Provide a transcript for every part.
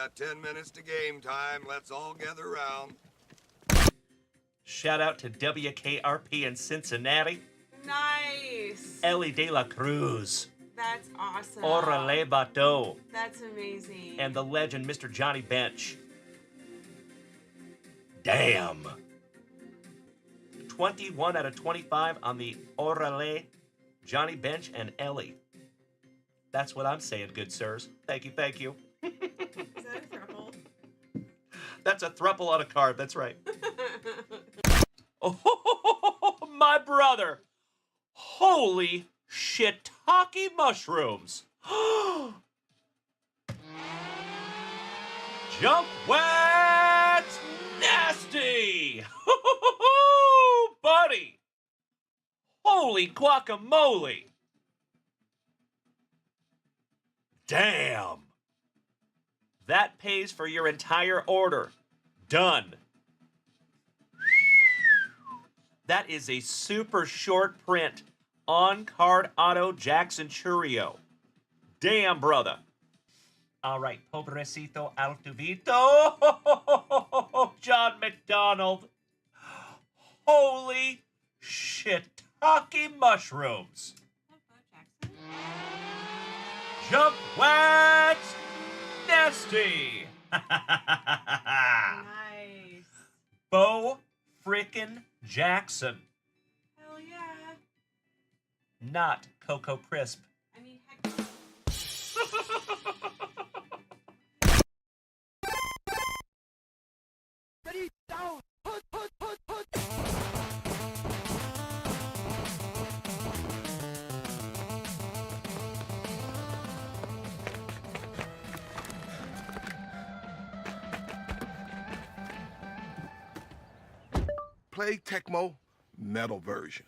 got 10 minutes to game time. Let's all gather round. Shout out to WKRP in Cincinnati. Nice. Ellie De La Cruz. That's awesome. Orale Bateau. That's amazing. And the legend, Mr. Johnny Bench. Damn. 21 out of 25 on the Orale, Johnny Bench, and Ellie. That's what I'm saying, good sirs. Thank you, thank you. Is that a throuple? That's a throuple on a card, that's right. Oh, my brother. Holy shiitake mushrooms. JunkWaxVintage nasty. Buddy. Holy guacamole. Damn. That pays for your entire order. Done. That is a super short print on-card auto Jackson Churio. Damn, brother. All right, pobrecito Altuvito. John McDonald. Holy shiitake mushrooms. JunkWax nasty. Nice. Bo frickin' Jackson. Hell yeah. Not Cocoa Crisp. I mean, heck. Ready, down, put. Play Tecmo metal version.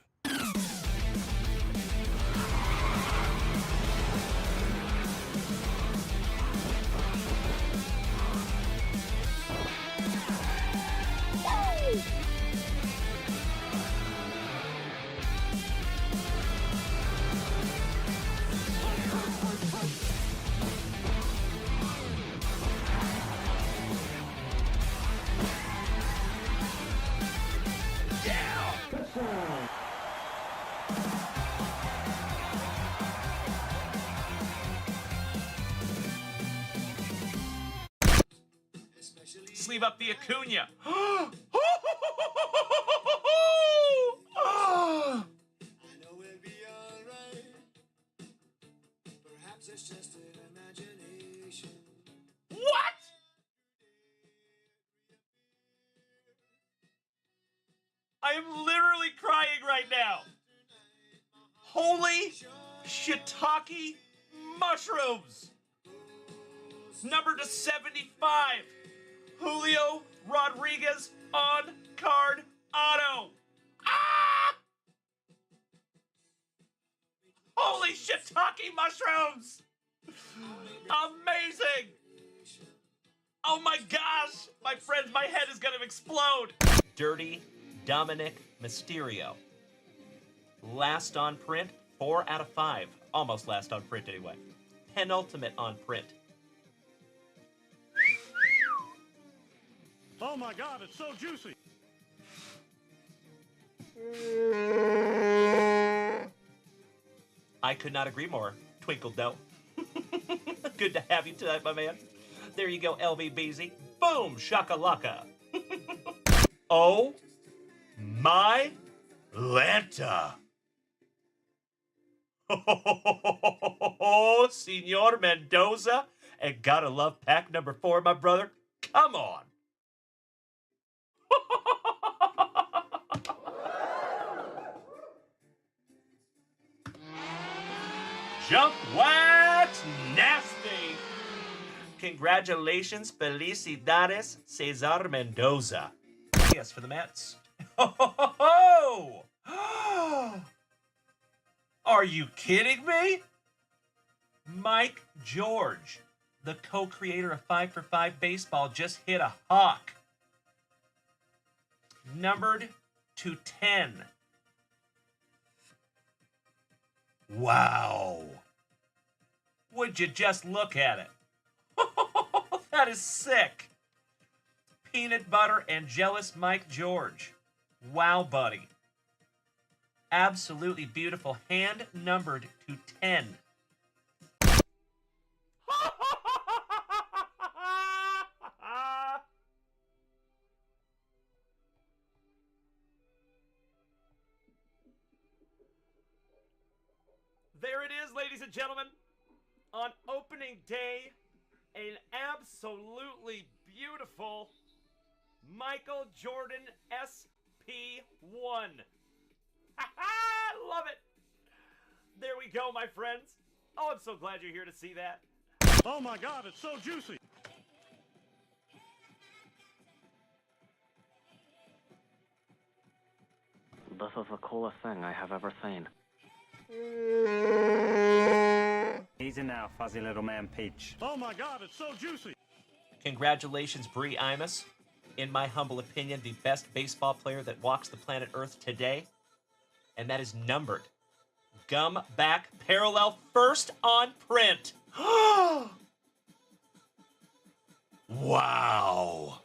Sleeve up the Acuna. I know we'll be alright. Perhaps it's just an imagination. What? I am literally crying right now. Holy shiitake mushrooms. Number to 75. Julio Rodriguez on card auto. Ah! Holy shiitake mushrooms! Amazing! Oh my gosh! My friends, my head is gonna explode! Dirty Dominic Mysterio. Last on print, 4 out of 5. Almost last on print anyway. Penultimate on print. Oh my God, it's so juicy. I could not agree more. Twinkle Doe. Good to have you tonight, my man. There you go, LVBZ. Boom, shakalaka. Oh my Lanta. Oh, Senor Mendoza. And gotta love pack number 4, my brother. Come on. JunkWax nasty. Congratulations, felicidades, Cesar Mendoza. Yes, for the Mets. Oh! Are you kidding me? Mike George, the co-creator of 5 for 5 Baseball, just hit a hawk. Numbered to 10. Wow. Would you just look at it? That is sick. Peanut butter and jealous Mike George. Wow, buddy. Absolutely beautiful. Hand numbered to 10. There it is, ladies and gentlemen. On opening day, an absolutely beautiful Michael Jordan SP1. Love it. There we go, my friends. Oh, I'm so glad you're here to see that. Oh my God, it's so juicy. This is the coolest thing I have ever seen. Easy now, fuzzy little man Peach. Oh my God, it's so juicy. Congratulations, Bree Imus. In my humble opinion, the best baseball player that walks the planet Earth today. And that is numbered. Gum back parallel first on print. Wow.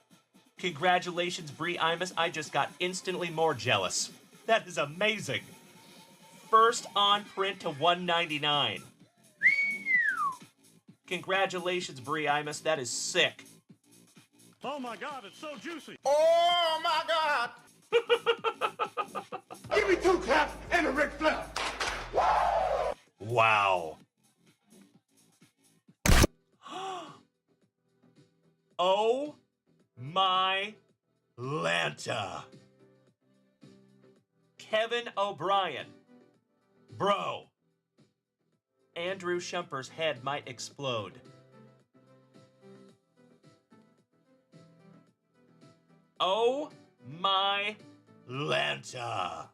Congratulations, Bree Imus. I just got instantly more jealous. That is amazing. First on print to 199. Congratulations, Bree Imus. That is sick. Oh my God, it's so juicy. Oh my God! Give me 2 claps and a Ric Flair. Wow. Oh my Lanta. Kevin O'Brien. Bro. Andrew Shumper's head might explode. Oh my Lanta.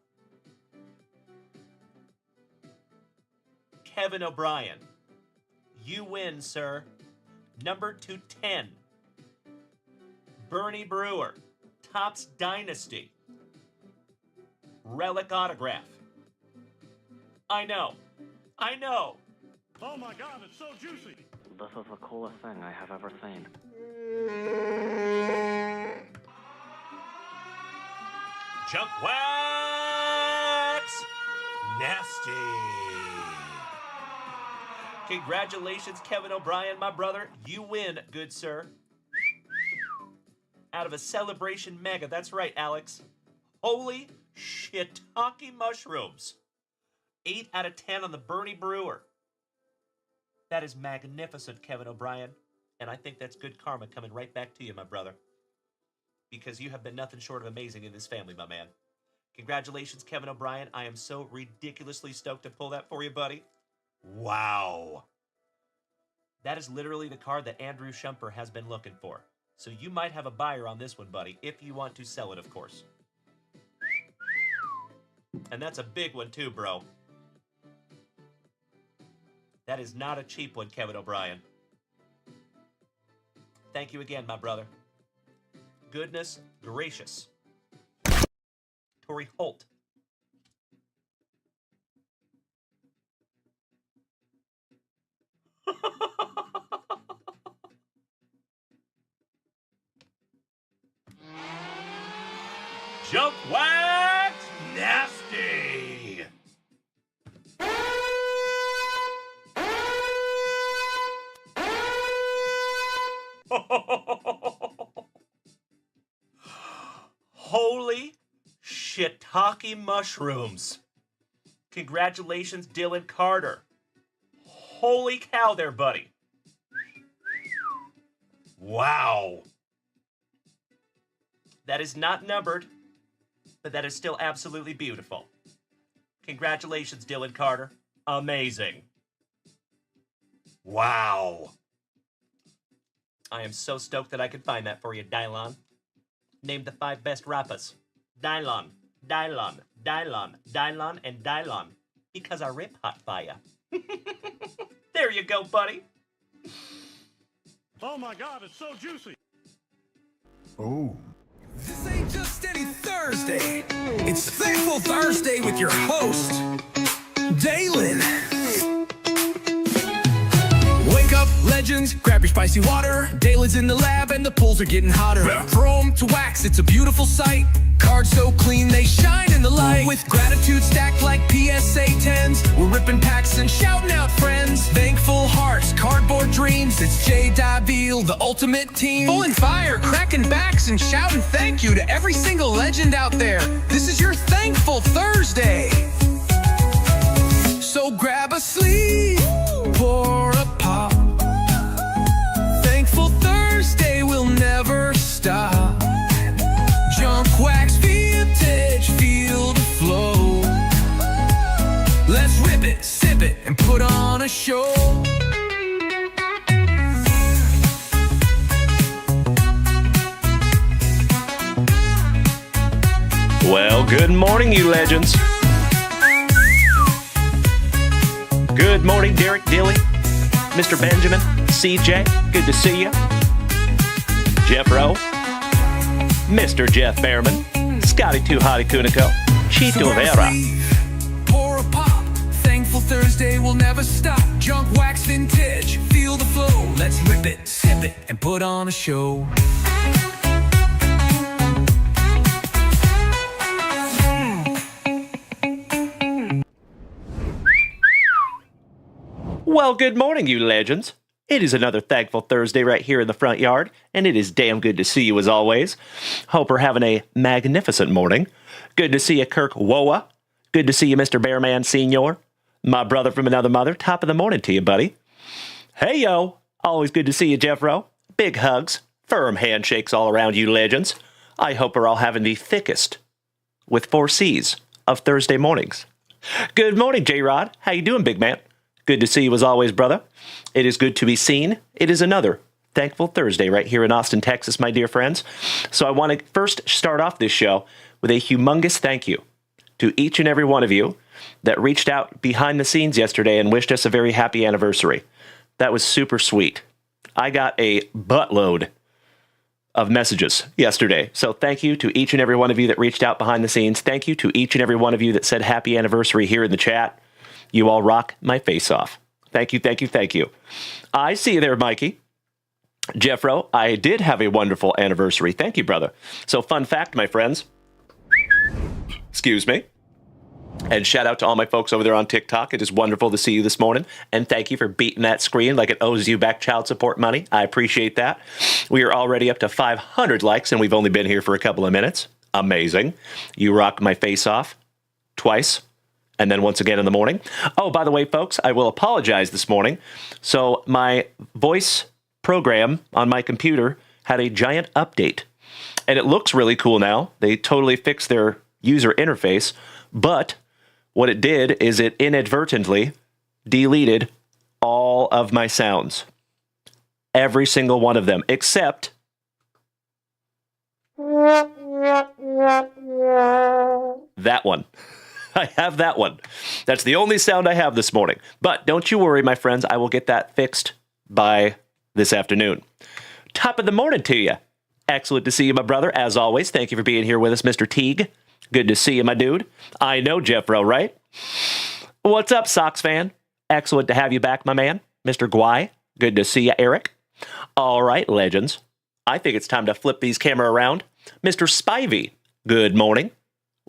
Kevin O'Brien. You win, sir. Number 210. Bernie Brewer. Topps Dynasty. Relic autograph. I know. I know. Oh my God, it's so juicy. This is the coolest thing I have ever seen. JunkWax Nasty. Congratulations, Kevin O'Brien, my brother. You win, good sir. Out of a Celebration Mega. That's right, Alex. Holy shiitake mushrooms. 8 out of 10 on the Bernie Brewer. That is magnificent, Kevin O'Brien. And I think that's good karma coming right back to you, my brother. Because you have been nothing short of amazing in this family, my man. Congratulations, Kevin O'Brien. I am so ridiculously stoked to pull that for you, buddy. Wow. That is literally the card that Andrew Shumper has been looking for. So you might have a buyer on this one, buddy, if you want to sell it, of course. And that's a big one too, bro. That is not a cheap one, Kevin O'Brien. Thank you again, my brother. Goodness gracious. Torrey Holt. JunkWax Nasty. Holy shiitake mushrooms. Congratulations, Dylan Carter. Holy cow there, buddy. Wow. That is not numbered, but that is still absolutely beautiful. Congratulations, Dylan Carter. Amazing. Wow. I am so stoked that I could find that for you, Dylon. Name the 5 best rappers. Dylon, Dylon, Dylon, Dylon, and Dylon. Because I rip hot fire. There you go, buddy. Oh my God, it's so juicy. Oh. This ain't just any Thursday. It's Thankful Thursday with your host, Dalen. Wake up, let legends. Grab your spicy water. Dalen's in the lab and the pools are getting hotter. Chrome to wax, it's a beautiful sight. Cards so clean, they shine in the light. With gratitude stacked like PSA 10s. We're ripping packs and shouting out friends. Thankful hearts, cardboard dreams. It's J. Davil, the ultimate team. Pulling fire, cracking backs, and shouting thank you to every single legend out there. This is your Thankful Thursday. So grab a sleeve, pour a pop. Thankful Thursday will never stop. JunkWaxVintage, feel the flow. Let's rip it, sip it, and put on a show. Well, good morning, you legends. Good morning, Derek Dilly, Mr. Benjamin, CJ, good to see you. Jeff Rowe, Mr. Jeff Behrman, Scotty Too Hottie Kunico, Chito Vera. Pour a pop. Thankful Thursday will never stop. JunkWaxVintage, feel the flow. Let's rip it, sip it, and put on a show. Well, good morning, you legends. It is another Thankful Thursday right here in the front yard, and it is damn good to see you as always. Hope we're having a magnificent morning. Good to see you, Kirk Woa. Good to see you, Mr. Bearman Senior. My brother from another mother. Top of the morning to you, buddy. Hey, yo. Always good to see you, Jeff Rowe. Big hugs. Firm handshakes all around you legends. I hope we're all having the thickest, with 4 C's, of Thursday mornings. Good morning, J-Rod. How you doing, big man? Good to see you as always, brother. It is good to be seen. It is another Thankful Thursday right here in Austin, Texas, my dear friends. So I want to first start off this show with a humongous thank you to each and every one of you that reached out behind the scenes yesterday and wished us a very happy anniversary. That was super sweet. I got a buttload of messages yesterday. So thank you to each and every one of you that reached out behind the scenes. Thank you to each and every one of you that said happy anniversary here in the chat. You all rock my face off. Thank you, thank you, thank you. I see you there, Mikey. Jeffro, I did have a wonderful anniversary. Thank you, brother. So fun fact, my friends. Excuse me. And shout out to all my folks over there on TikTok. It is wonderful to see you this morning. And thank you for beating that screen like it owes you back child support money. I appreciate that. We are already up to 500 likes, and we've only been here for a couple of minutes. Amazing. You rock my face off twice. And then once again in the morning. Oh, by the way, folks, I will apologize this morning. So my voice program on my computer had a giant update. And it looks really cool now. They totally fixed their user interface. But what it did is it inadvertently deleted all of my sounds. Every single one of them, except that one. I have that one. That's the only sound I have this morning. But don't you worry, my friends. I will get that fixed by this afternoon. Top of the morning to you. Excellent to see you, my brother. As always, thank you for being here with us, Mr. Teague. Good to see you, my dude. I know Jeff Rowe, right? What's up, Sox fan? Excellent to have you back, my man. Mr. Guy. Good to see you, Eric. All right, legends. I think it's time to flip these camera around. Mr. Spivey. Good morning.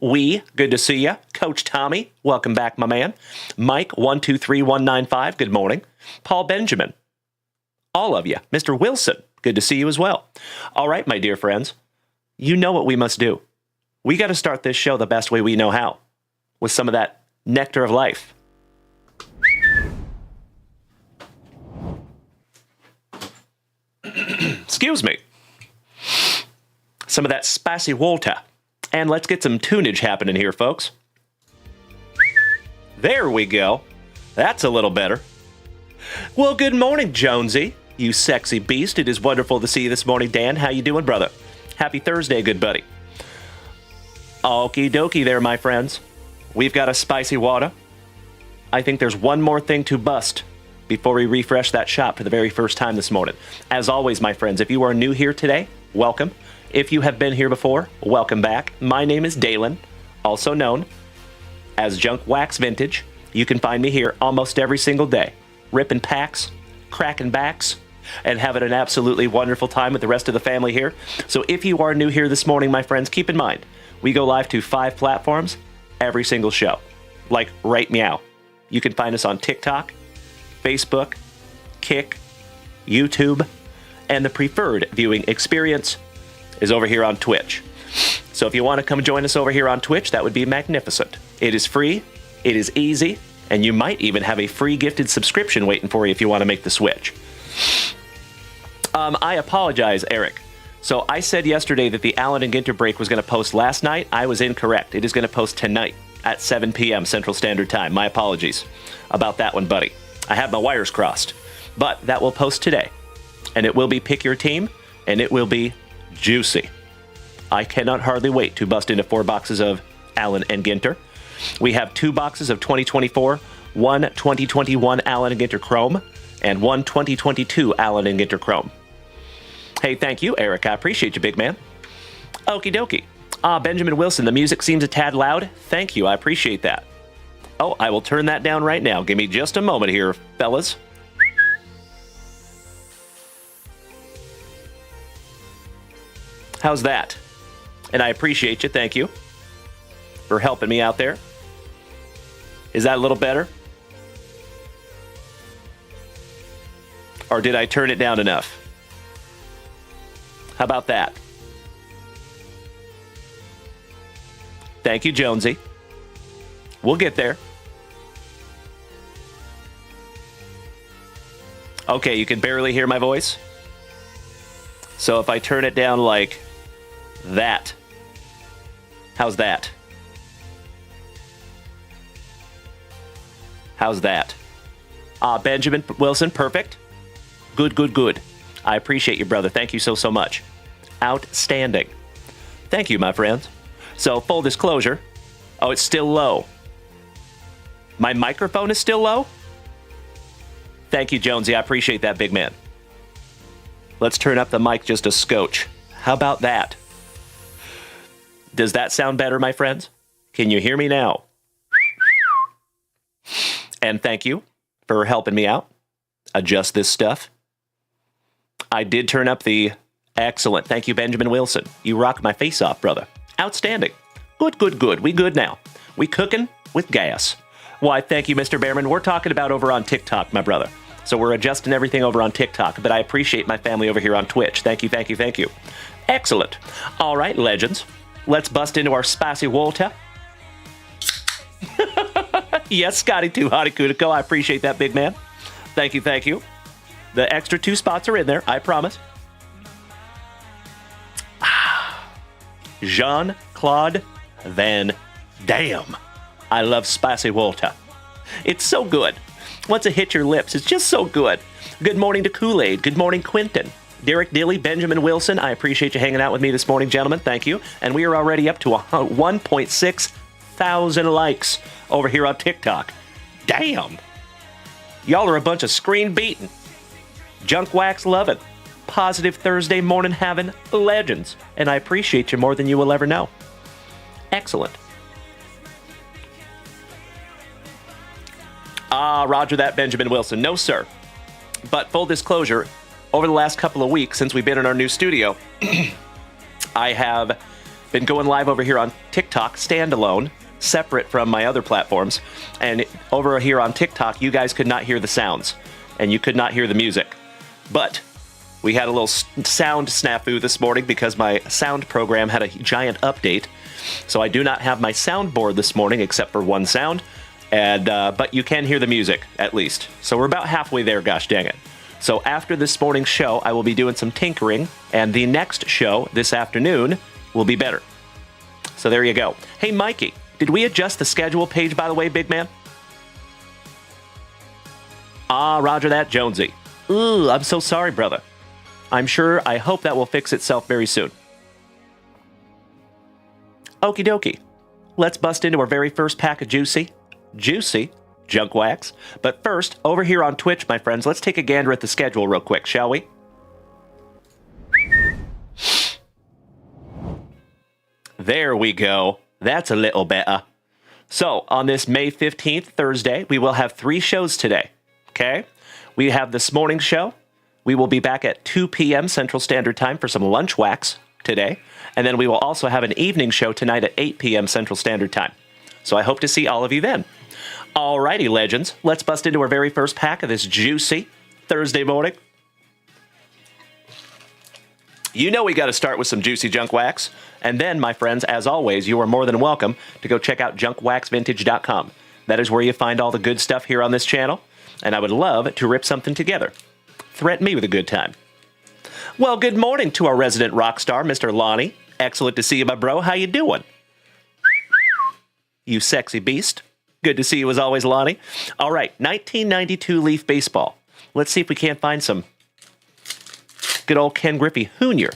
Good to see you. Coach Tommy, welcome back, my man. Mike, 123195, good morning. Paul Benjamin, all of you. Mr. Wilson, good to see you as well. All right, my dear friends, you know what we must do. We got to start this show the best way we know how, with some of that nectar of life. Excuse me. Some of that spicy water. And let's get some tunage happening here, folks. There we go. That's a little better. Well, good morning, Jonesy, you sexy beast. It is wonderful to see you this morning, Dan. How you doing, brother? Happy Thursday, good buddy. Okie dokie there, my friends. We've got a spicy water. I think there's one more thing to bust before we refresh that shop for the very first time this morning. As always, my friends, if you are new here today, welcome. If you have been here before, welcome back. My name is Dalen, also known as JunkWaxVintage. You can find me here almost every single day, ripping packs, cracking backs, and having an absolutely wonderful time with the rest of the family here. So if you are new here this morning, my friends, keep in mind, we go live to 5 platforms every single show. Like right meow. You can find us on TikTok, Facebook, Kick, YouTube, and the preferred viewing experience is over here on Twitch. So if you want to come join us over here on Twitch, that would be magnificent. It is free, it is easy, and you might even have a free gifted subscription waiting for you if you want to make the switch. I apologize, Eric. So I said yesterday that the Allen and Ginter break was going to post last night. I was incorrect. It is going to post tonight at 7 p.m. Central Standard Time. My apologies about that one, buddy. I have my wires crossed. But that will post today. And it will be Pick Your Team, and it will be juicy. I cannot hardly wait to bust into 4 boxes of Allen and Ginter. We have 2 boxes of 2024, 1 2021 Allen and Ginter Chrome, and 1 2022 Allen and Ginter Chrome. Hey, thank you, Eric. I appreciate you, big man. Okie dokie. Benjamin Wilson, the music seems a tad loud. Thank you. I appreciate that. Oh, I will turn that down right now. Give me just a moment here, fellas. How's that? And I appreciate you. Thank you for helping me out there. Is that a little better? Or did I turn it down enough? How about that? Thank you, Jonesy. We'll get there. Okay, you can barely hear my voice. So if I turn it down like that, how's that? How's that? Benjamin Wilson, perfect. Good, good, good. I appreciate you, brother. Thank you so, so much. Outstanding. Thank you, my friends. So, full disclosure. Oh, it's still low. My microphone is still low? Thank you, Jonesy. I appreciate that, big man. Let's turn up the mic just a scotch. How about that? Does that sound better, my friends? Can you hear me now? And thank you for helping me out. Adjust this stuff. I did turn up the... Excellent. Thank you, Benjamin Wilson. You rock my face off, brother. Outstanding. Good, good, good. We good now. We cooking with gas. Why, thank you, Mr. Behrman. We're talking about over on TikTok, my brother. So we're adjusting everything over on TikTok, but I appreciate my family over here on Twitch. Thank you, thank you, thank you. Excellent. All right, legends. Let's bust into our spicy water. Yes, Scotty too, Hottie Kudiko. I appreciate that, big man. Thank you, thank you. The extra 2 spots are in there, I promise. Jean-Claude Van Damme. I love spicy water. It's so good. Once it hits your lips, it's just so good. Good morning to Kool-Aid. Good morning, Quentin. Derek Dilly, Benjamin Wilson. I appreciate you hanging out with me this morning, gentlemen. Thank you. And we are already up to 1.6 thousand likes over here on TikTok. Damn. Y'all are a bunch of screen beating, junk wax loving, positive Thursday morning having legends. And I appreciate you more than you will ever know. Excellent. Roger that, Benjamin Wilson. No, sir. But full disclosure, over the last couple of weeks since we've been in our new studio, I have been going live over here on TikTok, standalone, separate from my other platforms. And over here on TikTok, you guys could not hear the sounds, and you could not hear the music. But we had a little sound snafu this morning because my sound program had a giant update. So I do not have my soundboard this morning except for one sound. And but you can hear the music, at least. So we're about halfway there, gosh dang it. So after this morning's show, I will be doing some tinkering, and the next show this afternoon will be better. So there you go. Hey, Mikey, did we adjust the schedule page, by the way, big man? Roger that, Jonesy. Ooh, I'm so sorry, brother. I hope that will fix itself very soon. Okie dokie. Let's bust into our very first pack of juicy junk wax. But first, over here on Twitch, my friends, let's take a gander at the schedule real quick, shall we? There we go. That's a little better. So, on this May 15th, Thursday, we will have 3 shows today, okay? We have this morning's show, We will be back at 2 p.m. Central Standard Time for some lunch wax today. And then we will also have an evening show tonight at 8 p.m. Central Standard Time. So I hope to see all of you then. Alrighty, legends. Let's bust into our very first pack of this juicy Thursday morning. You know we got to start with some juicy junk wax. And then, my friends, as always, you are more than welcome to go check out JunkWaxVintage.com. That is where you find all the good stuff here on this channel. And I would love to rip something together. Threaten me with a good time. Well, good morning to our resident rock star, Mr. Lonnie. Excellent to see you, my bro. How you doing? You sexy beast. Good to see you as always, Lonnie. All right, 1992 Leaf Baseball. Let's see if we can't find some good old Ken Griffey Jr.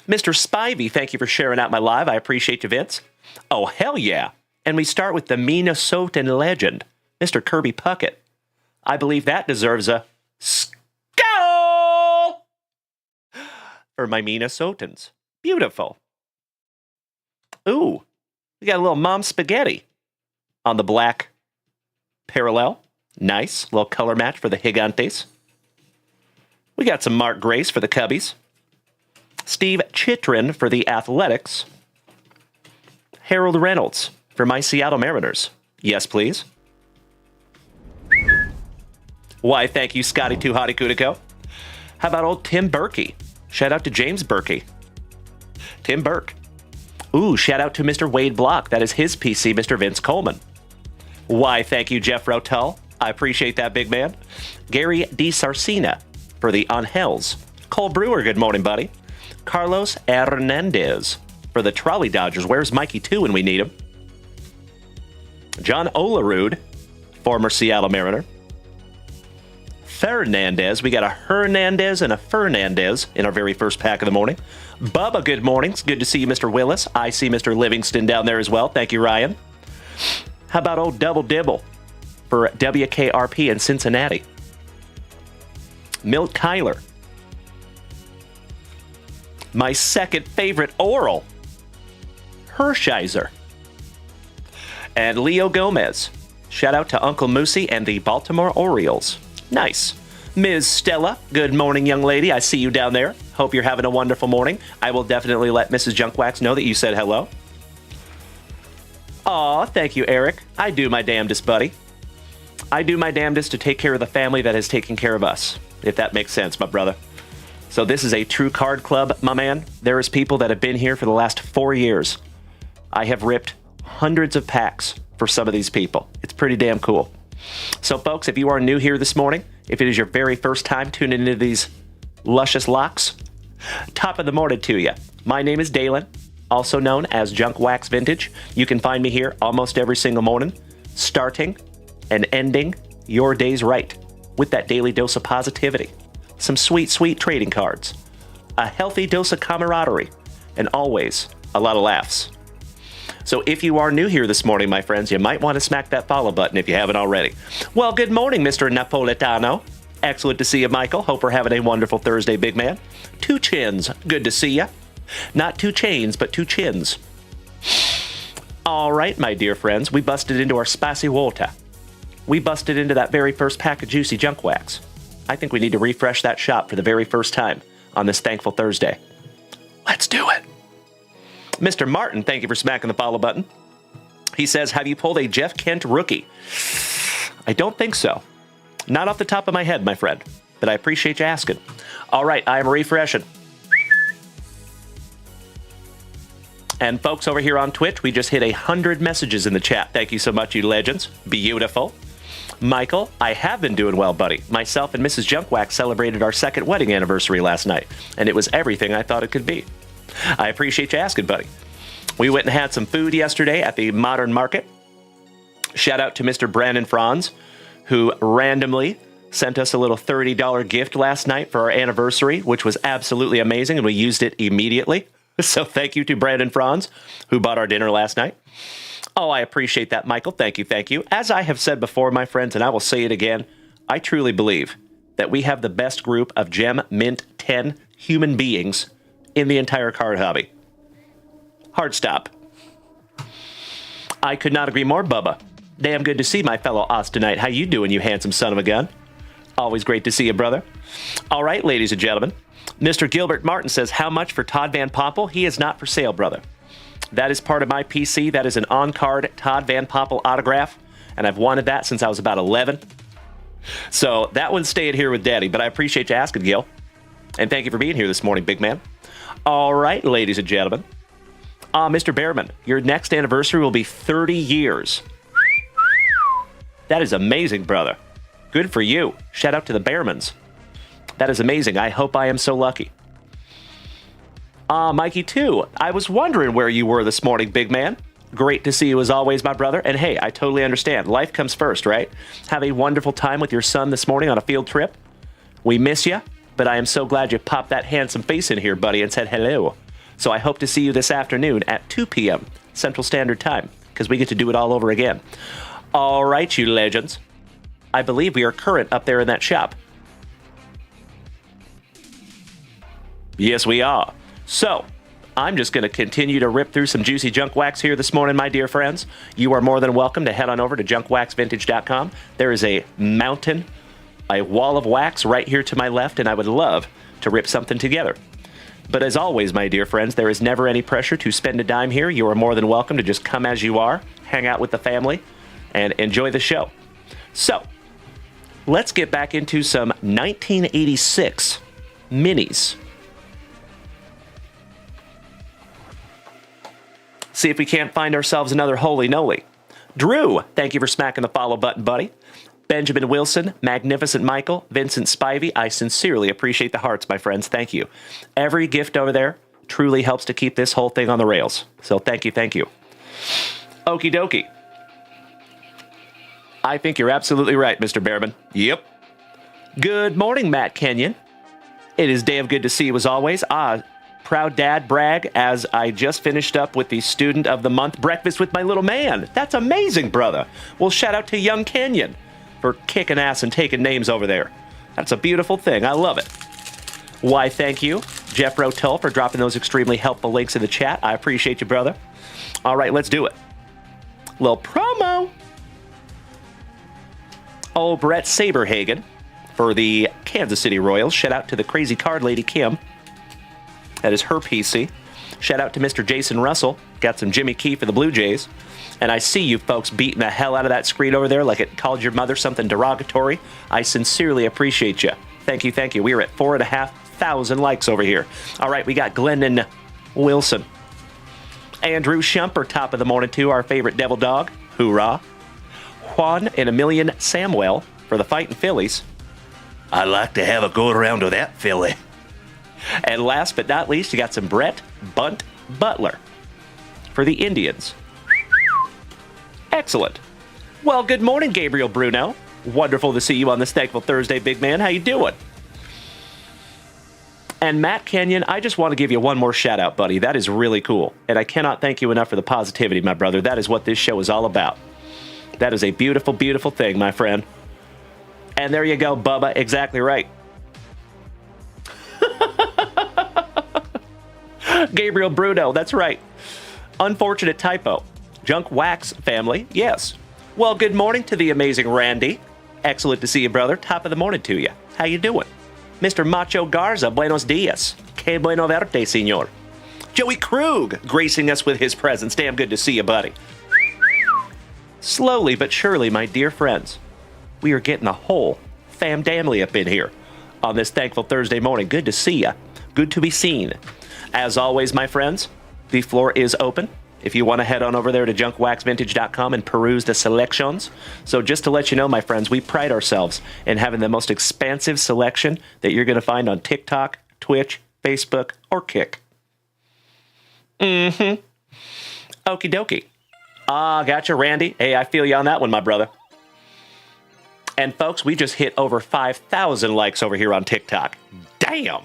Mr. Spivey, thank you for sharing out my live. I appreciate you, Vince. Oh, hell yeah. And we start with the Minnesotan legend, Mr. Kirby Puckett. I believe that deserves a skull for my Minnesotans. Beautiful. Ooh, we got a little Mom Spaghetti on the black parallel. Nice. Little color match for the Gigantes. We got some Mark Grace for the Cubbies. Steve Chitrin for the Athletics. Harold Reynolds for my Seattle Mariners. Yes, please. Why, thank you, Scotty Too Hottie Cutico. How about old Tim Berkey? Shout out to James Berkey. Tim Burke. Ooh, shout out to Mr. Wade Block. That is his PC, Mr. Vince Coleman. Why, thank you, Jeff Rotel. I appreciate that, big man. Gary DiSarcina for the Angels. Cole Brewer, good morning, buddy. Carlos Hernandez for the Trolley Dodgers. Where's Mikey 2 when we need him? John Olerud, former Seattle Mariner. Fernandez. We got a Hernandez and a Fernandez in our very first pack of the morning. Bubba, good morning. It's good to see you, Mr. Willis. I see Mr. Livingston down there as well. Thank you, Ryan. How about old Double Dibble for WKRP in Cincinnati? Milt Kyler. My second favorite oral, Hershiser. And Leo Gomez. Shout out to Uncle Moosey and the Baltimore Orioles. Nice. Ms. Stella, good morning, young lady. I see you down there. Hope you're having a wonderful morning. I will definitely let Mrs. Junkwax know that you said hello. Aw, thank you, Eric. I do my damnedest, buddy. I do my damnedest to take care of the family that has taken care of us, if that makes sense, my brother. So this is a true card club, my man. There is people that have been here for the last 4 years. I have ripped hundreds of packs for some of these people. It's pretty damn cool. So, folks, if you are new here this morning, if it is your very first time tuning into these luscious locks, top of the morning to you. My name is Dalen, also known as JunkWaxVintage. You can find me here almost every single morning, starting and ending your days right with that daily dose of positivity, some sweet, sweet trading cards, a healthy dose of camaraderie, and always a lot of laughs. So if you are new here this morning, my friends, you might want to smack that follow button if you haven't already. Well, good morning, Mr. Napolitano. Excellent to see you, Michael. Hope we're having a wonderful Thursday, big man. Two chins. Good to see you. Not two chains, but two chins. All right, my dear friends, we busted into our spicy water. We busted into that very first pack of juicy junk wax. I think we need to refresh that shop for the very first time on this thankful Thursday. Let's do it. Mr. Martin, thank you for smacking the follow button. He says, have you pulled a Jeff Kent rookie? I don't think so. Not off the top of my head, my friend, but I appreciate you asking. All right, I am refreshing. And folks over here on Twitch, we just hit 100 messages in the chat. Thank you so much, you legends. Beautiful. Michael, I have been doing well, buddy. Myself and Mrs. Junkwax celebrated our second wedding anniversary last night, and it was everything I thought it could be. I appreciate you asking, buddy. We went and had some food yesterday at the Modern Market. Shout out to Mr. Brandon Franz, who randomly sent us a little $30 gift last night for our anniversary, which was absolutely amazing, and we used it immediately. So thank you to Brandon Franz, who bought our dinner last night. Oh, I appreciate that, Michael. Thank you, thank you. As I have said before, my friends, and I will say it again, I truly believe that we have the best group of Gem Mint 10 human beings in the entire card hobby. Hard stop. I could not agree more, Bubba. Damn good to see my fellow Austinite. How you doing, you handsome son of a gun? Always great to see you, brother. All right, ladies and gentlemen. Mr. Gilbert Martin says, how much for Todd Van Poppel? He is not for sale, brother. That is part of my PC. That is an on-card Todd Van Poppel autograph, and I've wanted that since I was about 11. So that one's staying here with Daddy, but I appreciate you asking, Gil. And thank you for being here this morning, big man. All right, ladies and gentlemen. Mr. Behrman, your next anniversary will be 30 years. That is amazing, brother. Good for you. Shout out to the Behrmans. That is amazing. I hope I am so lucky. Mikey, too. I was wondering where you were this morning, big man. Great to see you as always, my brother. And hey, I totally understand. Life comes first, right? Have a wonderful time with your son this morning on a field trip. We miss you, but I am so glad you popped that handsome face in here, buddy, and said hello. So I hope to see you this afternoon at 2 p.m. Central Standard Time, because we get to do it all over again. All right, you legends. I believe we are current up there in that shop. Yes, we are. So, I'm just going to continue to rip through some juicy junk wax here this morning, my dear friends. You are more than welcome to head on over to JunkWaxVintage.com. There is a mountain, a wall of wax right here to my left, and I would love to rip something together. But as always, my dear friends, there is never any pressure to spend a dime here. You are more than welcome to just come as you are, hang out with the family, and enjoy the show. So, let's get back into some 1986 minis. See if we can't find ourselves another Holy Noly. Drew, thank you for smacking the follow button, buddy. Benjamin Wilson, Magnificent Michael, Vincent Spivey, I sincerely appreciate the hearts, my friends. Thank you. Every gift over there truly helps to keep this whole thing on the rails. So thank you, thank you. Okie dokie. I think you're absolutely right, Mr. Behrman. Yep. Good morning, Matt Kenyon. It is damn good to see you as always. Proud dad brag as I just finished up with the Student of the Month breakfast with my little man. That's amazing, brother. Well, shout out to young Kenyon for kicking ass and taking names over there. That's a beautiful thing. I love it. Why, thank you, Jeff Rotel, for dropping those extremely helpful links in the chat. I appreciate you, brother. All right, let's do it. Little promo. Oh, Brett Saberhagen for the Kansas City Royals. Shout out to the crazy card lady, Kim. That is her PC. Shout out to Mr. Jason Russell. Got some Jimmy Key for the Blue Jays. And I see you folks beating the hell out of that screen over there like it called your mother something derogatory. I sincerely appreciate you. Thank you, thank you. We are at 4,500 likes over here. All right, we got Glennon Wilson. Andrew Shumper, top of the morning too, our favorite devil dog. Hoorah. Juan and Emilian Samwell for the Fighting Phillies. I'd like to have a go around with that Philly. And last but not least, you got some Brett Bunt Butler for the Indians. Excellent. Well, good morning, Gabriel Bruno. Wonderful to see you on this Thankful Thursday, big man. How you doing? And Matt Kenyon, I just want to give you one more shout out, buddy. That is really cool. And I cannot thank you enough for the positivity, my brother. That is what this show is all about. That is a beautiful, beautiful thing, my friend. And there you go, Bubba. Exactly right. Gabriel Bruno, that's right. Unfortunate typo. Junk Wax family, yes. Well, good morning to the amazing Randy. Excellent to see you, brother. Top of the morning to you. How you doing? Mr. Macho Garza, buenos dias. Que bueno verte, senor. Joey Krug, gracing us with his presence. Damn good to see you, buddy. Slowly but surely, my dear friends, we are getting a whole fam-damly up in here on this Thankful Thursday morning. Good to see ya. Good to be seen. As always, my friends, the floor is open. If you want to head on over there to JunkWaxVintage.com and peruse the selections. So just to let you know, my friends, we pride ourselves in having the most expansive selection that you're going to find on TikTok, Twitch, Facebook, or Kick. Okie dokie. Gotcha, Randy. Hey, I feel you on that one, my brother. And folks, we just hit over 5,000 likes over here on TikTok. Damn!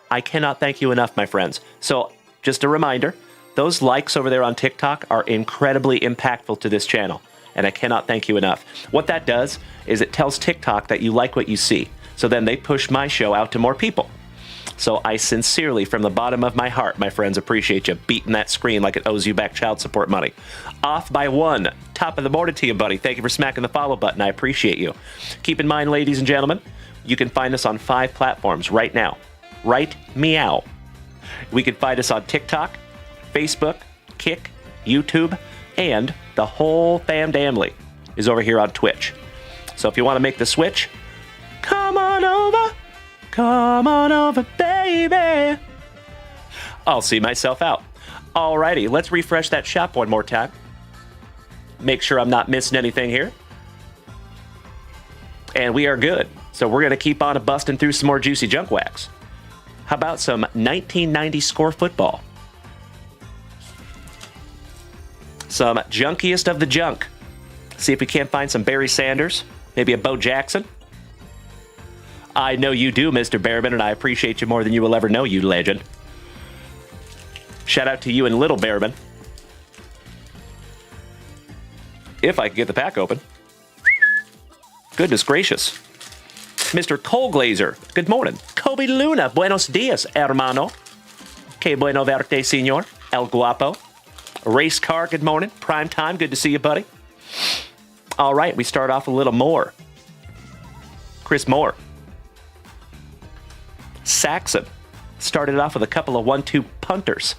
I cannot thank you enough, my friends. So, just a reminder, those likes over there on TikTok are incredibly impactful to this channel, and I cannot thank you enough. What that does is it tells TikTok that you like what you see, so then they push my show out to more people. So I sincerely, from the bottom of my heart, my friends, appreciate you beating that screen like it owes you back child support money. Off by one. Top of the morning to you, buddy. Thank you for smacking the follow button. I appreciate you. Keep in mind, ladies and gentlemen, you can find us on 5 platforms right now. Right meow. We can find us on TikTok, Facebook, Kick, YouTube, and the whole family is over here on Twitch. So if you want to make the switch, come on over. Come on over, baby. I'll see myself out. Alrighty, let's refresh that shop one more time. Make sure I'm not missing anything here. And we are good. So we're going to keep on busting through some more juicy junk wax. How about some 1990 score football? Some junkiest of the junk. See if we can't find some Barry Sanders. Maybe a Bo Jackson. I know you do, Mr. Bearman, and I appreciate you more than you will ever know, you legend. Shout out to you and Little Bearman. If I can get the pack open. Goodness gracious. Mr. Cole Glazer, good morning. Kobe Luna, buenos dias, hermano. Que bueno verte, senor. El guapo. Race car, good morning. Prime time, good to see you, buddy. All right, we start off a little more. Chris Moore. Saxon started off with a couple of 1-2 punters.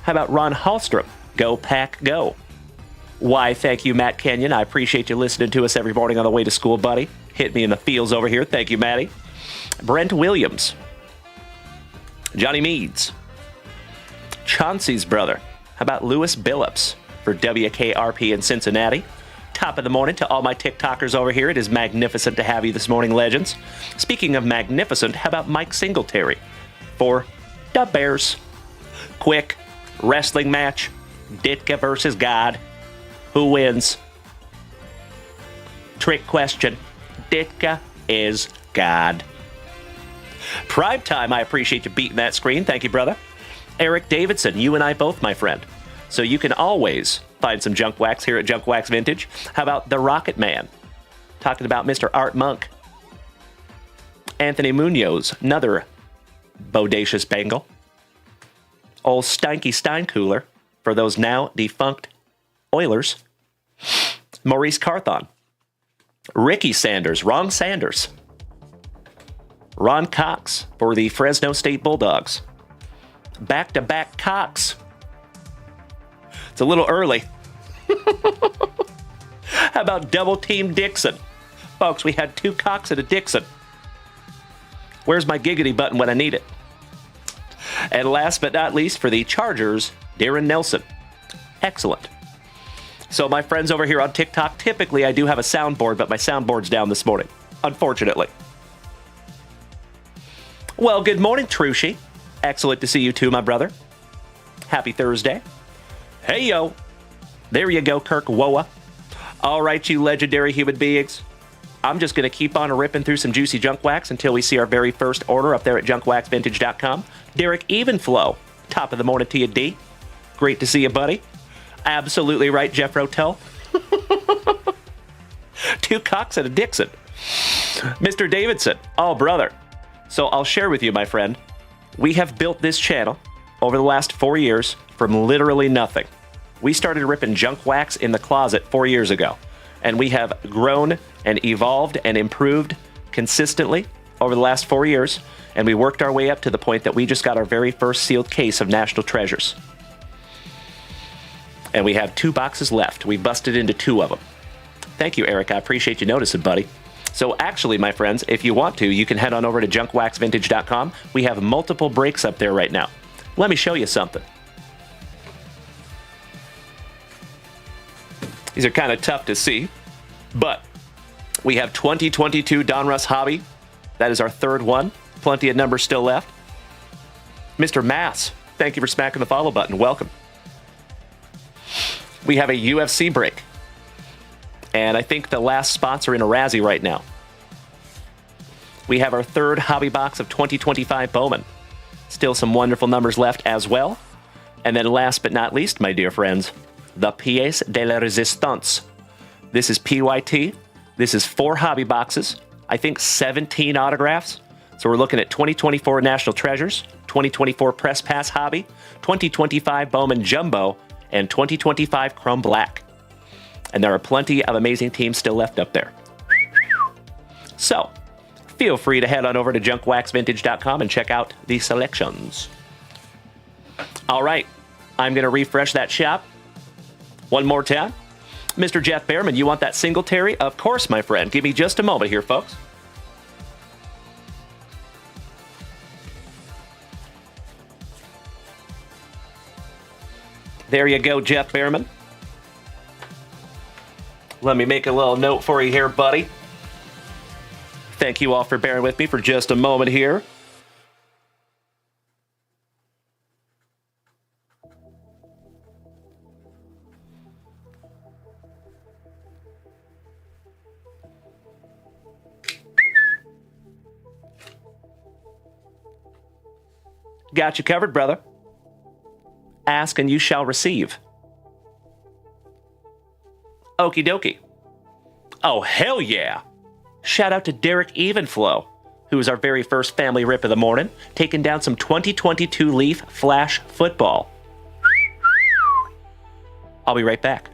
How about Ron Hallstrom? Go Pack Go. Why, thank you, Matt Kenyon. I appreciate you listening to us every morning on the way to school, buddy. Hit me in the fields over here. Thank you, Matty. Brent Williams. Johnny Meads. Chauncey's brother. How about Lewis Billups for WKRP in Cincinnati? Top of the morning to all my TikTokers over here. It is magnificent to have you this morning, legends. Speaking of magnificent, how about Mike Singletary for the Bears? Quick wrestling match. Ditka versus God. Who wins? Trick question. Ditka is God. Prime time, I appreciate you beating that screen. Thank you, brother. Eric Davidson, you and I both, my friend. So you can always find some junk wax here at JunkWaxVintage. How about the Rocket Man? Talking about Mr. Art Monk. Anthony Munoz, another bodacious Bengal. Old Stanky Steincooler for those now defunct Oilers. Maurice Carthon. Ricky Sanders, wrong Sanders. Ron Cox for the Fresno State Bulldogs. Back-to-back Cox. It's a little early. How about double team Dixon? Folks, we had 2 Cox and a Dixon. Where's my giggity button when I need it? And last but not least, for the Chargers, Darren Nelson. Excellent. So my friends over here on TikTok, typically I do have a soundboard, but my soundboard's down this morning, unfortunately. Well, good morning, Trushi. Excellent to see you too, my brother. Happy Thursday. Hey, yo. There you go, Kirk Woa. All right, you legendary human beings. I'm just going to keep on ripping through some juicy junk wax until we see our very first order up there at JunkWaxVintage.com. Derek Evenflow. Top of the morning to you, D. Great to see you, buddy. Absolutely right, Jeff Rotel. 2 Cox and a Dixon. Mr. Davidson. Oh, brother. So I'll share with you, my friend. We have built this channel over the last 4 years from literally nothing. We started ripping junk wax in the closet 4 years ago. And we have grown and evolved and improved consistently over the last 4 years. And we worked our way up to the point that we just got our very first sealed case of National Treasures. And we have 2 boxes left. We busted into 2 of them. Thank you, Eric. I appreciate you noticing, buddy. So actually, my friends, if you want to, you can head on over to JunkWaxVintage.com. We have multiple breaks up there right now. Let me show you something. These are kind of tough to see, but we have 2022 Donruss Hobby. That is our 3rd one. Plenty of numbers still left. Mr. Mass, thank you for smacking the follow button. Welcome. We have a UFC break. And I think the last spots are in a Razzie right now. We have our 3rd hobby box of 2025 Bowman. Still some wonderful numbers left as well. And then last but not least, my dear friends, the Pièce de la Résistance. This is PYT. This is 4 hobby boxes. I think 17 autographs. So we're looking at 2024 National Treasures, 2024 Press Pass Hobby, 2025 Bowman Jumbo, and 2025 Chrome Black. And there are plenty of amazing teams still left up there. So, feel free to head on over to JunkWaxVintage.com and check out the selections. All right, I'm going to refresh that shop one more time. Mr. Jeff Behrman, you want that Singletary? Of course, my friend. Give me just a moment here, folks. There you go, Jeff Behrman. Let me make a little note for you here, buddy. Thank you all for bearing with me for just a moment here. Got you covered, brother. Ask and you shall receive. Okie dokie. Oh, hell yeah. Shout out to Derek Evenflow, who is our very first family rip of the morning, taking down some 2022 Leaf Flash football. I'll be right back.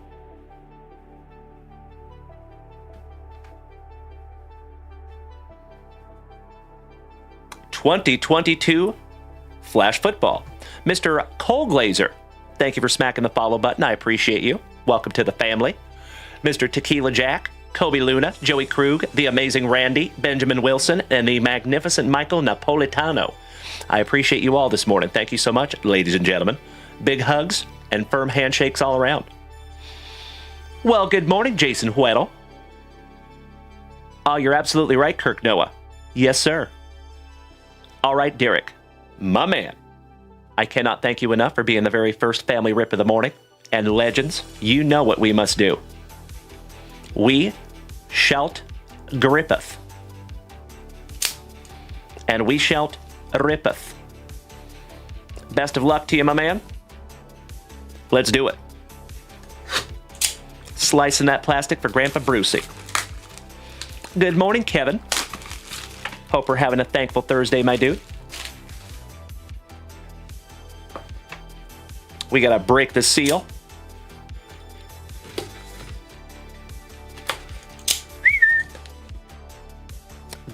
'22 Flash football. Mr. Cole Glazer, thank you for smacking the follow button. I appreciate you. Welcome to the family. Mr. Tequila Jack, Kobe Luna, Joey Krug, the amazing Randy, Benjamin Wilson, and the magnificent Michael Napolitano. I appreciate you all this morning. Thank you so much, ladies and gentlemen. Big hugs and firm handshakes all around. Well, good morning, Jason Huettel. Oh, you're absolutely right, Kirk Noah. Yes, sir. All right, Derek, my man. I cannot thank you enough for being the very first family rip of the morning. And legends, you know what we must do. We shalt grippeth. And we shalt rippeth. Best of luck to you, my man. Let's do it. Slicing that plastic for Grandpa Brucey. Good morning, Kevin. Hope we're having a thankful Thursday, my dude. We gotta break the seal.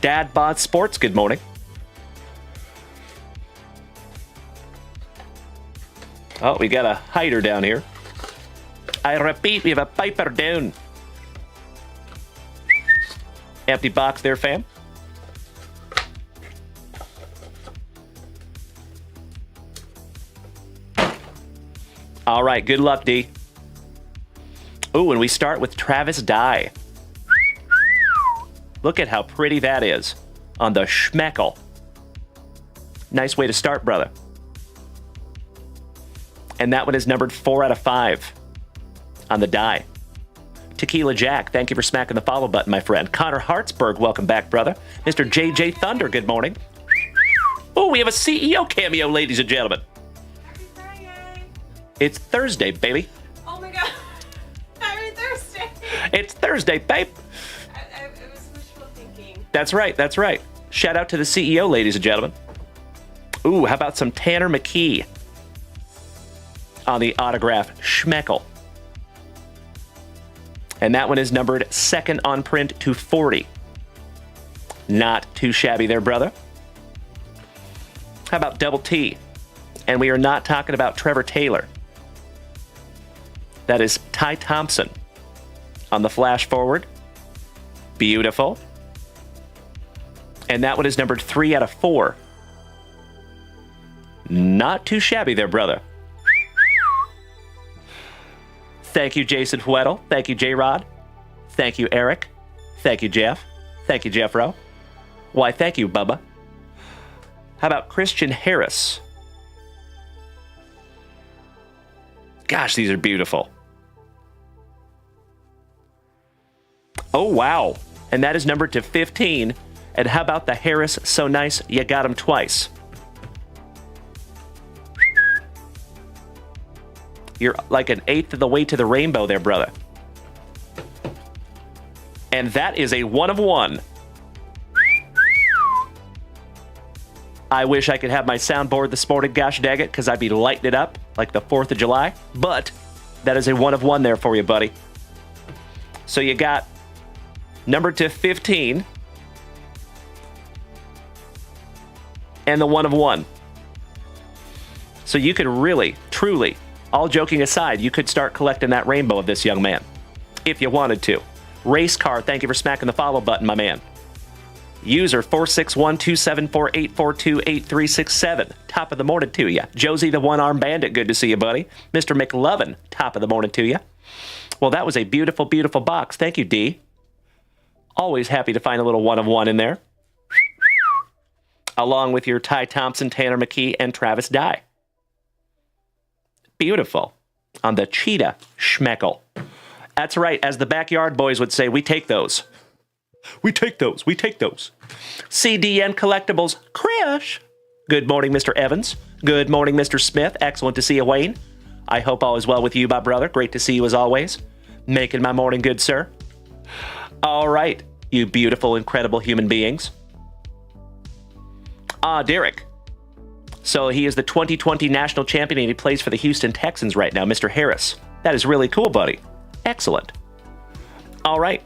Dad Bod Sports, good morning. Oh, we got a hider down here. I repeat, we have a piper down. Empty box there, fam. All right, good luck, D. Ooh, and we start with Travis Dye. Look at how pretty that is on the schmeckle. Nice way to start, brother. And that one is numbered 4 out of 5 on the die. Tequila Jack, thank you for smacking the follow button, my friend. Connor Hartsberg, welcome back, brother. Mr. JJ Thunder, good morning. Oh, we have a CEO cameo, ladies and gentlemen. Happy Friday. It's Thursday, baby. Oh my god. Happy Thursday. It's Thursday, babe. It was wishful thinking. That's right, that's right. Shout out to the CEO, ladies and gentlemen. Ooh, how about some Tanner McKee on the autograph schmeckle. And that one is numbered 2nd on print to 40. Not too shabby there, brother. How about double T? And we are not talking about Trevor Taylor. That is Ty Thompson on the flash forward. Beautiful. And that one is numbered 3 out of 4. Not too shabby there, brother. Thank you, Jason Huettel. Thank you, J-Rod. Thank you, Eric. Thank you, Jeff. Thank you, Jeffro. Why, thank you, Bubba. How about Christian Harris? Gosh, these are beautiful. Oh, wow. And that is numbered to 15. And how about the Harris So Nice You Got Him Twice? You're like an 1/8 of the way to the rainbow there, brother. And that is a 1 of 1. I wish I could have my soundboard this morning, gosh dang it, because I'd be lighting it up like the 4th of July. But that is a 1 of 1 there for you, buddy. So you got number to 15 and the 1 of 1. So you could really, truly, all joking aside, you could start collecting that rainbow of this young man if you wanted to. Race car, thank you for smacking the follow button, my man. User 461-274-842-8367. Top of the morning to you. Josie the One-Armed Bandit, good to see you, buddy. Mr. McLovin, top of the morning to you. Well, that was a beautiful, beautiful box. Thank you, D. Always happy to find a little 1 of 1 in there. Along with your Ty Thompson, Tanner McKee, and Travis Dye. Beautiful. On the Cheetah Schmeckle. That's right, as the backyard boys would say, we take those. We take those. We take those. CDN Collectibles, Krish. Good morning, Mr. Evans. Good morning, Mr. Smith. Excellent to see you, Wayne. I hope all is well with you, my brother. Great to see you as always. Making my morning good, sir. All right, you beautiful, incredible human beings. Derek. So he is the 2020 national champion and he plays for the Houston Texans right now, Mr. Harris. That is really cool, buddy. Excellent. All right.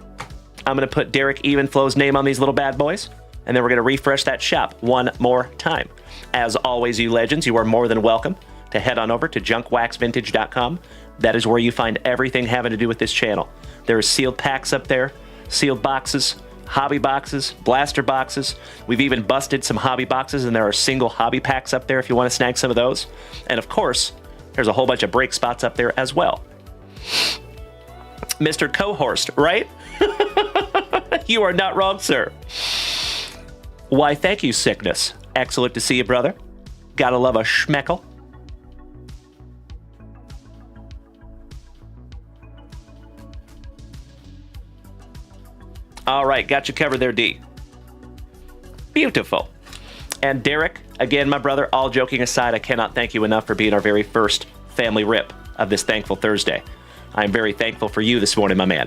I'm going to put Derek Evenflow's name on these little bad boys, and then we're going to refresh that shop one more time. As always, you legends, you are more than welcome to head on over to JunkWaxVintage.com. That is where you find everything having to do with this channel. There are sealed packs up there, sealed boxes, hobby boxes, blaster boxes. We've even busted some hobby boxes, and there are single hobby packs up there if you want to snag some of those. And of course, there's a whole bunch of break spots up there as well. Mr. Cohorst, right? You are not wrong, sir. Why, thank you, Sickness. Excellent to see you, brother. Gotta love a schmeckle. All right, got you covered there, D. Beautiful. And Derek, again, my brother, all joking aside, I cannot thank you enough for being our very first family rip of this Thankful Thursday. I'm very thankful for you this morning, my man.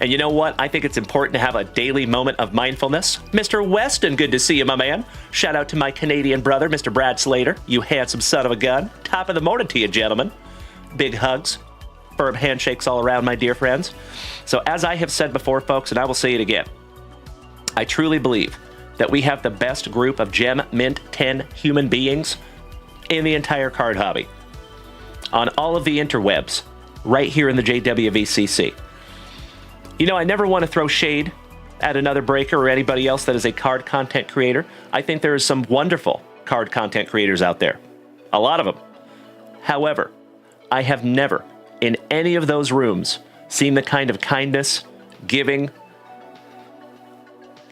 And you know what? I think it's important to have a daily moment of mindfulness. Mr. Weston, good to see you, my man. Shout out to my Canadian brother, Mr. Brad Slater. You handsome son of a gun. Top of the morning to you, gentlemen. Big hugs. Firm handshakes all around, my dear friends. So as I have said before, folks, and I will say it again, I truly believe that we have the best group of Gem Mint 10 human beings in the entire card hobby. On all of the interwebs. Right here in the JWVCC. You know, I never want to throw shade at another breaker or anybody else that is a card content creator. I think there is some wonderful card content creators out there. A lot of them. However, I have never, in any of those rooms, seen the kind of kindness, giving,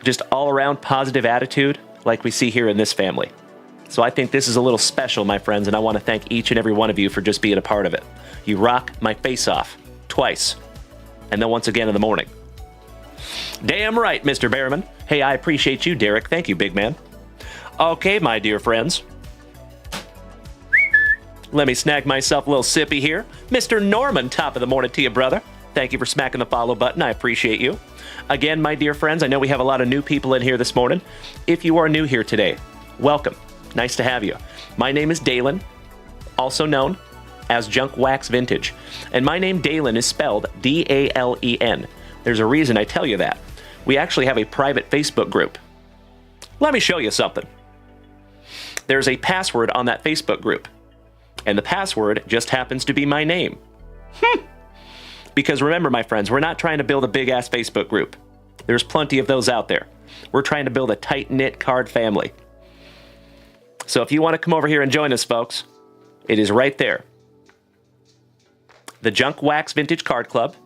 just all-around positive attitude like we see here in this family. So I think this is a little special, my friends, and I want to thank each and every one of you for just being a part of it. You rock my face off twice, and then once again in the morning. Damn right, Mr. Behrman. Hey, I appreciate you, Derek. Thank you, big man. Okay, my dear friends. Let me snag myself a little sippy here. Mr. Norman, top of the morning to you, brother. Thank you for smacking the follow button. I appreciate you. Again, my dear friends, I know we have a lot of new people in here this morning. If you are new here today, welcome. Nice to have you. My name is Dalen, also known as JunkWaxVintage. And my name, Dalen, is spelled D-A-L-E-N. There's a reason I tell you that. We actually have a private Facebook group. Let me show you something. There's a password on that Facebook group. And the password just happens to be my name. Because remember, my friends, we're not trying to build a big-ass Facebook group. There's plenty of those out there. We're trying to build a tight-knit card family. So if you want to come over here and join us, folks, it is right there. The Junk Wax Vintage Card Club.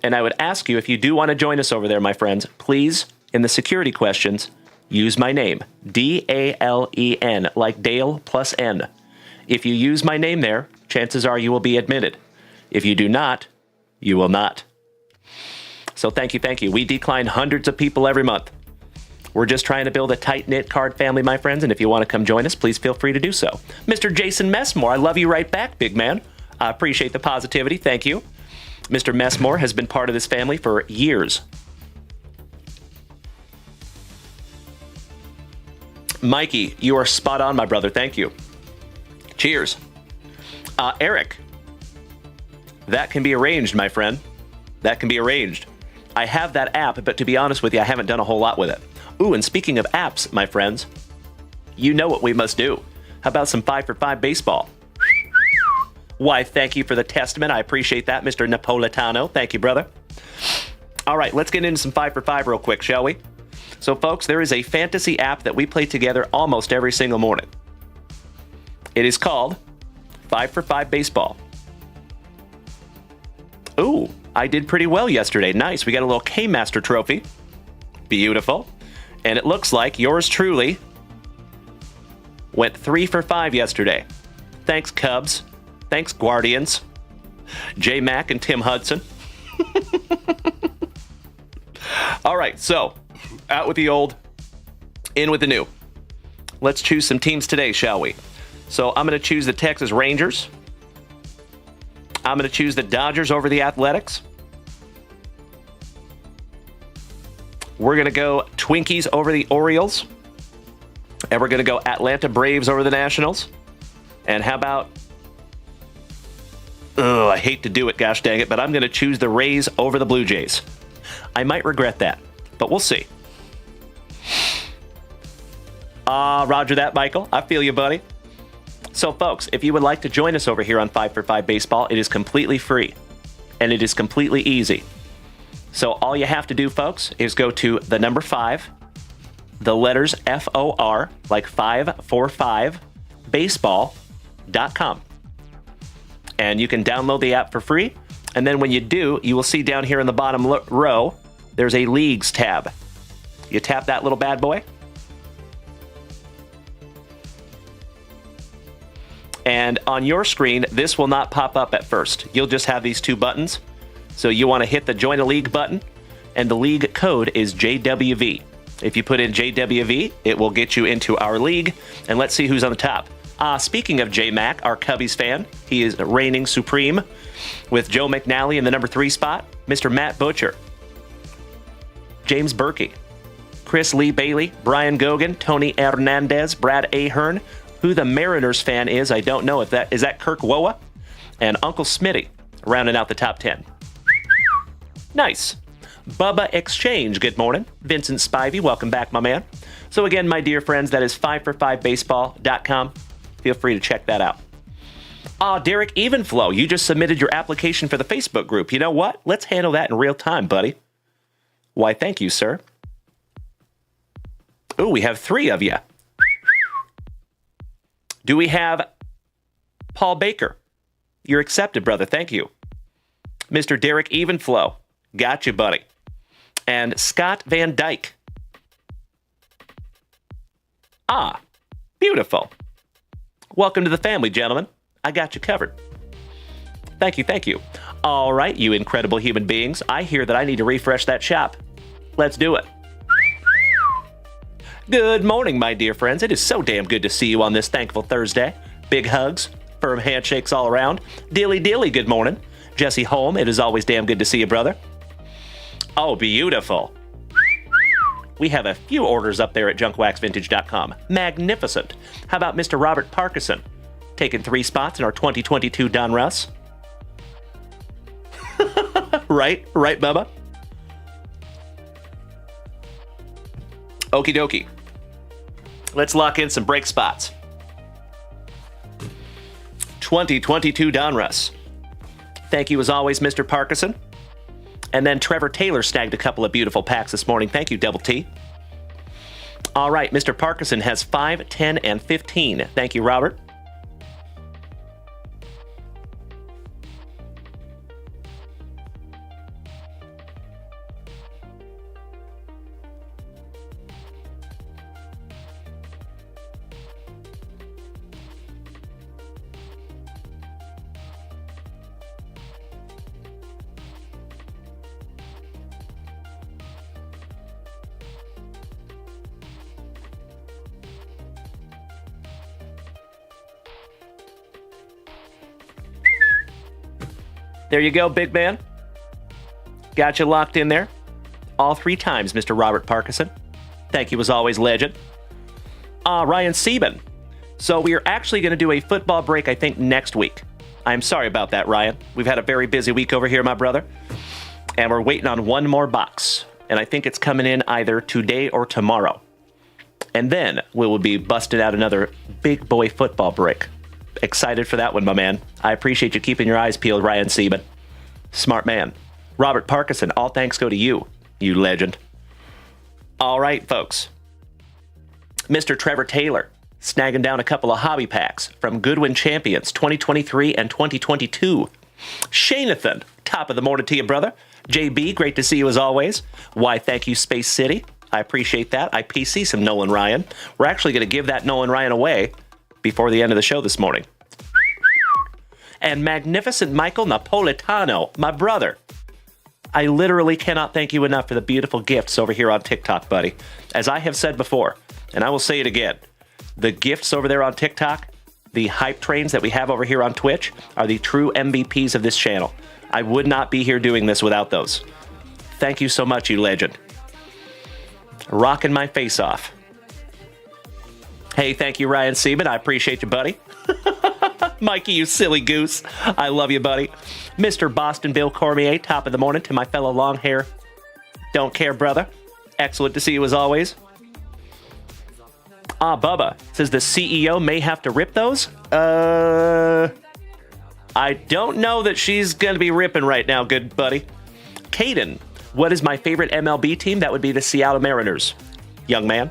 And I would ask you, if you do want to join us over there, my friends, please, in the security questions, use my name. D-A-L-E-N, like Dale plus N. If you use my name there, chances are you will be admitted. If you do not, you will not. So thank you, thank you. We decline hundreds of people every month. We're just trying to build a tight-knit card family, my friends, and if you want to come join us, please feel free to do so. Mr. Jason Messmore, I love you right back, big man. I appreciate the positivity. Thank you. Mr. Messmore has been part of this family for years. Mikey, you are spot on, my brother. Thank you. Cheers. Eric, that can be arranged, my friend. That can be arranged. I have that app, but to be honest with you, I haven't done a whole lot with it. Ooh, and speaking of apps, my friends, you know what we must do. How about some 5 for 5 baseball? Why, thank you for the testament. I appreciate that, Mr. Napolitano. Thank you, brother. All right, let's get into some 5 for 5 real quick, shall we? So, folks, there is a fantasy app that we play together almost every single morning. It is called 5 for 5 Baseball. Ooh, I did pretty well yesterday. Nice. We got a little K-Master trophy. Beautiful. And it looks like yours truly went 3 for 5 yesterday. Thanks, Cubs. Thanks, Guardians. J Mac and Tim Hudson. All right, so out with the old, in with the new. Let's choose some teams today, shall we? So I'm going to choose the Texas Rangers. I'm going to choose the Dodgers over the Athletics. We're going to go Twinkies over the Orioles. And we're going to go Atlanta Braves over the Nationals. And how about... Oh, I hate to do it, gosh dang it, but I'm going to choose the Rays over the Blue Jays. I might regret that, but we'll see. Roger that, Michael. I feel you, buddy. So, folks, if you would like to join us over here on 5 for 5 Baseball, it is completely free, and it is completely easy. So all you have to do, folks, is go to the number 5, the letters FOR, like 545, baseball.com. And you can download the app for free. And then when you do, you will see down here in the bottom row, there's a Leagues tab. You tap that little bad boy. And on your screen, this will not pop up at first. You'll just have these 2 buttons. So you want to hit the Join a League button, and the league code is JWV. If you put in JWV, it will get you into our league, and let's see who's on the top. Speaking of J-Mac, our Cubbies fan, he is reigning supreme with Joe McNally in the number 3 spot, Mr. Matt Butcher, James Berkey, Chris Lee Bailey, Brian Gogan, Tony Hernandez, Brad Ahern. Who the Mariners fan is, I don't know. If that is that Kirk Woa, and Uncle Smitty rounding out the top 10. Nice. Bubba Exchange, good morning. Vincent Spivey, welcome back, my man. So again, my dear friends, that is 5for5baseball.com. Feel free to check that out. Derek Evenflow, you just submitted your application for the Facebook group. You know what? Let's handle that in real time, buddy. Why, thank you, sir. Ooh, we have 3 of you. Do we have Paul Baker? You're accepted, brother. Thank you. Mr. Derek Evenflow. Got you, buddy. And Scott Van Dyke. Beautiful. Welcome to the family, gentlemen. I got you covered. Thank you, thank you. All right, you incredible human beings. I hear that I need to refresh that shop. Let's do it. Good morning, my dear friends. It is so damn good to see you on this thankful Thursday. Big hugs, firm handshakes all around. Dilly dilly, good morning. Jesse Holm, it is always damn good to see you, brother. Oh, beautiful. We have a few orders up there at JunkWaxVintage.com. Magnificent. How about Mr. Robert Parkinson? Taking 3 spots in our 2022 Donruss. Right, Bubba? Okie dokie. Let's lock in some break spots. 2022 Donruss. Thank you as always, Mr. Parkinson. And then Trevor Taylor snagged a couple of beautiful packs this morning. Thank you, Double T. All right, Mr. Parkinson has 5, 10, and 15. Thank you, Robert. There you go, big man. Got you locked in there. All 3 times, Mr. Robert Parkinson. Thank you as always, legend. Ryan Sieben. So we are actually going to do a football break, I think, next week. I'm sorry about that, Ryan. We've had a very busy week over here, my brother. And we're waiting on one more box. And I think it's coming in either today or tomorrow. And then we will be busting out another big boy football break. Excited for that one, my man. I appreciate you keeping your eyes peeled, Ryan Sieben. Smart man. Robert Parkinson, all thanks go to you, you legend. All right, folks. Mr. Trevor Taylor, snagging down a couple of hobby packs from Goodwin Champions 2023 and 2022. Shanathan, top of the morning to you, brother. JB, great to see you as always. Why, thank you, Space City. I appreciate that. I PC some Nolan Ryan. We're actually going to give that Nolan Ryan away before the end of the show this morning. And Magnificent Michael Napolitano, my brother. I literally cannot thank you enough for the beautiful gifts over here on TikTok, buddy. As I have said before, and I will say it again, the gifts over there on TikTok, the hype trains that we have over here on Twitch, are the true MVPs of this channel. I would not be here doing this without those. Thank you so much, you legend. Rocking my face off. Hey, thank you, Ryan Sieben. I appreciate you, buddy. Mikey, you silly goose. I love you, buddy. Mr. Boston Bill Cormier, top of the morning to my fellow long hair. Don't care, brother. Excellent to see you as always. Bubba says the CEO may have to rip those. I don't know that she's going to be ripping right now, good buddy. Caden, what is my favorite MLB team? That would be the Seattle Mariners, young man.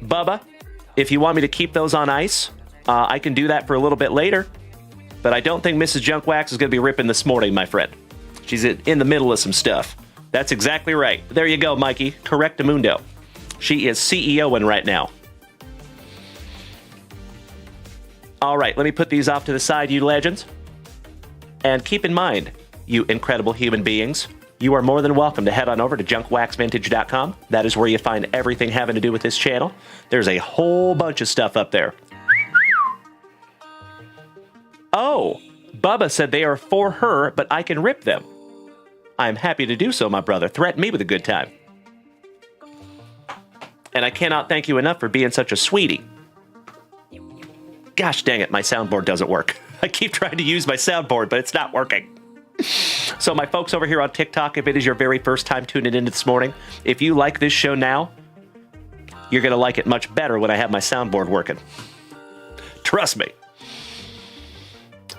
Bubba, if you want me to keep those on ice, I can do that for a little bit later. But I don't think Mrs. Junkwax is going to be ripping this morning, my friend. She's in the middle of some stuff. That's exactly right. There you go, Mikey. Correctamundo. She is CEOing right now. All right, let me put these off to the side, you legends. And keep in mind, you incredible human beings, you are more than welcome to head on over to JunkWaxVintage.com. That is where you find everything having to do with this channel. There's a whole bunch of stuff up there. Oh, Bubba said they are for her, but I can rip them. I'm happy to do so, my brother. Threaten me with a good time. And I cannot thank you enough for being such a sweetie. Gosh dang it, my soundboard doesn't work. I keep trying to use my soundboard, but it's not working. So my folks over here on TikTok, if it is your very first time tuning in this morning, if you like this show now, you're going to like it much better when I have my soundboard working. Trust me.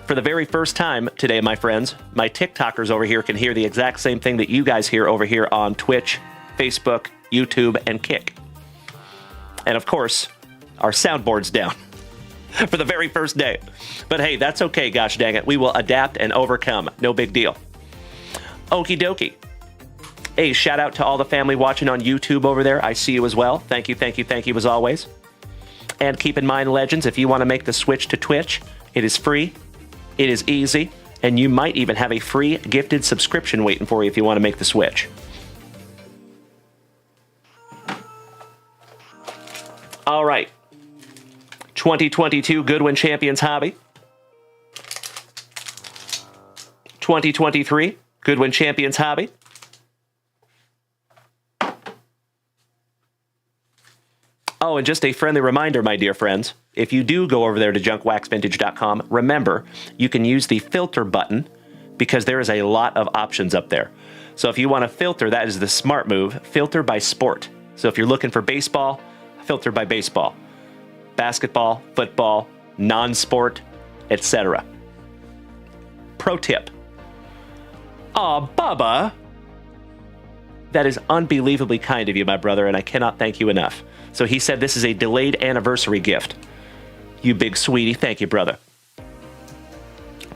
For the very first time today, my friends, my TikTokers over here can hear the exact same thing that you guys hear over here on Twitch, Facebook, YouTube, and Kick. And of course, our soundboard's down for the very first day. But hey, that's okay, gosh dang it. We will adapt and overcome. No big deal. Okie dokie. Hey, shout out to all the family watching on YouTube over there. I see you as well. Thank you, thank you, thank you as always. And keep in mind, legends, if you want to make the switch to Twitch, it is free. It is easy, and you might even have a free gifted subscription waiting for you if you want to make the switch. All right. 2022 Goodwin Champions Hobby. 2023 Goodwin Champions Hobby. Oh, and just a friendly reminder, my dear friends, if you do go over there to JunkWaxVintage.com, remember, you can use the filter button because there is a lot of options up there. So if you want to filter, that is the smart move, filter by sport. So if you're looking for baseball, filter by baseball. Basketball, football, non-sport, etc. Pro tip. Aw, Bubba. That is unbelievably kind of you, my brother, and I cannot thank you enough. So he said this is a delayed anniversary gift. You big sweetie. Thank you, brother.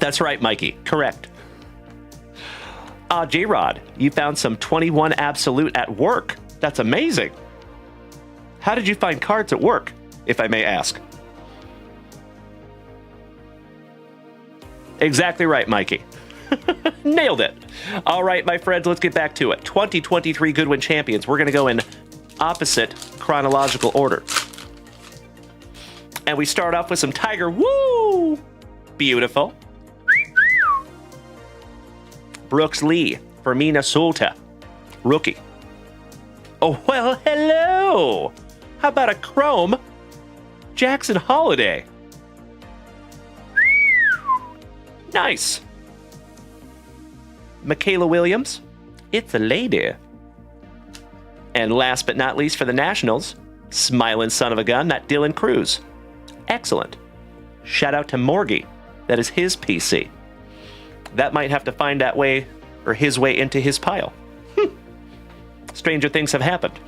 That's right, Mikey. Correct. J-Rod, you found some 21 Absolute at work. That's amazing. How did you find cards at work, if I may ask? Exactly right, Mikey. Nailed it. All right, my friends, let's get back to it. 2023 Goodwin Champions. We're going to go in opposite chronological order. And we start off with some Tiger. Woo! Beautiful. Brooks Lee for Minnesota. Rookie. Oh, well, hello. How about a chrome Jackson Holiday? Nice. Michaela Williams, it's a lady. And last but not least for the Nationals, smiling son of a gun, that Dylan Cruz. Excellent. Shout out to Morgie. That is his PC. That might have to find that way, or his way into his pile. Stranger things have happened.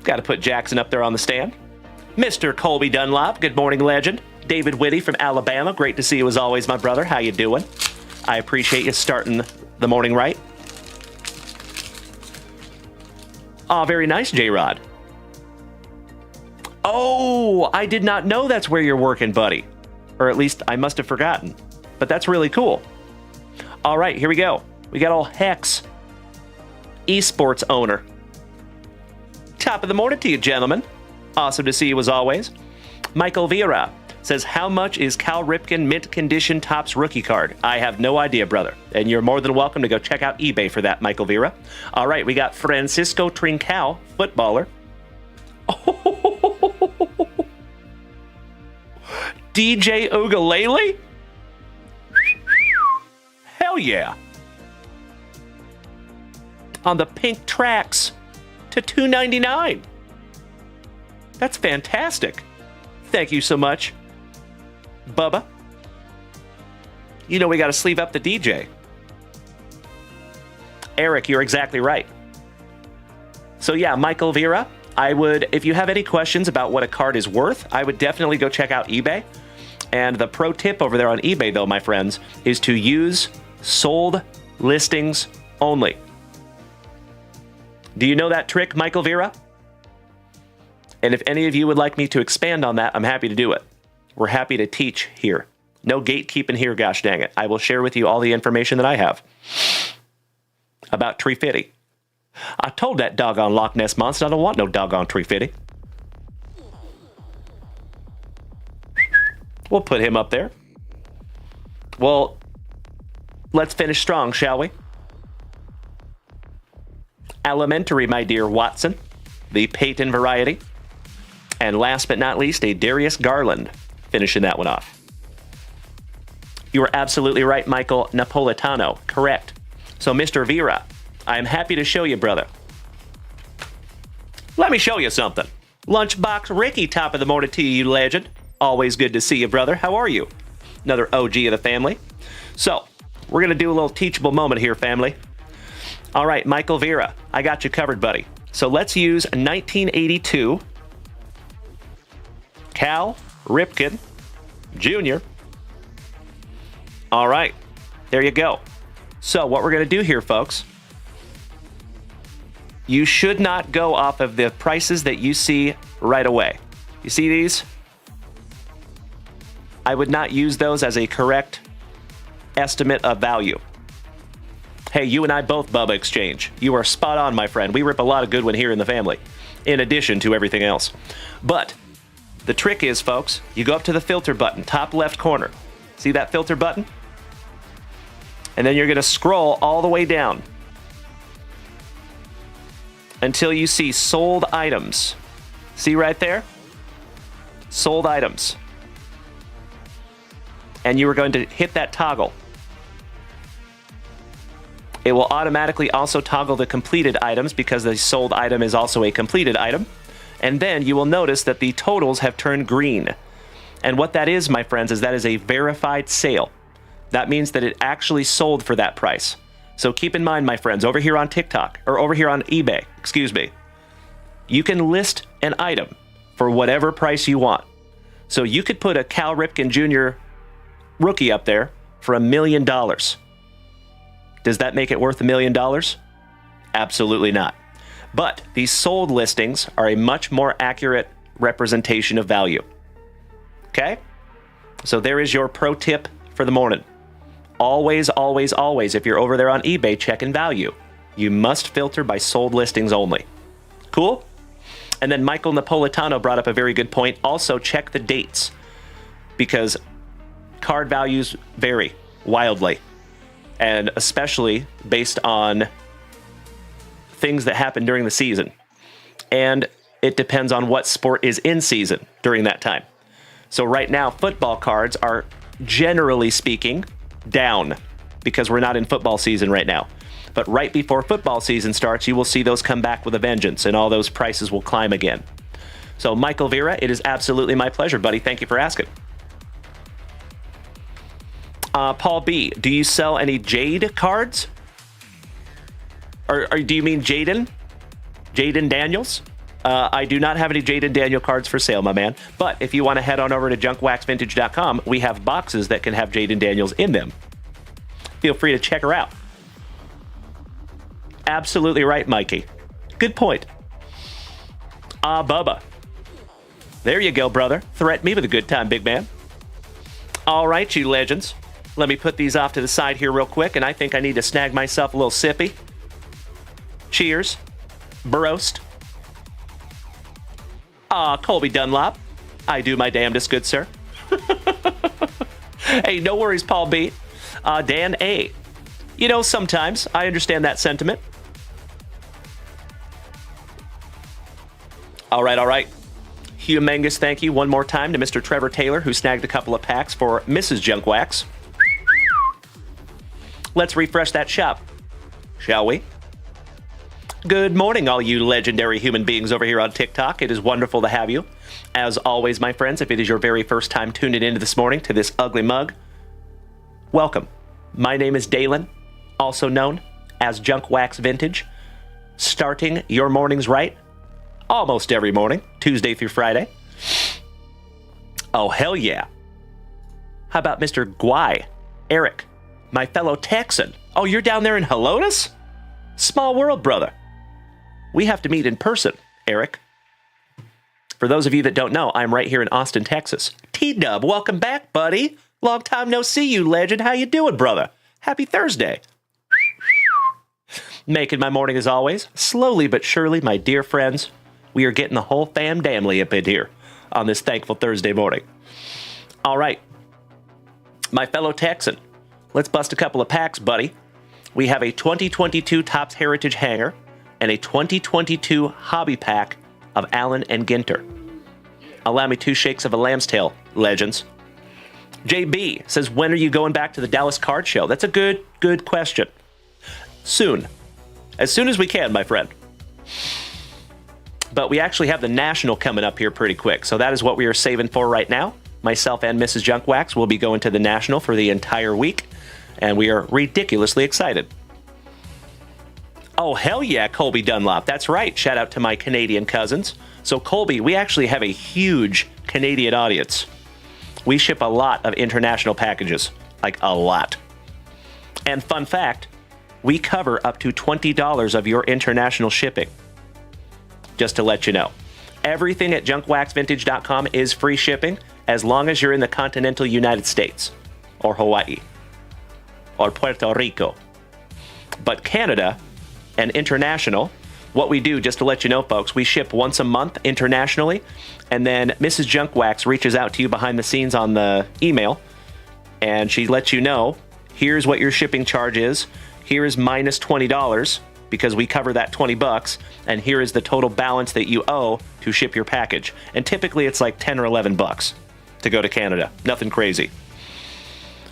Got to put Jackson up there on the stand. Mr. Colby Dunlop, good morning, legend. David Whitty from Alabama, great to see you as always, my brother. How you doing? I appreciate you starting the morning right. Aw, very nice, J-Rod. Oh, I did not know that's where you're working, buddy. Or at least I must have forgotten. But that's really cool. All right, here we go. We got old Hex, esports owner. Top of the morning to you, gentlemen. Awesome to see you as always. Michael Vieira says, how much is Cal Ripken mint condition Topps rookie card? I have no idea, brother. And you're more than welcome to go check out eBay for that, Michael Vieira. All right, we got Francisco Trincao, footballer. DJ Ugalele? Hell yeah. On the pink tracks to $2.99. That's fantastic. Thank you so much, Bubba. You know we got to sleeve up the DJ. Eric, you're exactly right. So yeah, Michael Vera, I would, if you have any questions about what a card is worth, I would definitely go check out eBay. And the pro tip over there on eBay, though, my friends, is to use sold listings only. Do you know that trick, Michael Vera? And if any of you would like me to expand on that, I'm happy to do it. We're happy to teach here. No gatekeeping here, gosh dang it. I will share with you all the information that I have about Tree Fitty. I told that doggone Loch Ness Monster I don't want no doggone Tree Fitty. We'll put him up there. Well, let's finish strong, shall we? Elementary, my dear Watson. The Peyton variety. And last but not least, a Darius Garland, finishing that one off. You are absolutely right, Michael Napolitano. Correct. So, Mr. Vera, I'm happy to show you, brother. Let me show you something. Lunchbox Ricky, top of the morning to you, legend. Always good to see you, brother. How are you? Another OG of the family. So, we're going to do a little teachable moment here, family. All right, Michael Vera, I got you covered, buddy. So, let's use 1982 Cal Ripken Jr. All right, there you go. So what we're going to do here, folks, you should not go off of the prices that you see right away. You see these? I would not use those as a correct estimate of value. Hey, you and I both, Bubba Exchange. You are spot on, my friend. We rip a lot of good one here in the family, in addition to everything else. But the trick is, folks, you go up to the filter button, top left corner. See that filter button? And then you're going to scroll all the way down until you see sold items. See right there? Sold items. And you are going to hit that toggle. It will automatically also toggle the completed items because the sold item is also a completed item. And then you will notice that the totals have turned green. And what that is, my friends, is that is a verified sale. That means that it actually sold for that price. So keep in mind, my friends, over here on TikTok, or over here on eBay, excuse me, you can list an item for whatever price you want. So you could put a Cal Ripken Jr. rookie up there for $1 million. Does that make it worth $1 million? Absolutely not. But these sold listings are a much more accurate representation of value. Okay? So there is your pro tip for the morning. Always, always, always, if you're over there on eBay checking value, you must filter by sold listings only. Cool? And then Michael Napolitano brought up a very good point. Also, check the dates because card values vary wildly, and especially based on things that happen during the season. And it depends on what sport is in season during that time. So right now, football cards are, generally speaking, down because we're not in football season right now. But right before football season starts, you will see those come back with a vengeance, and all those prices will climb again. So, Michael Vera, it is absolutely my pleasure, buddy. Thank you for asking. Paul B, do you sell any Jade cards? Or do you mean Jaden? Jaden Daniels? I do not have any Jaden Daniel cards for sale, my man. But if you want to head on over to JunkWaxVintage.com, we have boxes that can have Jaden Daniels in them. Feel free to check her out. Absolutely right, Mikey. Good point. Bubba. There you go, brother. Threaten me with a good time, big man. All right, you legends. Let me put these off to the side here real quick, and I think I need to snag myself a little sippy. Cheers. Broast. Colby Dunlop. I do my damnedest, good sir. Hey, no worries, Paul B. Dan A. You know, sometimes I understand that sentiment. All right. Humongous thank you one more time to Mr. Trevor Taylor, who snagged a couple of packs for Mrs. Junkwax. Let's refresh that shop, shall we? Good morning, all you legendary human beings over here on TikTok. It is wonderful to have you. As always, my friends, if it is your very first time tuning in this morning to this ugly mug, welcome. My name is Dalen, also known as JunkWaxVintage. Starting your mornings right, almost every morning, Tuesday through Friday. Oh, hell yeah. How about Mr. Guy, Eric, my fellow Texan? Oh, you're down there in Helotes? Small world, brother. We have to meet in person, Eric. For those of you that don't know, I'm right here in Austin, Texas. T-Dub, welcome back, buddy. Long time no see, you legend. How you doing, brother? Happy Thursday. Making my morning as always. Slowly but surely, my dear friends, we are getting the whole fam-damly up in here on this thankful Thursday morning. All right. My fellow Texan, let's bust a couple of packs, buddy. We have a 2022 Topps Heritage Hanger and a 2022 Hobby Pack of Allen and Ginter. Allow me 2 shakes of a lamb's tail, legends. JB says, when are you going back to the Dallas Card Show? That's a good question. Soon. As soon as we can, my friend. But we actually have the National coming up here pretty quick, so that is what we are saving for right now. Myself and Mrs. Junkwax will be going to the National for the entire week, and we are ridiculously excited. Oh, hell yeah, Colby Dunlop. That's right. Shout out to my Canadian cousins. So, Colby, we actually have a huge Canadian audience. We ship a lot of international packages. Like, a lot. And fun fact, we cover up to $20 of your international shipping. Just to let you know. Everything at JunkWaxVintage.com is free shipping as long as you're in the continental United States. Or Hawaii. Or Puerto Rico. But Canada and international, what we do, just to let you know, folks, we ship once a month internationally, and then Mrs. Junkwax reaches out to you behind the scenes on the email, and she lets you know, here's what your shipping charge is, here is minus $20, because we cover that $20, and here is the total balance that you owe to ship your package. And typically it's like $10 or $11 to go to Canada. Nothing crazy.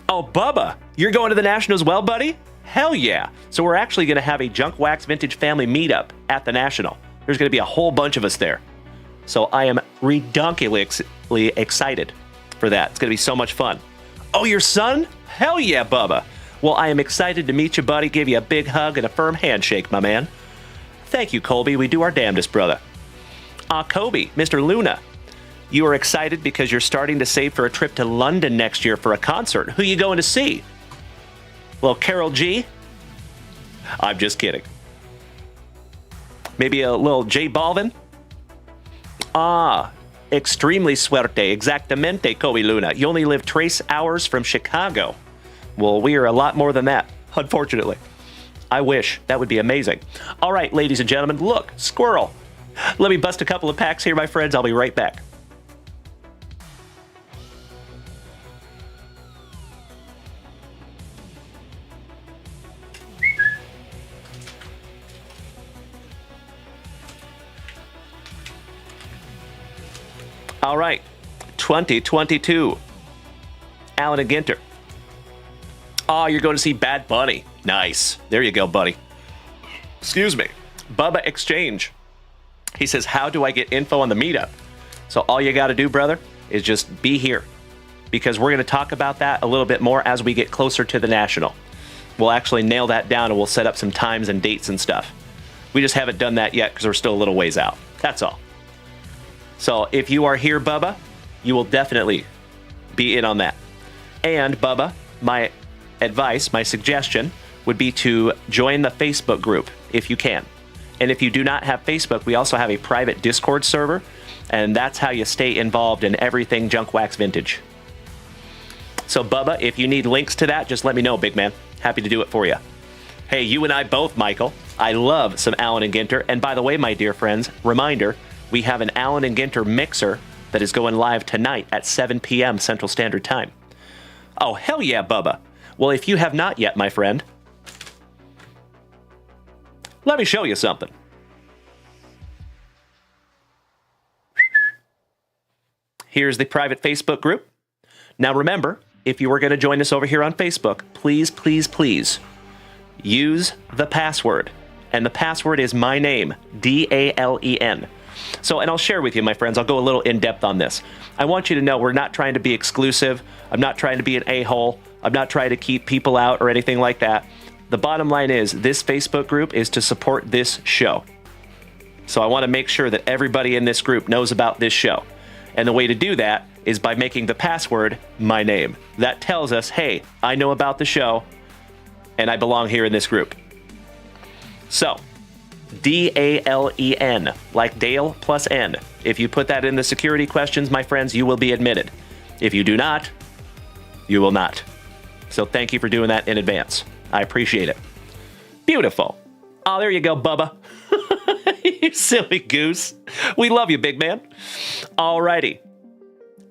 Oh, Bubba, you're going to the National as well, buddy? Hell yeah. So we're actually going to have a Junk Wax Vintage family meetup at the National. There's going to be a whole bunch of us there. So I am ridiculously excited for that. It's going to be so much fun. Oh, your son? Hell yeah, Bubba. Well, I am excited to meet you, buddy. Give you a big hug and a firm handshake, my man. Thank you, Colby. We do our damnedest, brother. Kobe, Mr. Luna. You are excited because you're starting to save for a trip to London next year for a concert. Who you going to see? Well, Carol G? I'm just kidding. Maybe a little J Balvin? Extremely suerte, exactamente, Kobe Luna. You only live trace hours from Chicago. Well, we are a lot more than that, unfortunately. I wish. That would be amazing. All right, ladies and gentlemen, look, squirrel. Let me bust a couple of packs here, my friends. I'll be right back. All right. 2022. Alan and Ginter. Oh, you're going to see Bad Bunny. Nice. There you go, buddy. Excuse me. Bubba Exchange. He says, how do I get info on the meetup? So all you got to do, brother, is just be here. Because we're going to talk about that a little bit more as we get closer to the National. We'll actually nail that down and we'll set up some times and dates and stuff. We just haven't done that yet because we're still a little ways out. That's all. So if you are here, Bubba, you will definitely be in on that. And Bubba, my advice, my suggestion would be to join the Facebook group if you can. And if you do not have Facebook, we also have a private Discord server, and that's how you stay involved in everything Junk Wax Vintage. So Bubba, if you need links to that, just let me know, big man. Happy to do it for you. Hey, you and I both, Michael. I love some Alan and Ginter. And by the way, my dear friends, reminder, we have an Alan and Ginter mixer that is going live tonight at 7 p.m. Central Standard Time. Oh, hell yeah, Bubba. Well, if you have not yet, my friend, let me show you something. Here's the private Facebook group. Now remember, if you were going to join us over here on Facebook, please, please, please use the password. And the password is my name, DALEN. So, and I'll share with you, my friends, I'll go a little in-depth on this. I want you to know we're not trying to be exclusive. I'm not trying to be an a-hole. I'm not trying to keep people out or anything like that. The bottom line is this Facebook group is to support this show. So I want to make sure that everybody in this group knows about this show. And the way to do that is by making the password my name. That tells us, hey, I know about the show and I belong here in this group. So, DALEN, like Dale plus N. If you put that in the security questions, my friends, you will be admitted. If you do not, you will not. So thank you for doing that in advance. I appreciate it. Beautiful. Oh, there you go, Bubba. You silly goose. We love you, big man. Alrighty.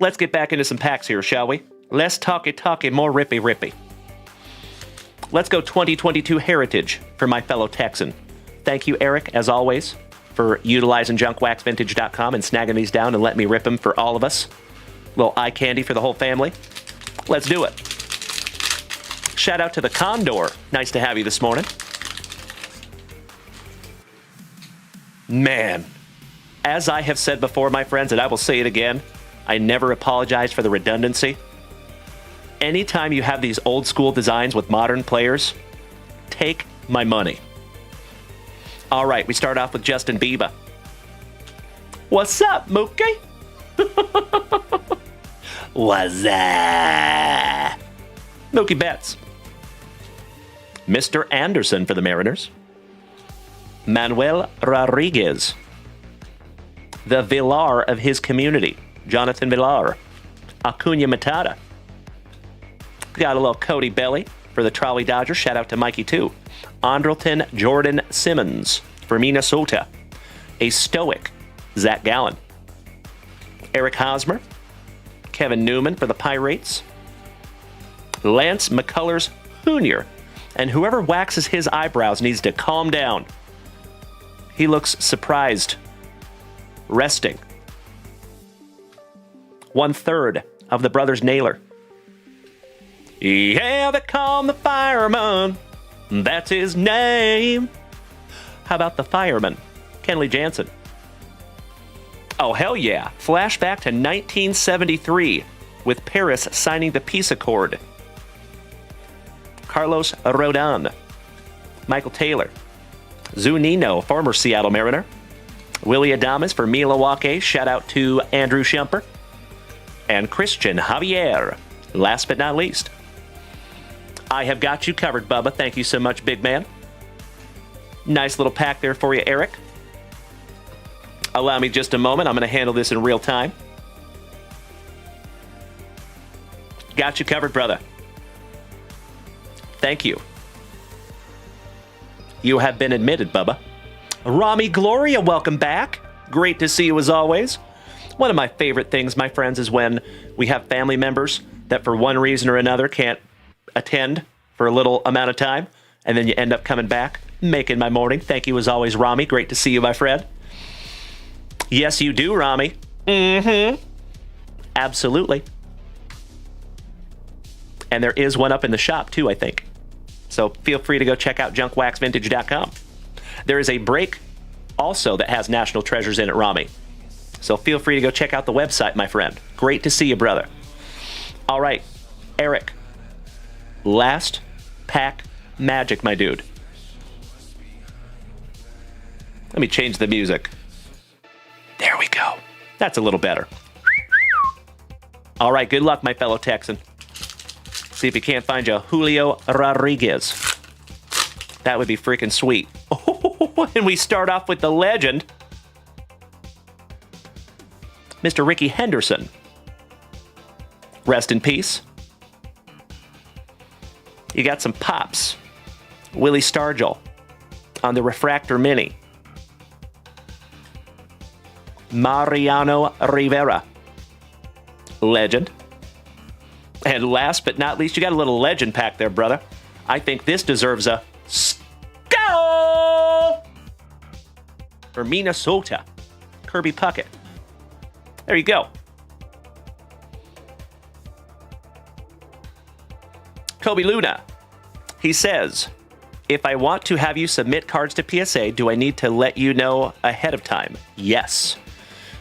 Let's get back into some packs here, shall we? Less talky, more rippy. Let's go 2022 Heritage for my fellow Texan. Thank you, Eric, as always, for utilizing JunkWaxVintage.com and snagging these down and letting me rip them for all of us. Little eye candy for the whole family. Let's do it. Shout out to the Condor. Nice to have you this morning. Man, as I have said before, my friends, and I will say it again, I never apologize for the redundancy. Anytime you have these old school designs with modern players, take my money. All right, we start off with Justin Bieber. What's up, Mookie? What's up? Mookie Betts. Mr. Anderson for the Mariners. Manuel Rodriguez. The Villar of his community, Jonathan Villar. Acuna Matata. Got a little Cody Belly for the Trolley Dodgers. Shout out to Mikey, too. Andrelton Jordan Simmons for Minnesota. A stoic Zach Gallen. Eric Hosmer. Kevin Newman for the Pirates. Lance McCullers Jr. And whoever waxes his eyebrows needs to calm down. He looks surprised. Resting. 1/3 of the brothers Naylor. Yeah, they call him the fireman. That's his name. How about the fireman? Kenley Jansen. Oh, hell yeah. Flashback to 1973 with Paris signing the peace accord. Carlos Rodon. Michael Taylor. Zunino, former Seattle Mariner. Willie Adames for Milwaukee. Shout out to Andrew Shumper. And Christian Javier. Last but not least. I have got you covered, Bubba. Thank you so much, big man. Nice little pack there for you, Eric. Allow me just a moment. I'm going to handle this in real time. Got you covered, brother. Thank you. You have been admitted, Bubba. Rami Gloria, welcome back. Great to see you as always. One of my favorite things, my friends, is when we have family members that for one reason or another can't attend for a little amount of time, and then you end up coming back, making my morning. Thank you as always, Rami. Great to see you, my friend. Yes, you do, Rami. Absolutely. And there is one up in the shop, too, I think. So feel free to go check out JunkWaxVintage.com. There is a break also that has National Treasures in it, Rami. So feel free to go check out the website, my friend. Great to see you, brother. All right, Eric. Last pack magic, my dude. Let me change the music. There we go. That's a little better. All right, good luck, my fellow Texan. See if you can't find you Julio Rodriguez. That would be freaking sweet. Oh, and we start off with the legend, Mr. Ricky Henderson. Rest in peace. You got some pops. Willie Stargell on the Refractor Mini. Mariano Rivera. Legend. And last but not least, you got a little legend pack there, brother. I think this deserves a skull for Minnesota. Kirby Puckett. There you go. Kobe Luna. He says, if I want to have you submit cards to PSA, do I need to let you know ahead of time? Yes.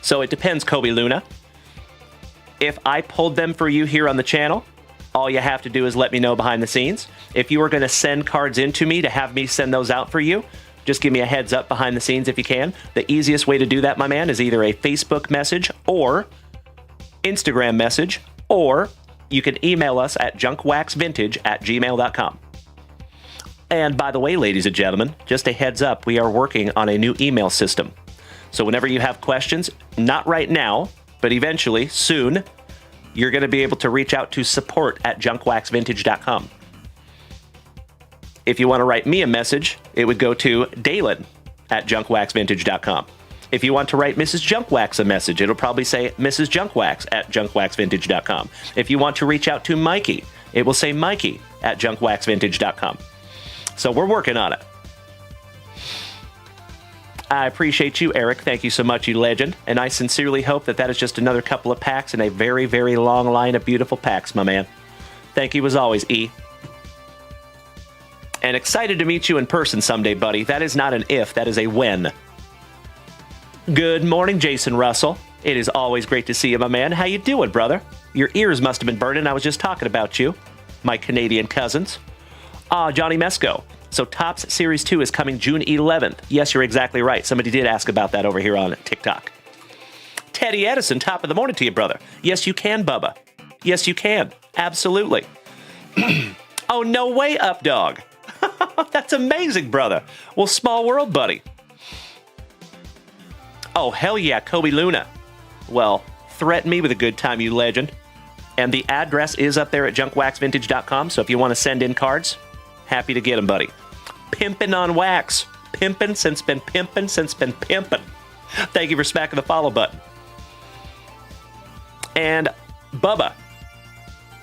So it depends, Kobe Luna. If I pulled them for you here on the channel, all you have to do is let me know behind the scenes. If you are going to send cards in to me to have me send those out for you, just give me a heads up behind the scenes if you can. The easiest way to do that, my man, is either a Facebook message or Instagram message, or you can email us at JunkWaxVintage@gmail.com. And by the way, ladies and gentlemen, just a heads up, we are working on a new email system. So whenever you have questions, not right now, but eventually, soon, you're going to be able to reach out to support@JunkWaxVintage.com. If you want to write me a message, it would go to Dalen@JunkWaxVintage.com. If you want to write Mrs. Junkwax a message, it'll probably say Mrs. Junkwax@JunkWaxVintage.com. If you want to reach out to Mikey, it will say Mikey@JunkWaxVintage.com. So we're working on it. I appreciate you, Eric. Thank you so much, you legend. And I sincerely hope that that is just another couple of packs in a very, very long line of beautiful packs, my man. Thank you as always, E. And excited to meet you in person someday, buddy. That is not an if, that is a when. Good morning, Jason Russell. It is always great to see you, my man. How you doing, brother? Your ears must have been burning. I was just talking about you, my Canadian cousins. Johnny Mesco. So Topps Series 2 is coming June 11th. Yes, you're exactly right. Somebody did ask about that over here on TikTok. Teddy Edison, top of the morning to you, brother. Yes, you can, Bubba. Yes, you can. Absolutely. Oh, no way, Up Dog. That's amazing, brother. Well, small world, buddy. Oh, hell yeah, Kobe Luna. Well, threaten me with a good time, you legend. And the address is up there at JunkWaxVintage.com, so if you want to send in cards, happy to get them, buddy. Pimpin' on wax. Pimpin' since been pimpin' since been pimpin'. Thank you for smacking the follow button. And Bubba.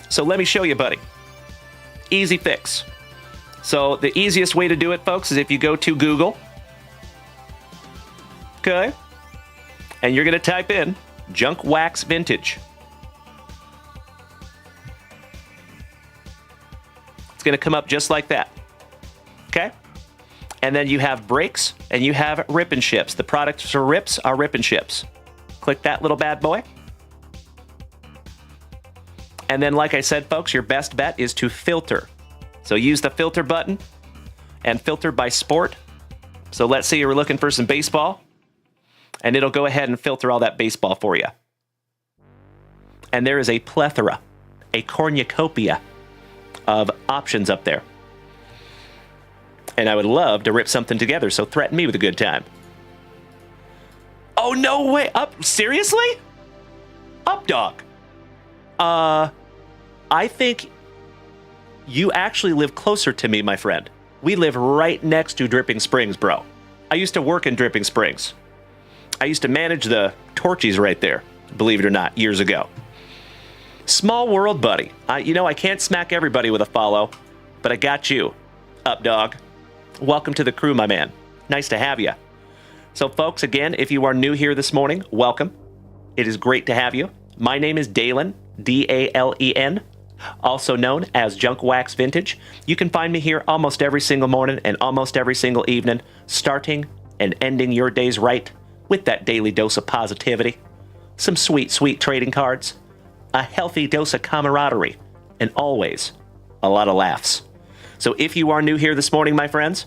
So let me show you, buddy. Easy fix. So the easiest way to do it, folks, is if you go to Google. Okay? And you're going to type in JunkWaxVintage. It's going to come up just like that. Okay? And then you have breaks and you have rip and ships. The products for rips are rip and ships. Click that little bad boy. And then, like I said, folks, your best bet is to filter. So use the filter button and filter by sport. So let's say you were looking for some baseball, and it'll go ahead and filter all that baseball for you. And there is a plethora, a cornucopia of options up there. And I would love to rip something together, so threaten me with a good time. Oh, no way. Seriously? Up Dog. I think you actually live closer to me, my friend. We live right next to Dripping Springs, bro. I used to work in Dripping Springs. I used to manage the Torchies right there, believe it or not, years ago. Small world, buddy. I can't smack everybody with a follow, but I got you, Up Dog. Welcome to the crew, my man. Nice to have you. So, folks, again, if you are new here this morning, welcome. It is great to have you. My name is Dalen, D-A-L-E-N, also known as JunkWaxVintage. You can find me here almost every single morning and almost every single evening, starting and ending your days right with that daily dose of positivity, some sweet, sweet trading cards, a healthy dose of camaraderie, and always a lot of laughs. So if you are new here this morning, my friends,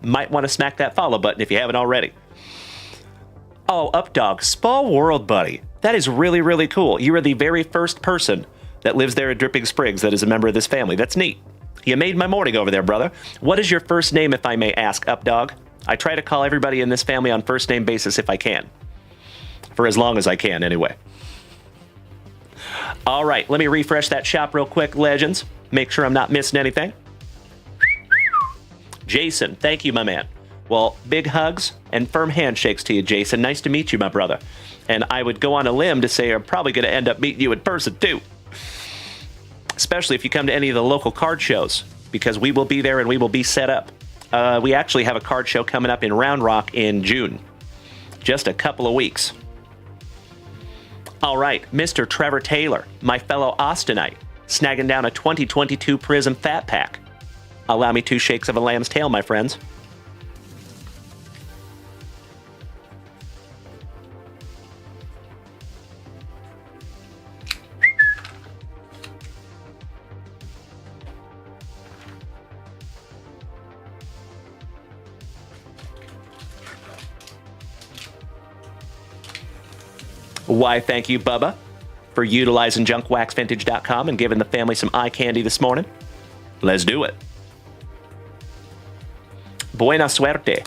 might want to smack that follow button if you haven't already. Oh, Updog, small world, buddy. That is really, really cool. You are the very first person that lives there at Dripping Springs that is a member of this family. That's neat. You made my morning over there, brother. What is your first name, if I may ask, Updog? I try to call everybody in this family on first name basis if I can. For as long as I can, anyway. All right, let me refresh that shop real quick, legends. Make sure I'm not missing anything. Jason, thank you, my man. Well, big hugs and firm handshakes to you, Jason. Nice to meet you, my brother. And I would go on a limb to say I'm probably going to end up meeting you in person, too. Especially if you come to any of the local card shows, because we will be there and we will be set up. We actually have a card show coming up in Round Rock in June. Just a couple of weeks. All right, Mr. Trevor Taylor, my fellow Austinite, snagging down a 2022 Prism Fat Pack. Allow me 2 shakes of a lamb's tail, my friends. Why, thank you, Bubba, for utilizing JunkWaxVintage.com and giving the family some eye candy this morning. Let's do it. Buena suerte.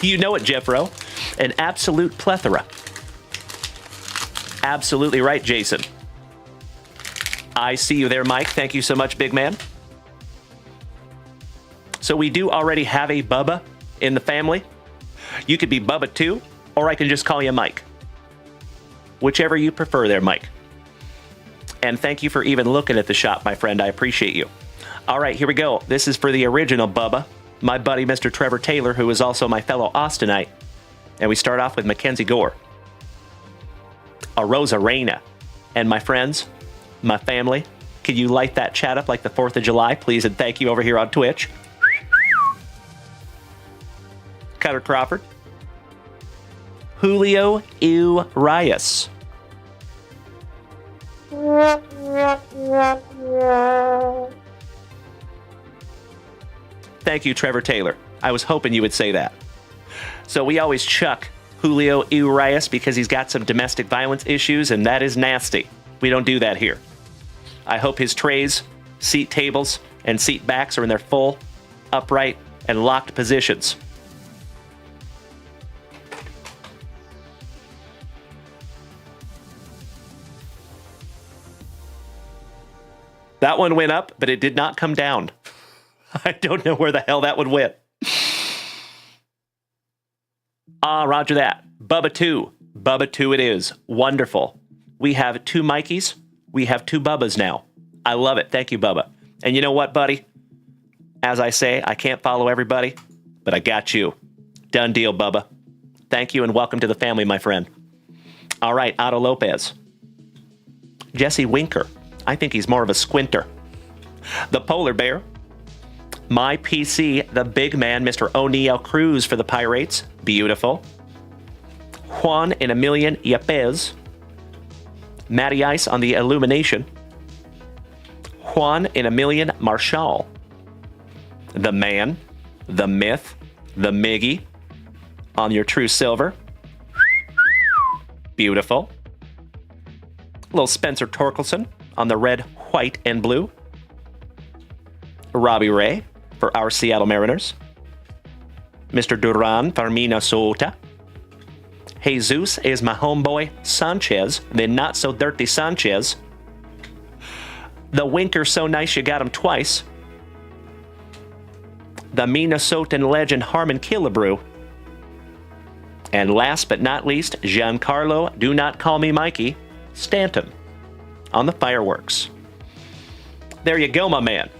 You know it, Jeffro. An absolute plethora. Absolutely right, Jason. I see you there, Mike. Thank you so much, big man. So we do already have a Bubba in the family. You could be Bubba too, or I can just call you Mike. Whichever you prefer there, Mike. And thank you for even looking at the shop, my friend. I appreciate you. All right, here we go. This is for the original Bubba, my buddy, Mr. Trevor Taylor, who is also my fellow Austinite. And we start off with Mackenzie Gore, a Rosa Reina. And my friends, my family, can you light that chat up like the 4th of July, please? And thank you over here on Twitch. Cutter Crawford. Julio Urias. Thank you, Trevor Taylor. I was hoping you would say that. So we always chuck Julio Urias because he's got some domestic violence issues, and that is nasty. We don't do that here. I hope his trays, seat tables, and seat backs are in their full, upright, and locked positions. That one went up, but it did not come down. I don't know where the hell that one went. Roger that. Bubba 2. Bubba 2 it is. Wonderful. We have 2 Mikeys. We have 2 Bubbas now. I love it. Thank you, Bubba. And you know what, buddy? As I say, I can't follow everybody, but I got you. Done deal, Bubba. Thank you and welcome to the family, my friend. All right, Otto Lopez. Jesse Winker. I think he's more of a squinter. The Polar Bear. My PC, the big man, Mr. O'Neill Cruz for the Pirates. Beautiful. Juan in a million Yepes. Matty Ice on the Illumination. Juan in a million Marshall. The man, the myth, the Miggy on your True Silver. Beautiful. Little Spencer Torkelson on the red, white, and blue. Robbie Ray for our Seattle Mariners. Mr. Duran for Minnesota. Jesus is my homeboy Sanchez, the not-so-dirty Sanchez. The Winker so nice you got him twice. The Minnesotan legend Harmon Killebrew. And last but not least, Giancarlo, do not call me Mikey, Stanton on the fireworks. There you go, my man.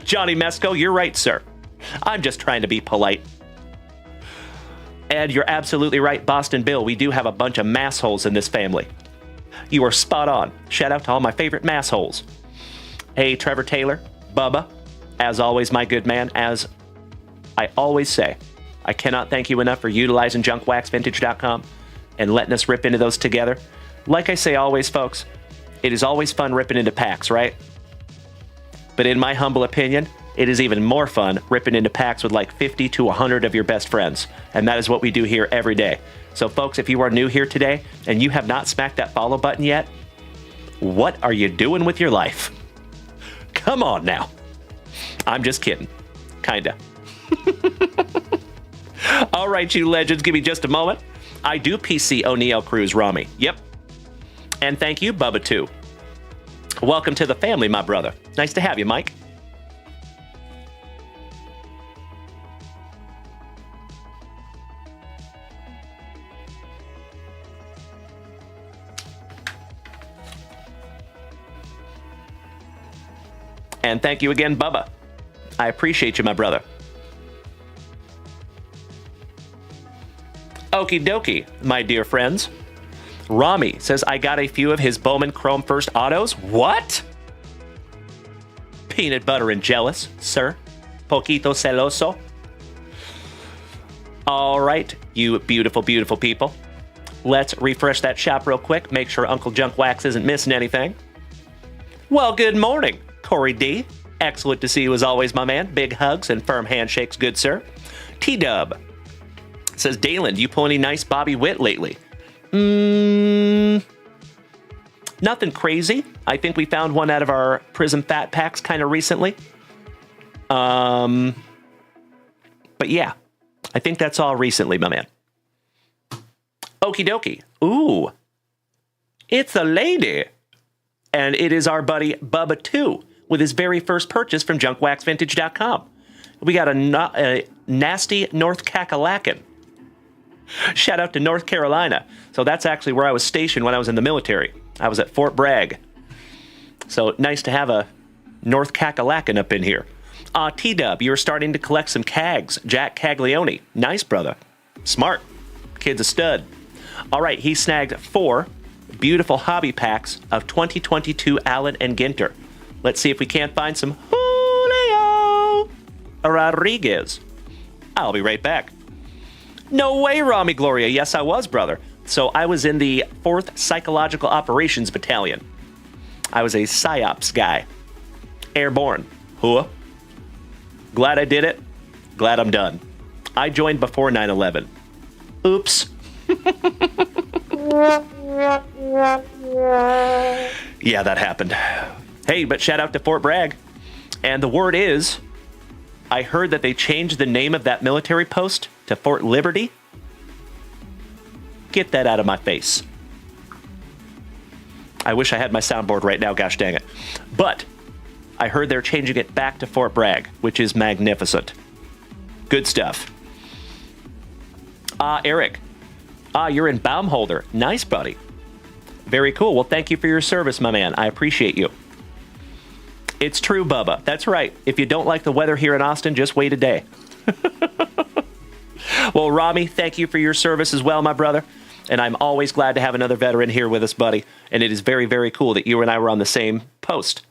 Johnny Mesco, you're right, sir. I'm just trying to be polite. And you're absolutely right, Boston Bill. We do have a bunch of massholes in this family. You are spot on. Shout out to all my favorite massholes. Hey, Trevor Taylor, Bubba, as always, my good man, as I always say, I cannot thank you enough for utilizing JunkWaxVintage.com and letting us rip into those together. Like I say always, folks, it is always fun ripping into packs, right? But in my humble opinion, it is even more fun ripping into packs with like 50 to 100 of your best friends. And that is what we do here every day. So folks, if you are new here today and you have not smacked that follow button yet, what are you doing with your life? Come on now. I'm just kidding. Kinda. All right, you legends, give me just a moment. I do PC O'Neill Cruz Rami. Yep. And thank you, Bubba, too. Welcome to the family, my brother. Nice to have you, Mike. And thank you again, Bubba. I appreciate you, my brother. Okie dokie, my dear friends. Rami says, I got a few of his Bowman Chrome First Autos. What? Peanut butter and jealous, sir. Poquito celoso. All right, you beautiful, beautiful people. Let's refresh that shop real quick. Make sure Uncle Junk Wax isn't missing anything. Well, good morning, Corey D. Excellent to see you as always, my man. Big hugs and firm handshakes, good sir. T-Dub says, Dalen, do you pull any nice Bobby Witt lately? Nothing crazy. I think we found one out of our Prism Fat Packs kind of recently. But yeah, I think that's all recently, my man. Okie dokie. Ooh, it's a lady. And it is our buddy Bubba 2 with his very first purchase from JunkWaxVintage.com. We got a nasty North Kakalaki. Shout out to North Carolina. So that's actually where I was stationed when I was in the military. I was at Fort Bragg. So nice to have a North Kakalaki up in here. T-Dub, you're starting to collect some Cags. Jack Caglione. Nice, brother. Smart. Kid's a stud. All right, he snagged 4 beautiful hobby packs of 2022 Allen and Ginter. Let's see if we can't find some Julio Rodriguez. I'll be right back. No way, Rami Gloria. Yes, I was, brother. So I was in the 4th Psychological Operations Battalion. I was a PsyOps guy. Airborne. Huh? Glad I did it. Glad I'm done. I joined before 9/11. Oops. Yeah, that happened. Hey, but shout out to Fort Bragg. And the word is, I heard that they changed the name of that military post to Fort Liberty. Get that out of my face. I wish I had my soundboard right now, gosh dang it. But I heard they're changing it back to Fort Bragg, which is magnificent. Good stuff. Eric. You're in Baumholder. Nice, buddy. Very cool. Well, thank you for your service, my man. I appreciate you. It's true, Bubba. That's right. If you don't like the weather here in Austin, just wait a day. Well, Rami, thank you for your service as well, my brother. And I'm always glad to have another veteran here with us, buddy. And it is very, very cool that you and I were on the same post.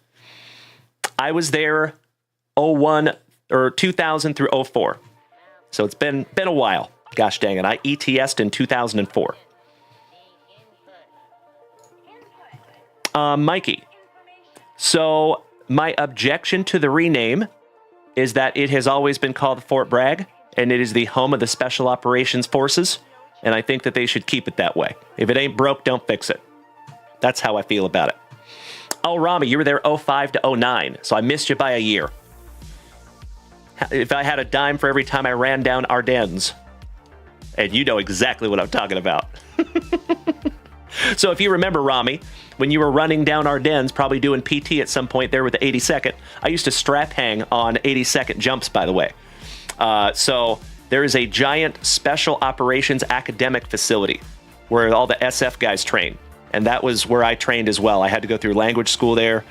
I was there 2000 through 04. So it's been a while. Gosh dang it. I ETS'd in 2004. Mikey. So my objection to the rename is that it has always been called Fort Bragg, and it is the home of the Special Operations Forces, and I think that they should keep it that way. If it ain't broke, don't fix it. That's how I feel about it. Oh, Rami, you were there 05 to 09, so I missed you by a year. If I had a dime for every time I ran down Ardennes, and you know exactly what I'm talking about. So if you remember, Rami, when you were running down Ardennes, probably doing PT at some point there with the 82nd, I used to strap hang on 82nd jumps, by the way. So there is a giant special operations academic facility where all the SF guys train. And that was where I trained as well. I had to go through language school there.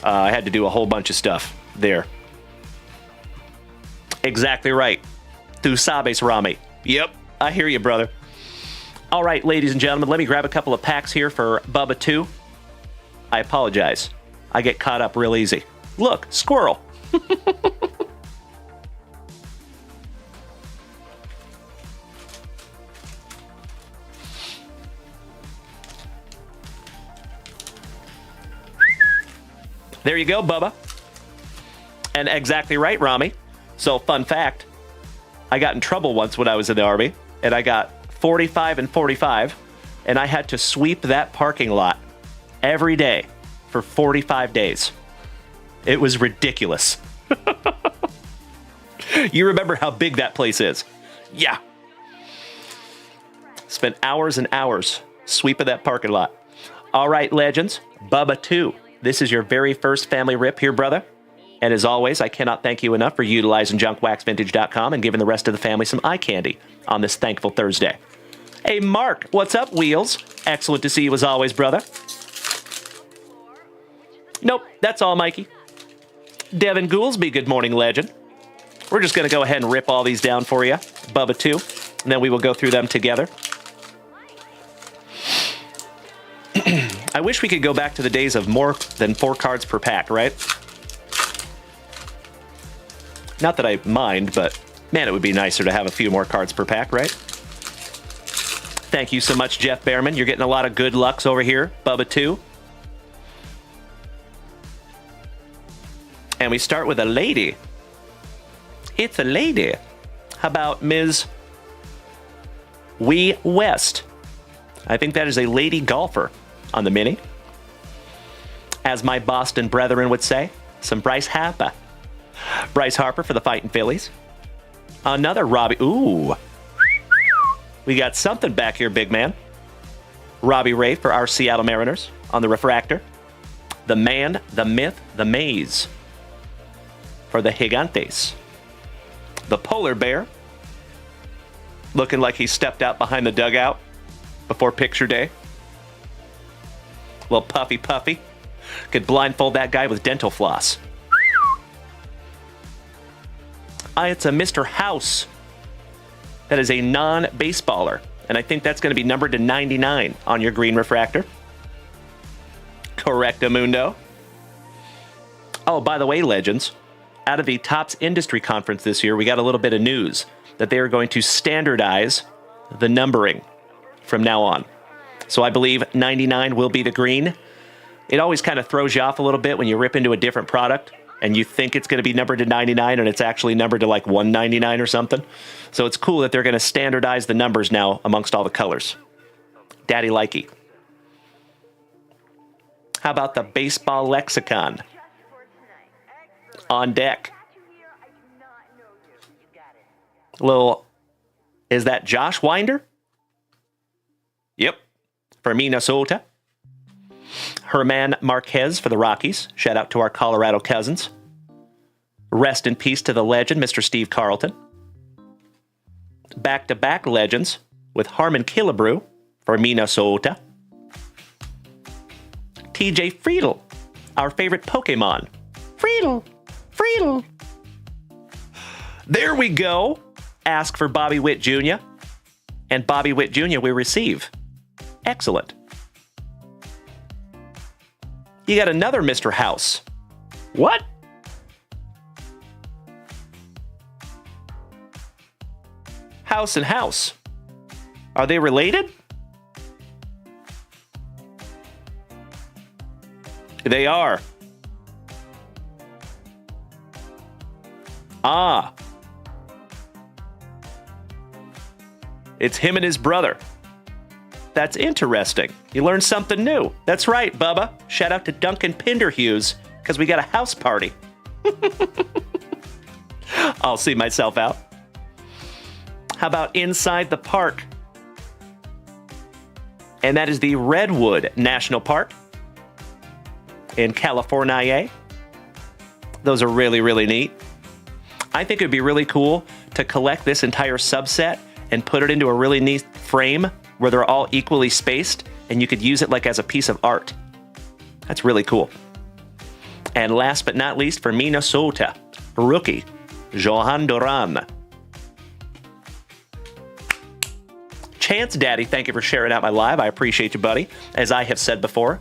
I had to do a whole bunch of stuff there. Exactly right. Tu sabes, Rami. Yep. I hear you, brother. All right, ladies and gentlemen, let me grab a couple of packs here for Bubba 2. I apologize. I get caught up real easy. Look, squirrel. There you go, Bubba. And exactly right, Rami. So, fun fact, I got in trouble once when I was in the Army, and I got 45 and 45, and I had to sweep that parking lot every day for 45 days. It was ridiculous. You remember how big that place is? Yeah. Spent hours and hours sweeping that parking lot. All right, legends, Bubba 2. This is your very first family rip here, brother. And as always, I cannot thank you enough for utilizing JunkWaxVintage.com and giving the rest of the family some eye candy on this thankful Thursday. Hey, Mark, what's up, Wheels? Excellent to see you as always, brother. Nope, that's all, Mikey. Devin Goulsby, good morning, legend. We're just going to go ahead and rip all these down for you, Bubba 2, and then we will go through them together. I wish we could go back to the days of more than 4 cards per pack, right? Not that I mind, but man, it would be nicer to have a few more cards per pack, right? Thank you so much, Jeff Behrman. You're getting a lot of good lucks over here, Bubba 2. And we start with a lady. It's a lady. How about Ms. Wee West? I think that is a lady golfer on the mini. As my Boston brethren would say, some Bryce Harper. Bryce Harper for the Fighting Phillies. Another Robbie. Ooh. We got something back here, big man. Robbie Ray for our Seattle Mariners on the refractor. The man, the myth, the maze for the Gigantes. The polar bear. Looking like he stepped out behind the dugout before picture day. Little puffy. Could blindfold that guy with dental floss. It's a Mr. House. That is a non-baseballer. And I think that's going to be numbered to 99 on your green refractor. Correctamundo. Oh, by the way, legends, out of the Topps Industry Conference this year, we got a little bit of news that they are going to standardize the numbering from now on. So I believe 99 will be the green. It always kind of throws you off a little bit when you rip into a different product and you think it's going to be numbered to 99 and it's actually numbered to like 199 or something. So it's cool that they're going to standardize the numbers now amongst all the colors. Daddy likey. How about the baseball lexicon? On deck. Little, is that Josh Winder? Yep, for Minnesota. Herman Marquez for the Rockies. Shout out to our Colorado cousins. Rest in peace to the legend, Mr. Steve Carlton. Back-to-back legends with Harmon Killebrew for Minnesota. TJ Friedl, our favorite Pokemon. Friedl. There we go. Ask for Bobby Witt Jr. And Bobby Witt Jr. we receive. Excellent. You got another Mr. House. What? House and House. Are they related? They are. Ah. It's him and his brother. That's interesting. You learned something new. That's right, Bubba. Shout out to Duncan Pinderhughes, because we got a house party. I'll see myself out. How about Inside the Park? And that is the Redwood National Park in California. Those are really, really neat. I think it would be really cool to collect this entire subset and put it into a really neat frame where they're all equally spaced, and you could use it like as a piece of art. That's really cool. And last but not least, for Minnesota, rookie, Johan Duran. Chance Daddy, thank you for sharing out my live. I appreciate you, buddy. As I have said before,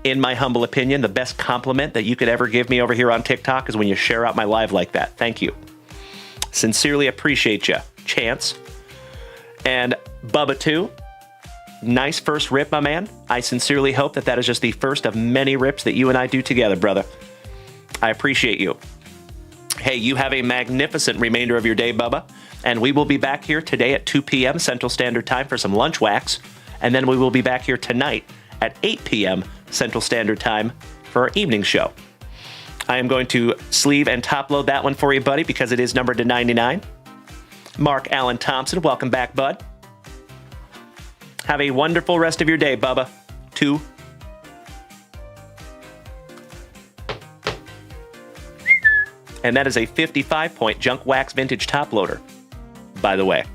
in my humble opinion, the best compliment that you could ever give me over here on TikTok is when you share out my live like that. Thank you. Sincerely appreciate you, Chance. And Bubba 2, nice first rip, my man. I sincerely hope that that is just the first of many rips that you and I do together, brother. I appreciate you. Hey, you have a magnificent remainder of your day, Bubba. And we will be back here today at 2 p.m. Central Standard Time for some lunch wax. And then we will be back here tonight at 8 p.m. Central Standard Time for our evening show. I am going to sleeve and top load that one for you, buddy, because it is numbered to 99. Mark Allen Thompson, welcome back, bud. Have a wonderful rest of your day, Bubba. 2. And that is a 55-point JunkWaxVintage top loader, by the way.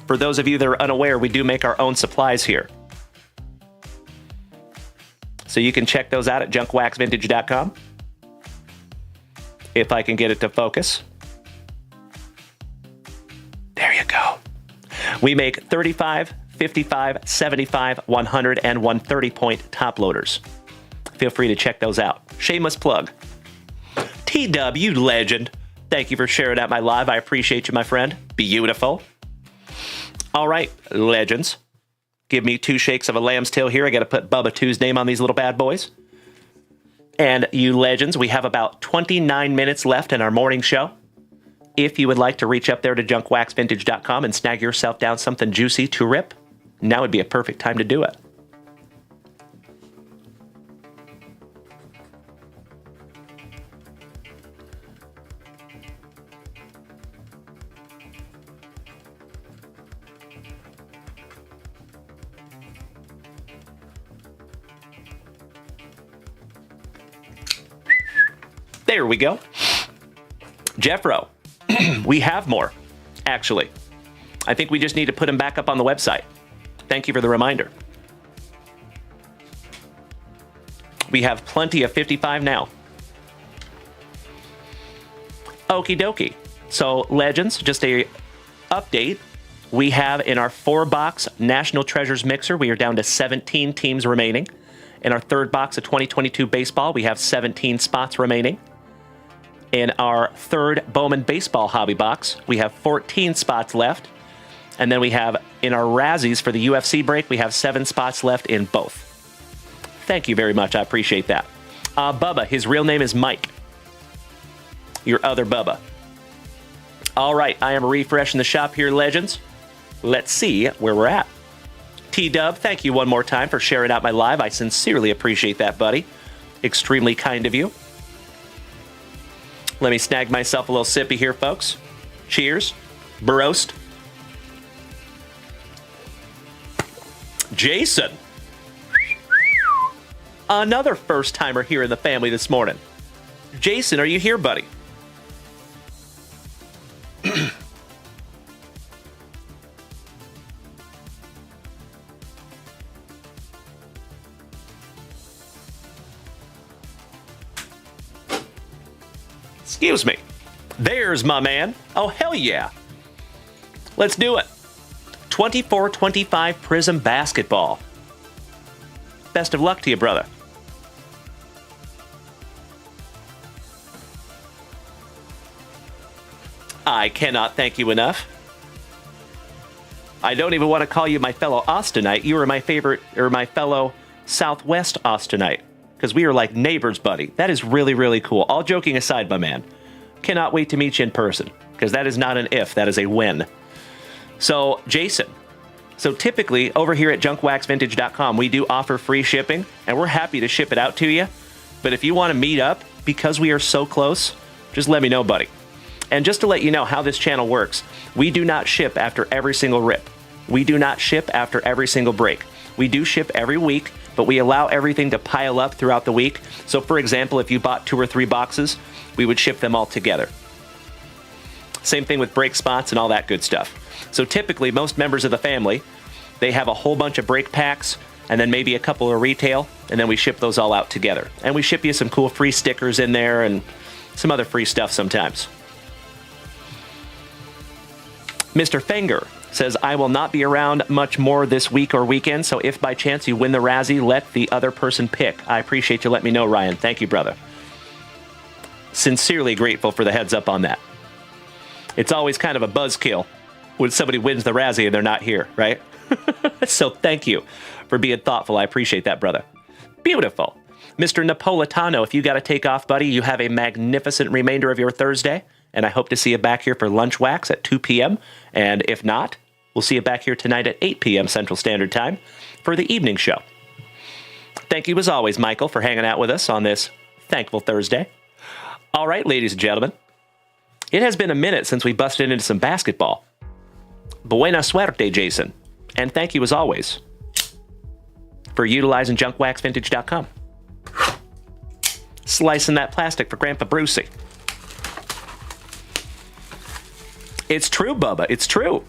For those of you that are unaware, we do make our own supplies here. So you can check those out at JunkWaxVintage.com. If I can get it to focus. There you go. We make 35, 55, 75, 100, and 130-point top loaders. Feel free to check those out. Shameless plug. TW legend. Thank you for sharing out my live. I appreciate you, my friend. Beautiful. All right, legends. Give me 2 shakes of a lamb's tail here. I got to put Bubba 2's name on these little bad boys. And you legends, we have about 29 minutes left in our morning show. If you would like to reach up there to JunkWaxVintage.com and snag yourself down something juicy to rip, now would be a perfect time to do it. There we go. Jeffro, we have more, actually. I think we just need to put them back up on the website. Thank you for the reminder. We have plenty of 55 now. Okie dokie. So, legends, just a update. We have in our 4-box National Treasures mixer, we are down to 17 teams remaining. In our 3rd box of 2022 baseball, we have 17 spots remaining. In our 3rd Bowman Baseball Hobby Box, we have 14 spots left. And then we have, in our Razzies for the UFC break, we have 7 spots left in both. Thank you very much. I appreciate that. Bubba, his real name is Mike. Your other Bubba. All right, I am refreshing the shop here, legends. Let's see where we're at. T-Dub, thank you one more time for sharing out my live. I sincerely appreciate that, buddy. Extremely kind of you. Let me snag myself a little sippy here, folks. Cheers. Baroast. Jason. Another first-timer here in the family this morning. Jason, are you here, buddy? Excuse me. There's my man. Oh, hell yeah. Let's do it. 24-25 Prism Basketball. Best of luck to you, brother. I cannot thank you enough. I don't even want to call you my fellow Austinite. You are my favorite, or my fellow Southwest Austinite. Because we are like neighbors, buddy. That is really, really cool. All joking aside, my man. Cannot wait to meet you in person. Because that is not an if, that is a when. So, Jason. So typically, over here at JunkWaxVintage.com, we do offer free shipping. And we're happy to ship it out to you. But if you want to meet up, because we are so close, just let me know, buddy. And just to let you know how this channel works, we do not ship after every single rip. We do not ship after every single break. We do ship every week, but we allow everything to pile up throughout the week. So for example, if you bought 2 or 3 boxes, we would ship them all together. Same thing with break spots and all that good stuff. So typically, most members of the family, they have a whole bunch of break packs and then maybe a couple of retail, and then we ship those all out together. And we ship you some cool free stickers in there and some other free stuff sometimes. Mr. Fenger, says, I will not be around much more this week or weekend, so if by chance you win the Razzie, let the other person pick. I appreciate you letting me know, Ryan. Thank you, brother. Sincerely grateful for the heads up on that. It's always kind of a buzzkill when somebody wins the Razzie and they're not here, right? So thank you for being thoughtful. I appreciate that, brother. Beautiful. Mr. Napolitano, if you got to take off, buddy, you have a magnificent remainder of your Thursday, and I hope to see you back here for Lunch Wax at 2 p.m., and if not, we'll see you back here tonight at 8 p.m. Central Standard Time for the evening show. Thank you, as always, Michael, for hanging out with us on this thankful Thursday. All right, ladies and gentlemen, it has been a minute since we busted into some basketball. Buena suerte, Jason, and thank you, as always, for utilizing JunkWaxVintage.com. Slicing that plastic for Grandpa Brucey. It's true, Bubba. It's true.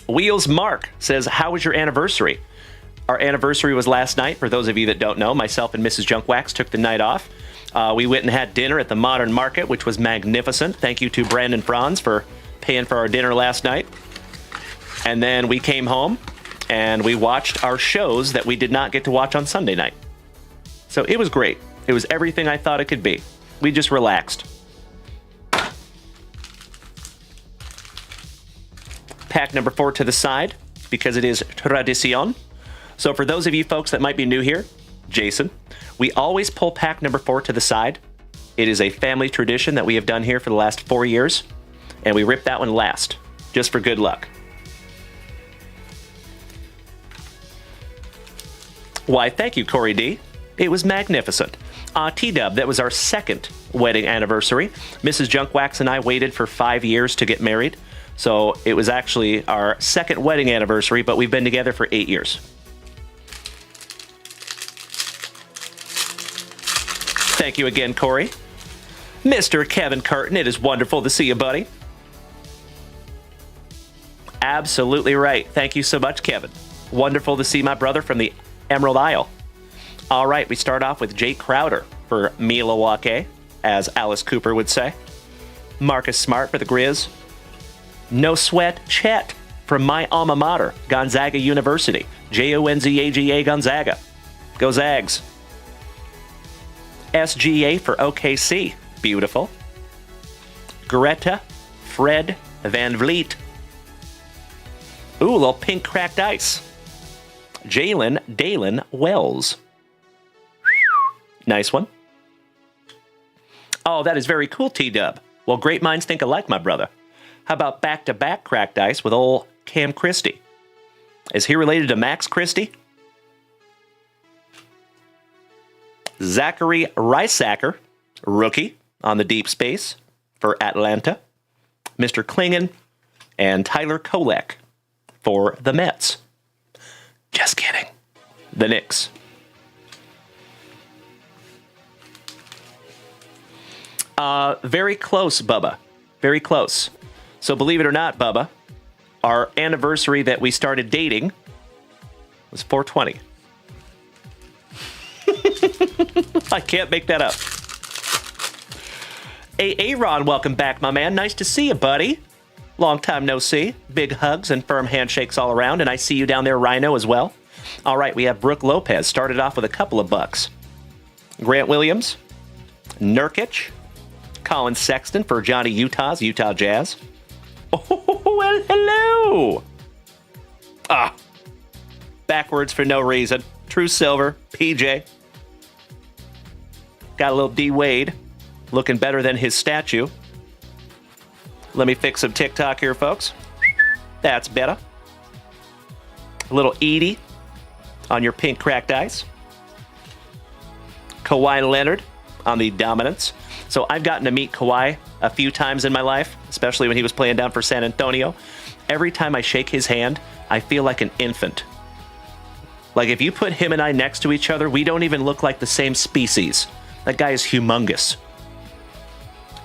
Wheels Mark says, how was your anniversary? Our anniversary was last night. For those of you that don't know, myself and Mrs. Junkwax took the night off. We went and had dinner at the Modern Market, which was magnificent. Thank you to Brandon Franz for paying for our dinner last night. And then we came home and we watched our shows that we did not get to watch on Sunday night. So it was great. It was everything I thought it could be. We just relaxed. Pack number 4 to the side, because it is tradicion. So for those of you folks that might be new here, Jason, we always pull pack number 4 to the side. It is a family tradition that we have done here for the last 4 years, and we rip that one last, just for good luck. Why, thank you, Corey D. It was magnificent. T-Dub, that was our second wedding anniversary. Mrs. Junkwax and I waited for 5 years to get married. So it was actually our second wedding anniversary, but we've been together for 8 years. Thank you again, Corey. Mr. Kevin Curtin, it is wonderful to see you, buddy. Absolutely right. Thank you so much, Kevin. Wonderful to see my brother from the Emerald Isle. All right, we start off with Jake Crowder for Milwaukee, as Alice Cooper would say. Marcus Smart for the Grizz. No Sweat Chet from my alma mater, Gonzaga University. Jonzaga Gonzaga. Go Zags. SGA for OKC. Beautiful. Greta Fred Van Vliet. Ooh, a little pink cracked ice. Jalen Dalen Wells. Nice one. Oh, that is very cool, T-Dub. Well, great minds think alike, my brother. How about back-to-back cracked ice with old Cam Christie? Is he related to Max Christie? Zachary Reisacker, rookie on the deep space for Atlanta. Mr. Klingon and Tyler Kolek for the Mets. Just kidding. The Knicks. Very close, Bubba. Very close. So believe it or not, Bubba, our anniversary that we started dating was 420. I can't make that up. Hey, Aaron, welcome back, my man. Nice to see you, buddy. Long time no see. Big hugs and firm handshakes all around, and I see you down there, Rhino, as well. All right, we have Brooke Lopez. Started off with a couple of bucks. Grant Williams, Nurkic, Colin Sexton for Johnny Utah's Utah Jazz. Oh, well, hello. Backwards for no reason. True Silver, PJ. Got a little D Wade, looking better than his statue. Let me fix some TikTok here, folks. That's better. A little Edie on your pink cracked ice. Kawhi Leonard on the dominance. So I've gotten to meet Kawhi a few times in my life, especially when he was playing down for San Antonio. Every time I shake his hand, I feel like an infant. Like if you put him and I next to each other, we don't even look like the same species. That guy is humongous.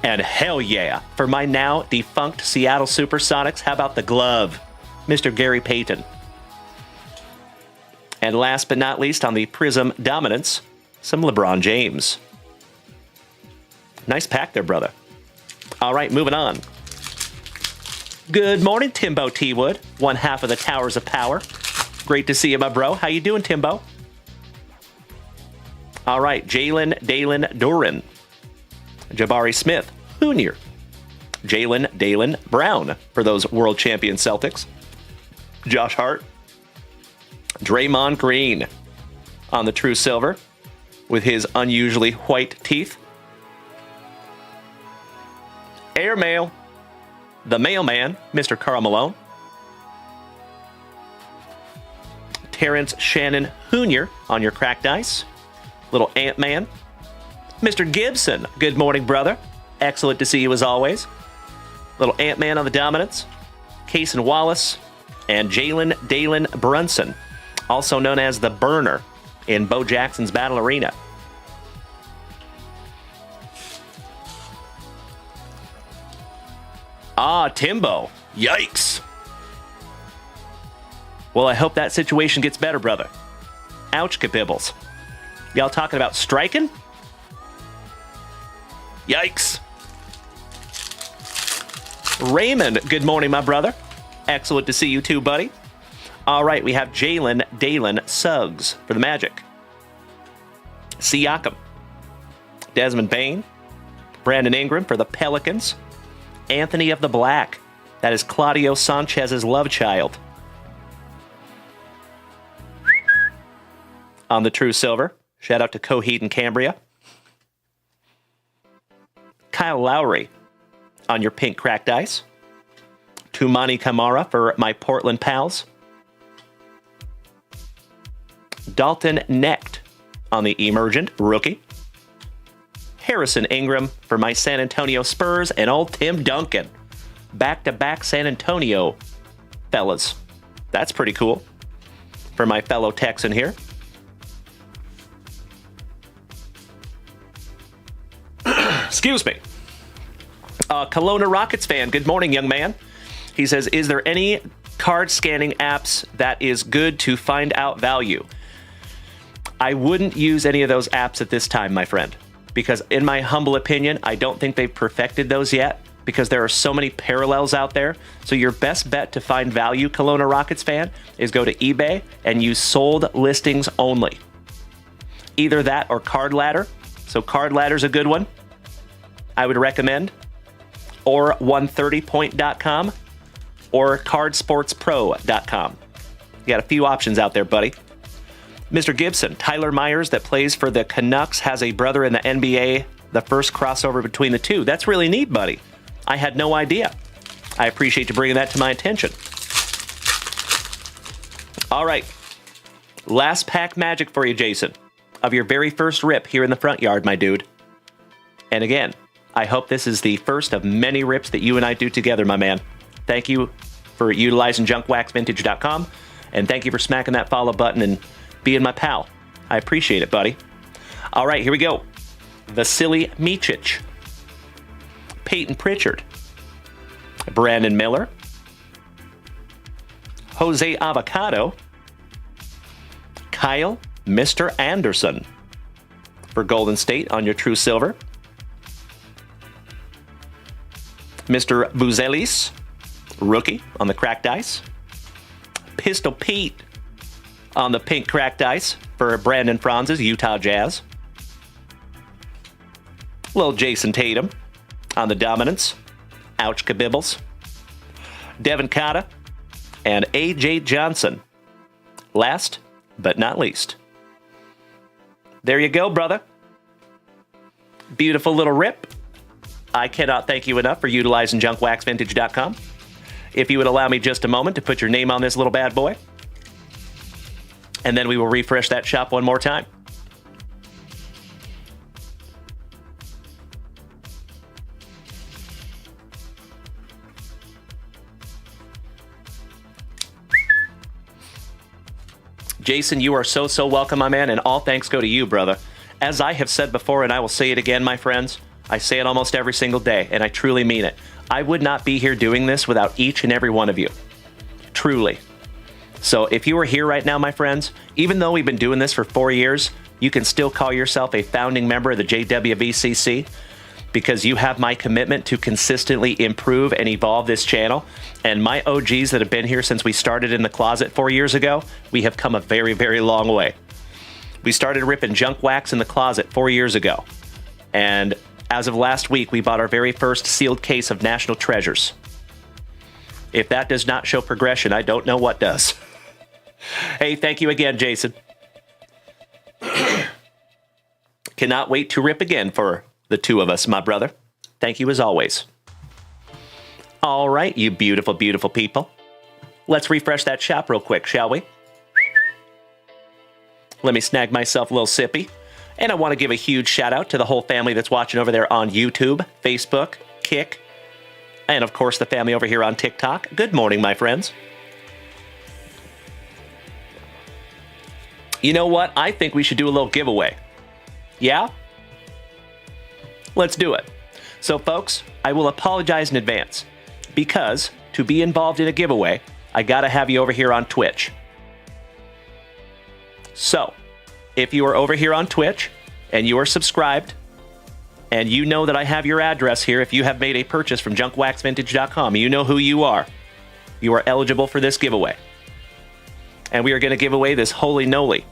And hell yeah, for my now defunct Seattle Supersonics, how about the glove? Mr. Gary Payton. And last but not least, on the Prism Dominance, some LeBron James. Nice pack there, brother. All right, moving on. Good morning, Timbo T. Wood, one half of the Towers of Power. Great to see you, my bro. How you doing, Timbo? All right, Jalen Dalen Duran. Jabari Smith, Jr. Jalen Dalen Brown for those world champion Celtics. Josh Hart. Draymond Green on the true silver with his unusually white teeth. Airmail, the mailman, Mr. Karl Malone. Terrence Shannon Jr. on your cracked ice. Little Ant-Man. Mr. Gibson, good morning, brother. Excellent to see you as always. Little Ant-Man on the dominance. Cason Wallace and Jalen Dalen Brunson, also known as the Burner in Bo Jackson's Battle Arena. Ah, Timbo. Yikes. Well, I hope that situation gets better, brother. Ouch, kabibbles. Y'all talking about striking? Yikes. Raymond, good morning, my brother. Excellent to see you too, buddy. All right, we have Jalen Dalen Suggs for the Magic. Siakam. Desmond Bain. Brandon Ingram for the Pelicans. Anthony of the Black. That is Claudio Sanchez's love child. On the true silver. Shout out to Coheed and Cambria. Kyle Lowry on your pink cracked ice. Tumani Kamara for my Portland pals. Dalton Knecht on the emergent rookie. Harrison Ingram for my San Antonio Spurs, and old Tim Duncan. Back-to-back San Antonio fellas. That's pretty cool for my fellow Texan here. Excuse me. Kelowna Rockets fan, good morning, young man. He says, is there any card scanning apps that is good to find out value? I wouldn't use any of those apps at this time, my friend, because in my humble opinion, I don't think they've perfected those yet, because there are so many parallels out there. So your best bet to find value, Kelowna Rockets fan, is go to eBay and use sold listings only. Either that or Card Ladder. So Card Ladder's a good one, I would recommend. Or 130point.com or cardsportspro.com. You got a few options out there, buddy. Mr. Gibson, Tyler Myers that plays for the Canucks has a brother in the NBA, the first crossover between the two. That's really neat, buddy. I had no idea. I appreciate you bringing that to my attention. All right. Last pack magic for you, Jason, of your very first rip here in the front yard, my dude. And again, I hope this is the first of many rips that you and I do together, my man. Thank you for utilizing JunkWaxVintage.com, and thank you for smacking that follow button and being my pal. I appreciate it, buddy. All right, here we go. Vasily Micic. Peyton Pritchard. Brandon Miller. Jose Avocado. Kyle Mr. Anderson for Golden State on your true silver. Mr. Buzelis, rookie on the cracked ice. Pistol Pete on the pink cracked ice for Brandon Franz's Utah Jazz. Little Jason Tatum on the dominance. Ouch kabibbles. Devin Cotta and A.J. Johnson. Last but not least. There you go, brother. Beautiful little rip. I cannot thank you enough for utilizing JunkWaxVintage.com. If you would allow me just a moment to put your name on this little bad boy. And then we will refresh that shop one more time. Jason, you are so welcome, my man, and all thanks go to you, brother. As I have said before, and I will say it again, my friends, I say it almost every single day, and I truly mean it. I would not be here doing this without each and every one of you. Truly. So if you are here right now, my friends, even though we've been doing this for 4 years, you can still call yourself a founding member of the JWVCC. because you have my commitment to consistently improve and evolve this channel. And my OGs that have been here since we started in the closet 4 years ago, we have come a very, very long way. We started ripping junk wax in the closet 4 years ago. And as of last week, we bought our very first sealed case of National Treasures. If that does not show progression, I don't know what does. Hey, thank you again, Jason. Cannot wait to rip again for the two of us, my brother. Thank you as always. All right, you beautiful, beautiful people. Let's refresh that shop real quick, shall we? Let me snag myself a little sippy. And I want to give a huge shout out to the whole family that's watching over there on YouTube, Facebook, Kick, and of course the family over here on TikTok. Good morning, my friends. You know what? I think we should do a little giveaway. Yeah? Let's do it. So folks, I will apologize in advance because to be involved in a giveaway, I gotta have you over here on Twitch. So, if you are over here on Twitch and you are subscribed and you know that I have your address here, if you have made a purchase from JunkWaxVintage.com, you know who you are. You are eligible for this giveaway. And we are going to give away this Holy Noly.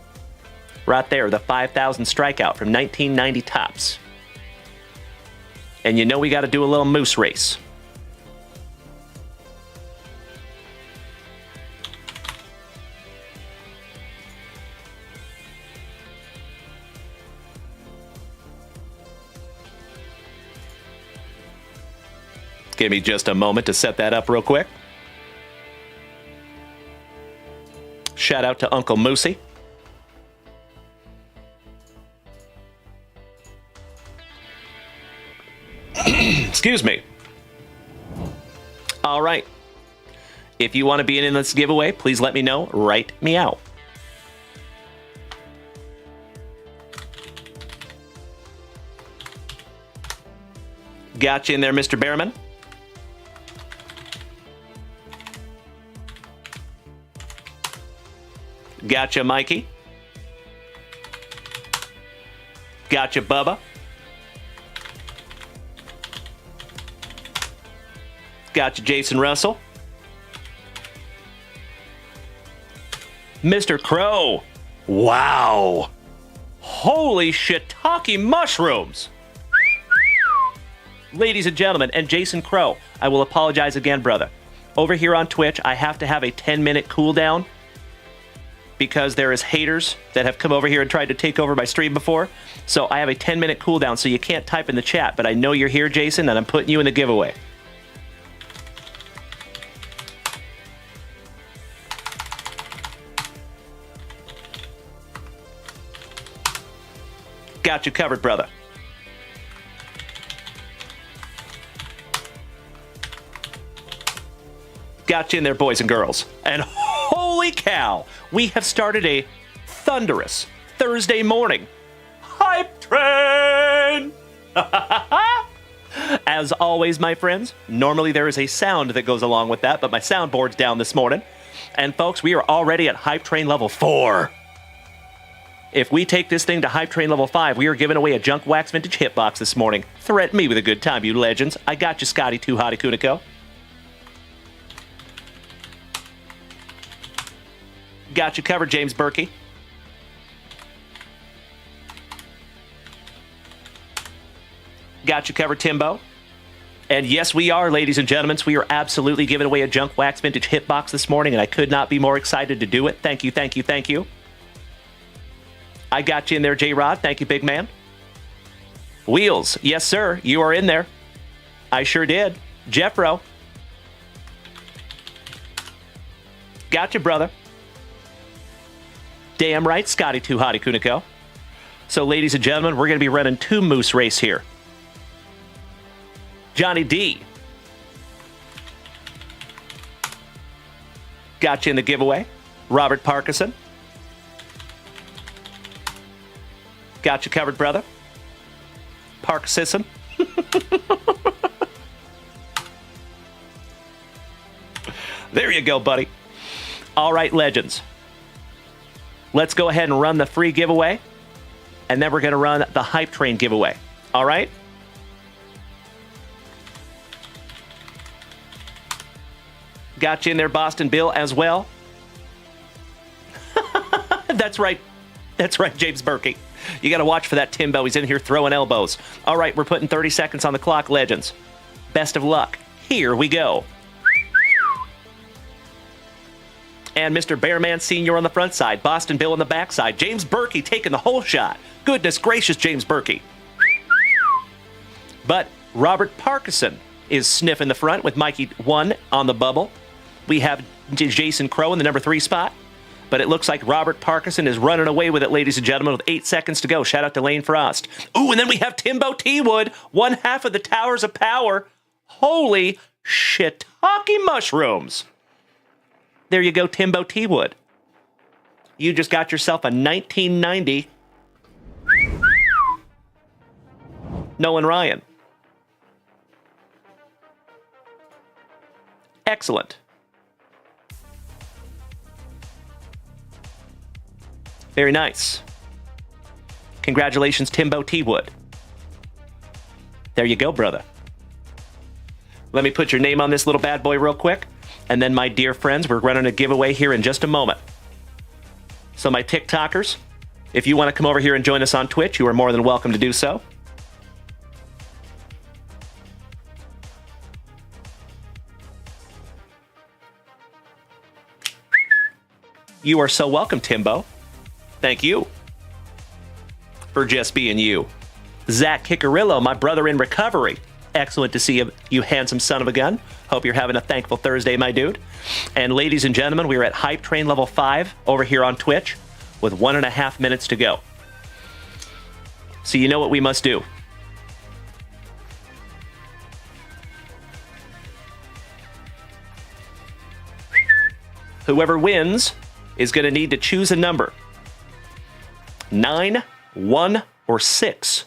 Right there, the 5,000 strikeout from 1990 Topps. And you know we got to do a little moose race. Give me just a moment to set that up real quick. Shout out to Uncle Moosey. Excuse me. All right. If you want to be in this giveaway, please let me know. Write me out. Got you in there, Mr. Behrman. Gotcha, Mikey. Gotcha, Bubba. Gotcha, Jason Russell. Mr. Crow. Wow. Holy shiitake mushrooms. Ladies and gentlemen, and Jason Crow, I will apologize again, brother. Over here on Twitch, I have to have a 10-minute cooldown because there is haters that have come over here and tried to take over my stream before. So I have a 10-minute cooldown, so you can't type in the chat, but I know you're here, Jason, and I'm putting you in the giveaway. Got you covered, brother. Got you in there, boys and girls. And holy cow, we have started a thunderous Thursday morning hype train. As always, my friends, normally there is a sound that goes along with that, but my soundboard's down this morning. And folks, we are already at hype train level 4. If we take this thing to hype train level 5, we are giving away a Junk Wax Vintage hitbox this morning. Threaten me with a good time, you legends. I got you, Scotty Too Hotty Kuniko. Got you covered, James Berkey. Got you covered, Timbo. And yes, we are, ladies and gentlemen. We are absolutely giving away a Junk Wax Vintage hitbox this morning, and I could not be more excited to do it. Thank you, thank you, thank you. I got you in there, J-Rod. Thank you, big man. Wheels. Yes, sir. You are in there. I sure did. Jeffro. Got you, brother. Damn right, Scotty Too Hotty Kuniko. So, ladies and gentlemen, we're going to be running 2 moose race here. Johnny D. Got you in the giveaway. Robert Parkinson. Got you covered, brother. Park Sisson. There you go, buddy. All right, legends. Let's go ahead and run the free giveaway. And then we're going to run the hype train giveaway. All right? Got you in there, Boston Bill, as well. That's right. That's right, James Berkey. You got to watch for that Timbo. He's in here throwing elbows. All right, we're putting 30 seconds on the clock, legends. Best of luck. Here we go. And Mr. Bearman Sr. on the front side. Boston Bill on the back side. James Berkey taking the whole shot. Goodness gracious, James Berkey. But Robert Parkinson is sniffing the front with Mikey 1 on the bubble. We have Jason Crow in the number 3 spot. But it looks like Robert Parkinson is running away with it, ladies and gentlemen, with 8 seconds to go. Shout out to Lane Frost. Ooh, and then we have Timbo T. Wood, 1/2 of the Towers of Power. Holy shiitake mushrooms. There you go, Timbo T. Wood. You just got yourself a 1990 Nolan Ryan. Excellent. Very nice. Congratulations, Timbo T. Wood. There you go, brother. Let me put your name on this little bad boy real quick. And then, my dear friends, we're running a giveaway here in just a moment. So, my TikTokers, if you want to come over here and join us on Twitch, you are more than welcome to do so. You are so welcome, Timbo. Thank you for just being you. Zach Kickerillo, my brother in recovery. Excellent to see you, you handsome son of a gun. Hope you're having a thankful Thursday, my dude. And ladies and gentlemen, we are at Hype Train Level 5 over here on Twitch with 1.5 minutes to go. So you know what we must do. Whoever wins is going to need to choose a number. 9, 1, or 6.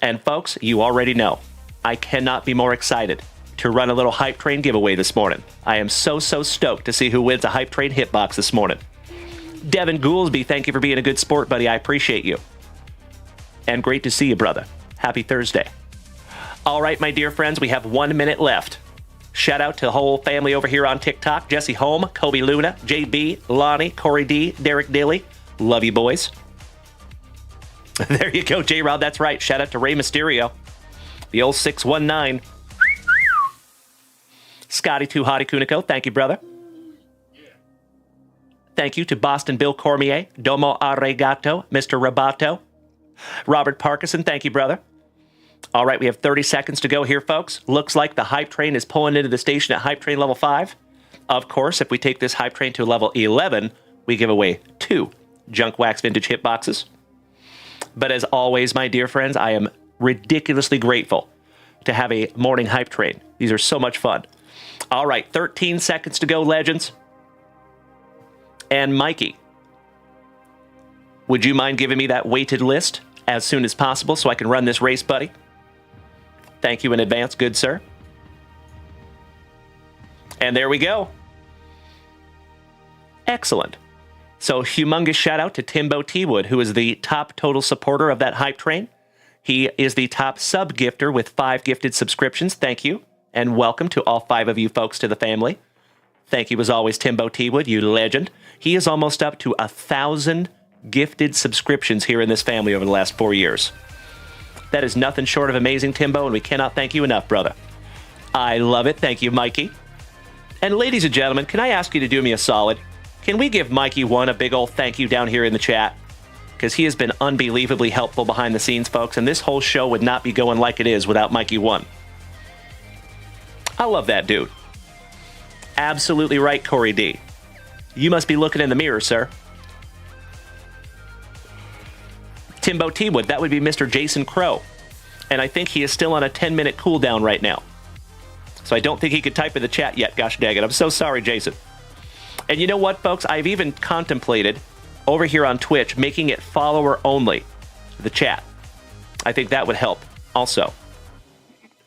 And folks, you already know, I cannot be more excited to run a little Hype Train giveaway this morning. I am so stoked to see who wins a Hype Train hitbox this morning. Devin Goolsby, thank you for being a good sport, buddy. I appreciate you. And great to see you, brother. Happy Thursday. All right, my dear friends, we have 1 minute left. Shout out to the whole family over here on TikTok. Jesse Holm, Kobe Luna, JB, Lonnie, Corey D, Derek Dilly. Love you, boys. There you go, J-Rod. That's right. Shout out to Rey Mysterio. The old 619. Scotty Too Hottie Kuniko. Thank you, brother. Thank you to Boston Bill Cormier. Domo Arigato. Mr. Rabato. Robert Parkinson. Thank you, brother. All right, we have 30 seconds to go here, folks. Looks like the Hype Train is pulling into the station at Hype Train Level 5. Of course, if we take this Hype Train to level 11, we give away 2 JunkWaxVintage hitboxes. But as always, my dear friends, I am ridiculously grateful to have a morning Hype Train. These are so much fun. All right, 13 seconds to go, legends. And Mikey, would you mind giving me that weighted list as soon as possible so I can run this race, buddy? Thank you in advance, good sir. And there we go. Excellent. So, humongous shout out to Timbo T. Wood, who is the top total supporter of that Hype Train. He is the top sub-gifter with 5 gifted subscriptions. Thank you. And welcome to all 5 of you folks to the family. Thank you as always, Timbo T. Wood, you legend. He is almost up to 1,000 gifted subscriptions here in this family over the last 4 years. That is nothing short of amazing, Timbo, and we cannot thank you enough, brother. I love it. Thank you, Mikey. And ladies and gentlemen, can I ask you to do me a solid? Can we give Mikey 1 a big old thank you down here in the chat? Because he has been unbelievably helpful behind the scenes, folks, and this whole show would not be going like it is without Mikey 1. I love that dude. Absolutely right, Corey D. You must be looking in the mirror, sir. Timbo T. Wood, that would be Mr. Jason Crow. And I think he is still on a 10-minute cooldown right now. So I don't think he could type in the chat yet, gosh dang it. I'm so sorry, Jason. And you know what, folks? I've even contemplated over here on Twitch making it follower only, the chat. I think that would help also.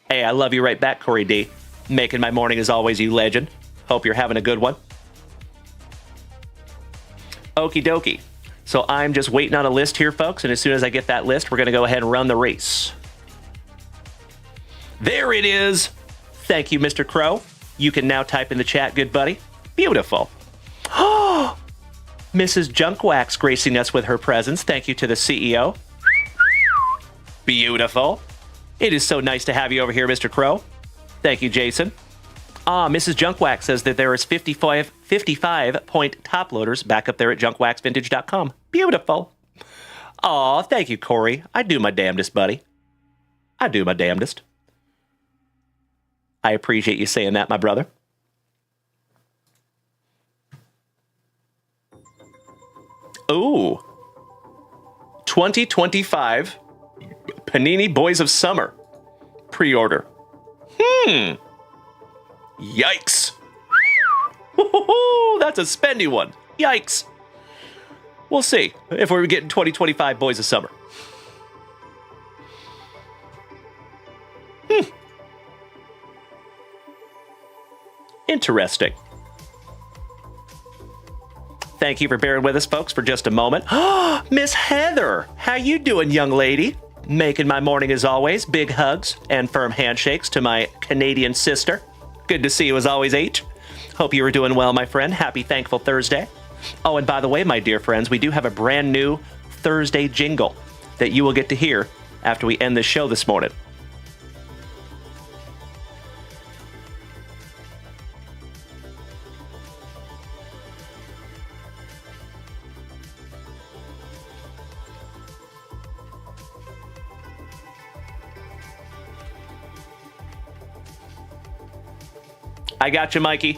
Hey, I love you right back, Corey D. Making my morning as always, you legend. Hope you're having a good one. Okie dokie. So I'm just waiting on a list here, folks, and as soon as I get that list, we're going to go ahead and run the race. There it is. Thank you, Mr. Crow. You can now type in the chat, good buddy. Beautiful. Oh, Mrs. Junkwax gracing us with her presence. Thank you to the CEO. Beautiful. It is so nice to have you over here, Mr. Crow. Thank you, Jason. Mrs. Junkwax says that there is 55 point top loaders back up there at JunkWaxVintage.com. Beautiful. Aw, thank you, Corey. I do my damnedest, buddy. I do my damnedest. I appreciate you saying that, my brother. Ooh. 2025 Panini Boys of Summer. Pre-order. Yikes. That's a spendy one. Yikes. We'll see if we're getting 2025 Boys of Summer. Interesting. Thank you for bearing with us, folks, for just a moment. Miss Heather, how you doing, young lady? Making my morning as always. Big hugs and firm handshakes to my Canadian sister. Good to see you as always, H. Hope you were doing well, my friend. Happy Thankful Thursday. Oh, and by the way, my dear friends, we do have a brand new Thursday jingle that you will get to hear after we end this show this morning. I got you, Mikey.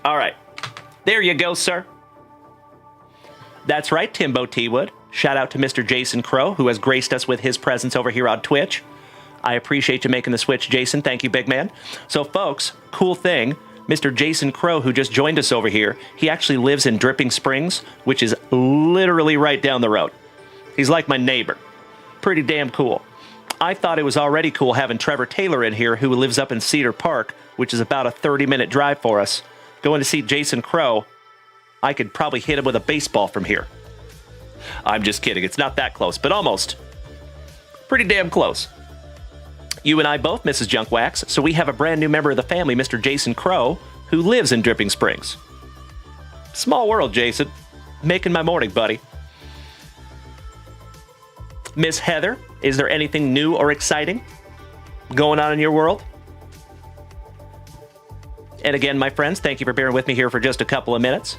All right. There you go, sir. That's right, Timbo T-Wood. Shout out to Mr. Jason Crow, who has graced us with his presence over here on Twitch. I appreciate you making the switch, Jason. Thank you, big man. So, folks, cool thing. Mr. Jason Crow, who just joined us over here, he actually lives in Dripping Springs, which is literally right down the road. He's like my neighbor. Pretty damn cool. I thought it was already cool having Trevor Taylor in here, who lives up in Cedar Park, which is about a 30-minute drive for us. Going to see Jason Crow, I could probably hit him with a baseball from here. I'm just kidding. It's not that close, but almost. Pretty damn close. You and I both, Mrs. Junkwax, so we have a brand new member of the family, Mr. Jason Crow, who lives in Dripping Springs. Small world, Jason. Making my morning, buddy. Miss Heather, is there anything new or exciting going on in your world? And again, my friends, thank you for bearing with me here for just a couple of minutes.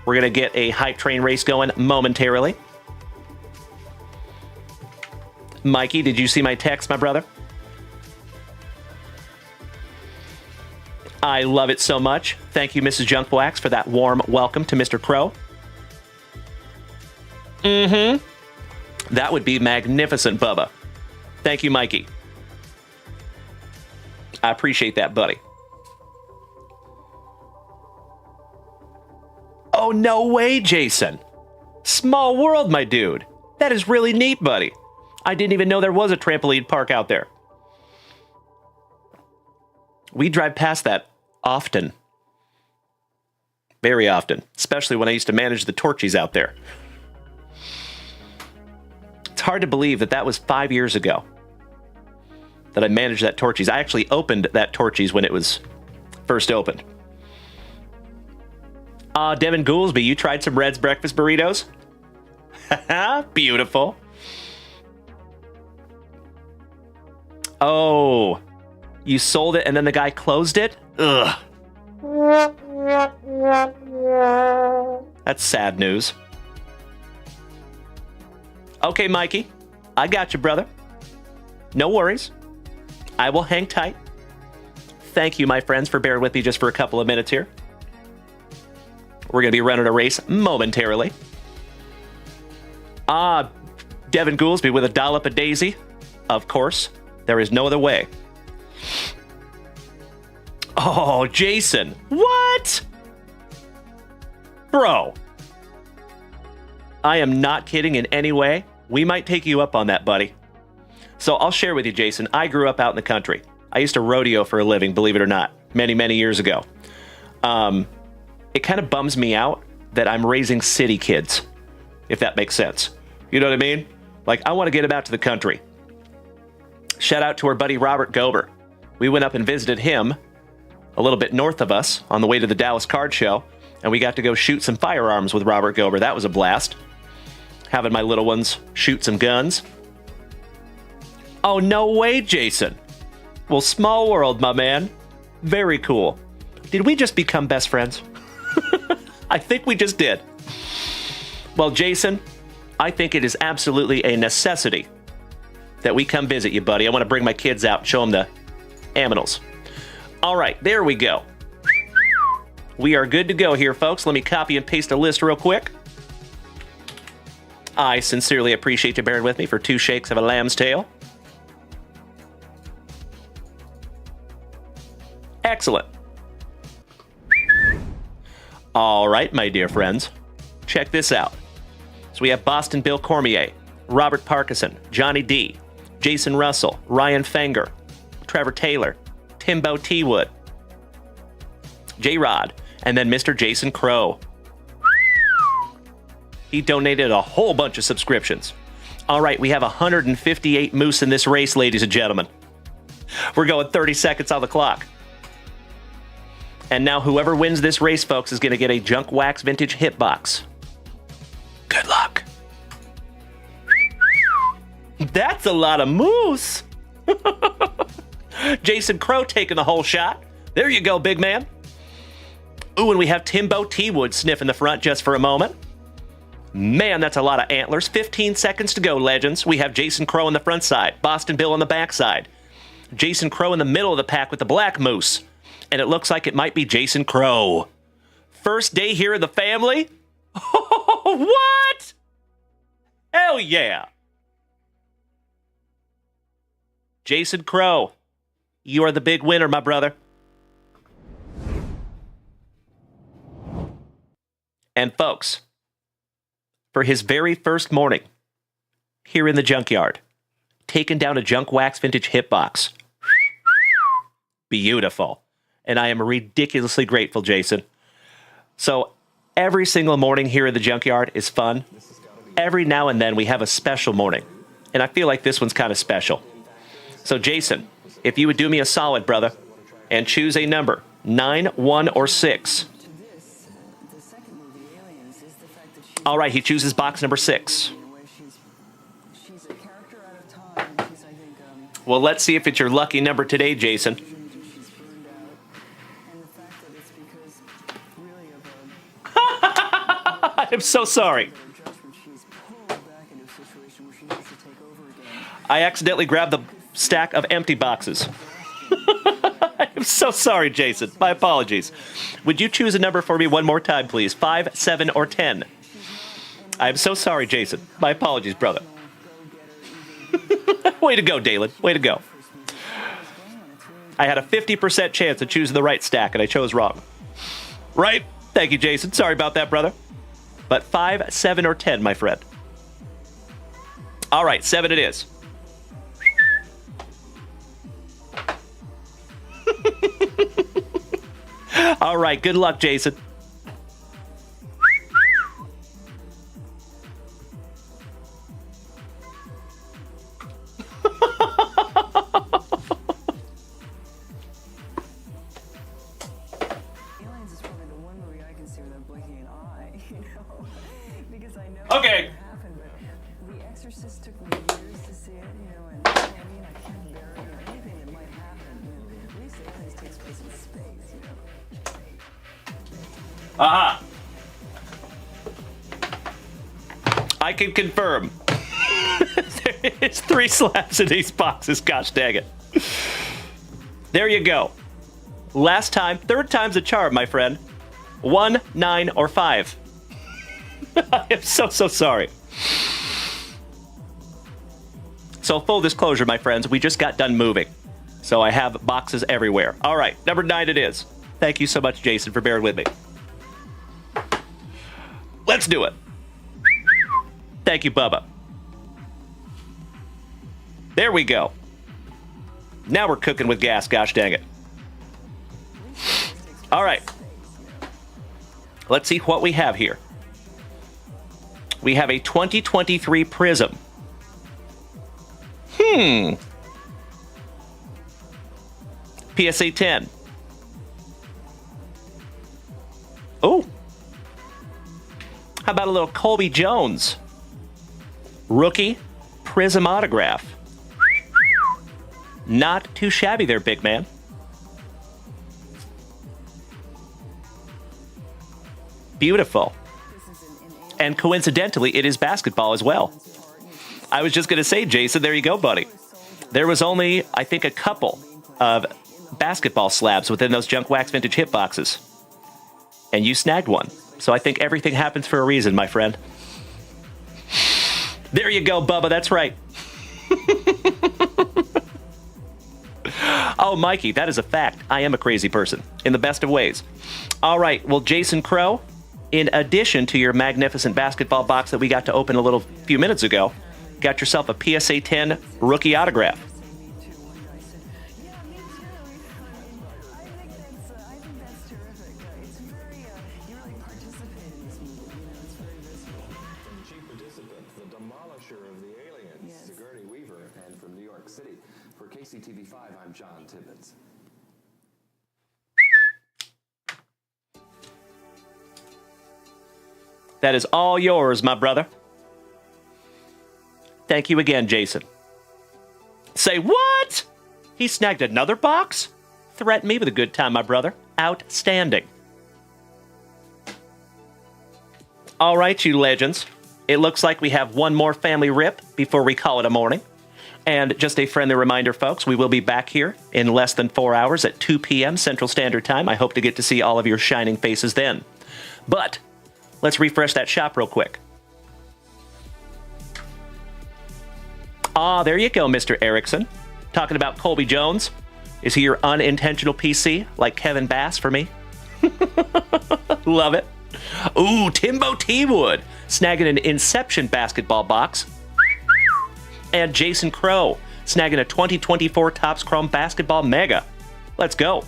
We're going to get a hype train race going momentarily. Mikey, did you see my text, my brother? I love it so much. Thank you, Mrs. Junkwax, for that warm welcome to Mr. Crow. That would be magnificent, Bubba. Thank you, Mikey. I appreciate that, buddy. Oh, no way, Jason. Small world, my dude. That is really neat, buddy. I didn't even know there was a trampoline park out there. We drive past that often. Very often. Especially when I used to manage the Torchies out there. It's hard to believe that that was 5 years ago that I managed that Torchies. I actually opened that Torchies when it was first opened. Devin Goolsby, you tried some Red's breakfast burritos? Beautiful. Oh, you sold it and then the guy closed it? Ugh. That's sad news. Okay, Mikey. I got you, brother. No worries. I will hang tight. Thank you, my friends, for bearing with me just for a couple of minutes here. We're going to be running a race momentarily. Devin Goolsby with a dollop of Daisy. Of course. There is no other way. Oh, Jason. What? Bro. I am not kidding in any way. We might take you up on that, buddy. So I'll share with you, Jason. I grew up out in the country. I used to rodeo for a living, believe it or not, many, many years ago. It kind of bums me out that I'm raising city kids, if that makes sense. You know what I mean? Like, I want to get them out to the country. Shout out to our buddy Robert Gober. We went up and visited him a little bit north of us on the way to the Dallas Card Show, and we got to go shoot some firearms with Robert Gober. That was a blast. Having my little ones shoot some guns. Oh, no way, Jason. Well, small world, my man. Very cool. Did we just become best friends? I think we just did. Well, Jason, I think it is absolutely a necessity that we come visit you, buddy. I want to bring my kids out and show them the aminals. All right, there we go. We are good to go here, folks. Let me copy and paste a list real quick. I sincerely appreciate you bearing with me for 2 shakes of a lamb's tail. Excellent. All right, my dear friends, check this out. So we have Boston Bill Cormier, Robert Parkinson, Johnny D, Jason Russell, Ryan Fenger, Trevor Taylor, Timbo T. Wood, J-Rod, and then Mr. Jason Crow. He donated a whole bunch of subscriptions. All right, we have 158 moose in this race, ladies and gentlemen. We're going 30 seconds on the clock. And now whoever wins this race, folks, is going to get a JunkWaxVintage hitbox. Good luck. That's a lot of moose. Jason Crow taking the whole shot. There you go, big man. Ooh, and we have Timbo T. Wood sniffing the front just for a moment. Man, that's a lot of antlers. 15 seconds to go, legends. We have Jason Crow on the front side, Boston Bill on the back side. Jason Crow in the middle of the pack with the black moose. And it looks like it might be Jason Crow. First day here in the family? What? Hell yeah. Jason Crow, you are the big winner, my brother. And folks, for his very first morning here in the junkyard, taking down a JunkWaxVintage hitbox. Beautiful. And I am ridiculously grateful, Jason. So every single morning here in the junkyard is fun. Every now and then we have a special morning. And I feel like this one's kind of special. So Jason, if you would do me a solid, brother, and choose a number, 9, 1, or 6. All right, he chooses box number 6. Well, let's see if it's your lucky number today, Jason. I'm so sorry. I accidentally grabbed the stack of empty boxes. I'm so sorry, Jason. My apologies. Would you choose a number for me one more time, please? 5, 7, or 10? I'm so sorry, Jason. My apologies, brother. Way to go, Dalen. Way to go. I had a 50% chance of choosing the right stack, and I chose wrong. Right? Thank you, Jason. Sorry about that, brother. But 5, 7, or 10, my friend. All right, 7 it is. All right, good luck, Jason. Okay. The Exorcist took me years to see it, and I mean, I can't bear it, anything that might happen. At least aliens takes place in space, Aha. I can confirm. There is 3 slabs in these boxes, gosh dang it. There you go. Last time, 3rd time's a charm, my friend. 1, 9, or 5. I am so sorry. So full disclosure, my friends, we just got done moving. So I have boxes everywhere. All right, number 9 it is. Thank you so much, Jason, for bearing with me. Let's do it. Thank you, Bubba. There we go. Now we're cooking with gas, gosh dang it. All right. Let's see what we have here. We have a 2023 Prism. PSA 10. Oh. How about a little Colby Jones? Rookie Prism autograph. Not too shabby there, big man. Beautiful. And coincidentally, it is basketball as well. I was just going to say, Jason, there you go, buddy. There was only, I think, a couple of basketball slabs within those JunkWaxVintage hit boxes. And you snagged one. So I think everything happens for a reason, my friend. There you go, Bubba. That's right. Oh, Mikey, that is a fact. I am a crazy person in the best of ways. All right. Well, Jason Crow, in addition to your magnificent basketball box that we got to open a little few minutes ago, got yourself a PSA 10 rookie autograph. TV5, I'm John Tibbetts. That is all yours, my brother. Thank you again, Jason. Say what? He snagged another box? Threaten me with a good time, my brother. Outstanding. All right, you legends. It looks like we have one more family rip before we call it a morning. And just a friendly reminder, folks, we will be back here in less than 4 hours at 2 p.m. Central Standard Time. I hope to get to see all of your shining faces then. But let's refresh that shop real quick. Ah, there you go, Mr. Erickson. Talking about Colby Jones. Is he your unintentional PC, like Kevin Bass for me? Love it. Ooh, Timbo T-Wood, snagging an Inception basketball box. And Jason Crow, snagging a 2024 Topps Chrome Basketball Mega. Let's go.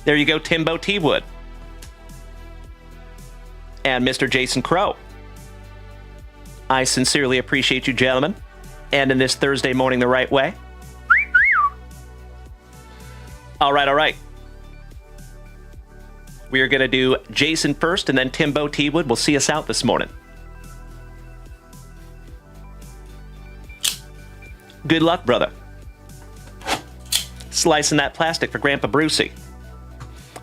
There you go, Timbo T-Wood. And Mr. Jason Crow. I sincerely appreciate you, gentlemen. And in this Thursday morning the right way. All right, all right. We are going to do Jason first and then Timbo T-Wood will see us out this morning. Good luck, brother. Slicing that plastic for Grandpa Brucey.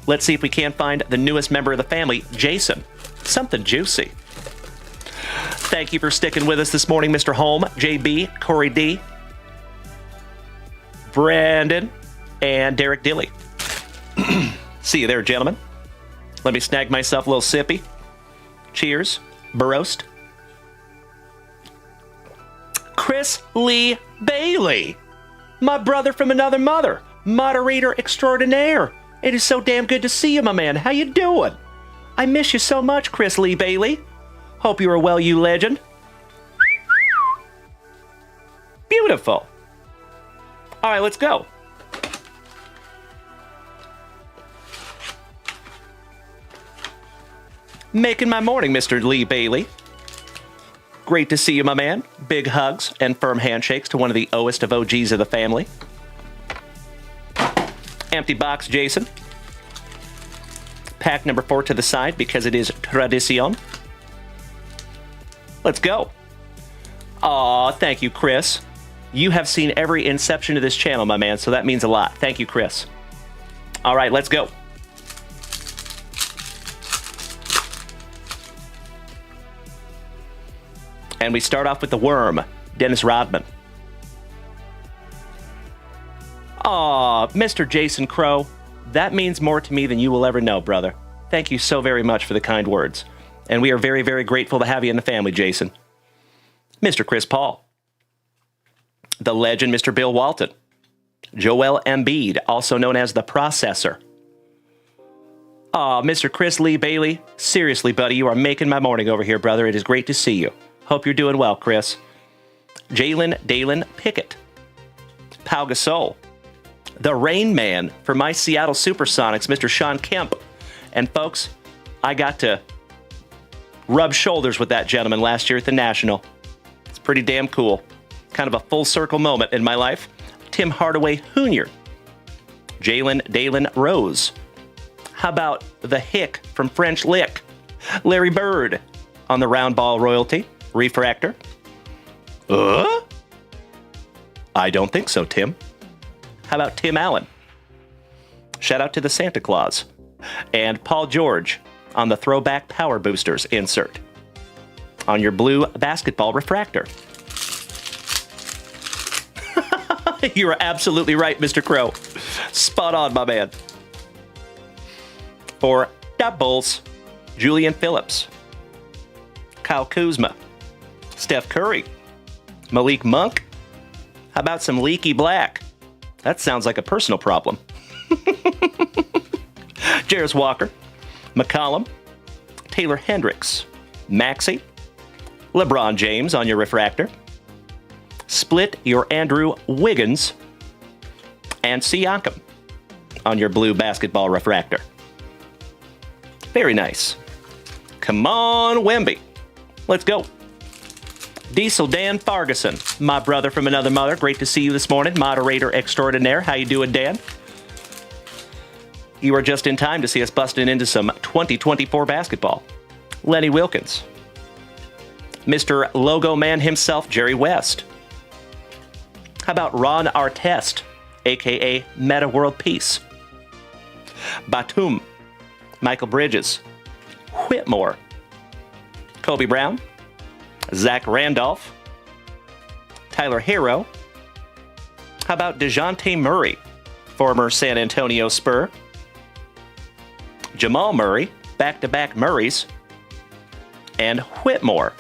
Let's see if we can't find the newest member of the family, Jason. Something juicy. Thank you for sticking with us this morning, Mr. Holm, JB, Corey D, Brandon, and Derek Dilly. See you there, gentlemen. Let me snag myself a little sippy. Cheers. Baroast. Chris Lee Bailey, my brother from another mother, moderator extraordinaire. It is so damn good to see you, my man. How you doing? I miss you so much, Chris Lee Bailey. Hope you are well, you legend. Beautiful. All right, let's go. Making my morning, Mr. Lee Bailey. Great to see you, my man. Big hugs and firm handshakes to one of the oest of OGs of the family. Empty box, Jason. Pack number 4 to the side because it is tradition. Let's go. Aw, thank you, Chris. You have seen every inception of this channel, my man, so that means a lot. Thank you, Chris. All right, let's go. And we start off with the worm, Dennis Rodman. Aw, Mr. Jason Crow, that means more to me than you will ever know, brother. Thank you so very much for the kind words. And we are very, very grateful to have you in the family, Jason. Mr. Chris Paul. The legend, Mr. Bill Walton. Joel Embiid, also known as the Processor. Aw, Mr. Chris Lee Bailey. Seriously, buddy, you are making my morning over here, brother. It is great to see you. Hope you're doing well, Chris. Jalen Dalen Pickett. Pau Gasol. The Rain Man for my Seattle Supersonics, Mr. Sean Kemp. And folks, I got to rub shoulders with that gentleman last year at the National. It's pretty damn cool. Kind of a full circle moment in my life. Tim Hardaway Jr. Jalen Dalen Rose. How about the Hick from French Lick? Larry Bird on the round ball royalty. Refractor. I don't think so, Tim. How about Tim Allen? Shout out to the Santa Claus. And Paul George on the throwback power boosters insert. On your blue basketball refractor. You are absolutely right, Mr. Crow. Spot on, my man. For doubles, Julian Phillips, Kyle Kuzma, Steph Curry, Malik Monk. How about some leaky black? That sounds like a personal problem. Jarris Walker, McCollum, Taylor Hendricks, Maxey, LeBron James on your refractor. Split your Andrew Wiggins and Siakam on your blue basketball refractor. Very nice. Come on, Wemby. Let's go. Diesel Dan Farguson, my brother from another mother. Great to see you this morning. Moderator extraordinaire. How you doing, Dan? You are just in time to see us busting into some 2024 basketball. Lenny Wilkins. Mr. Logo Man himself, Jerry West. How about Ron Artest, a.k.a. Meta World Peace? Batum. Michael Bridges. Whitmore. Kobe Brown. Zach Randolph. Tyler Hero. How about DeJounte Murray, former San Antonio Spur? Jamal Murray, back-to-back Murrays. And Whitmore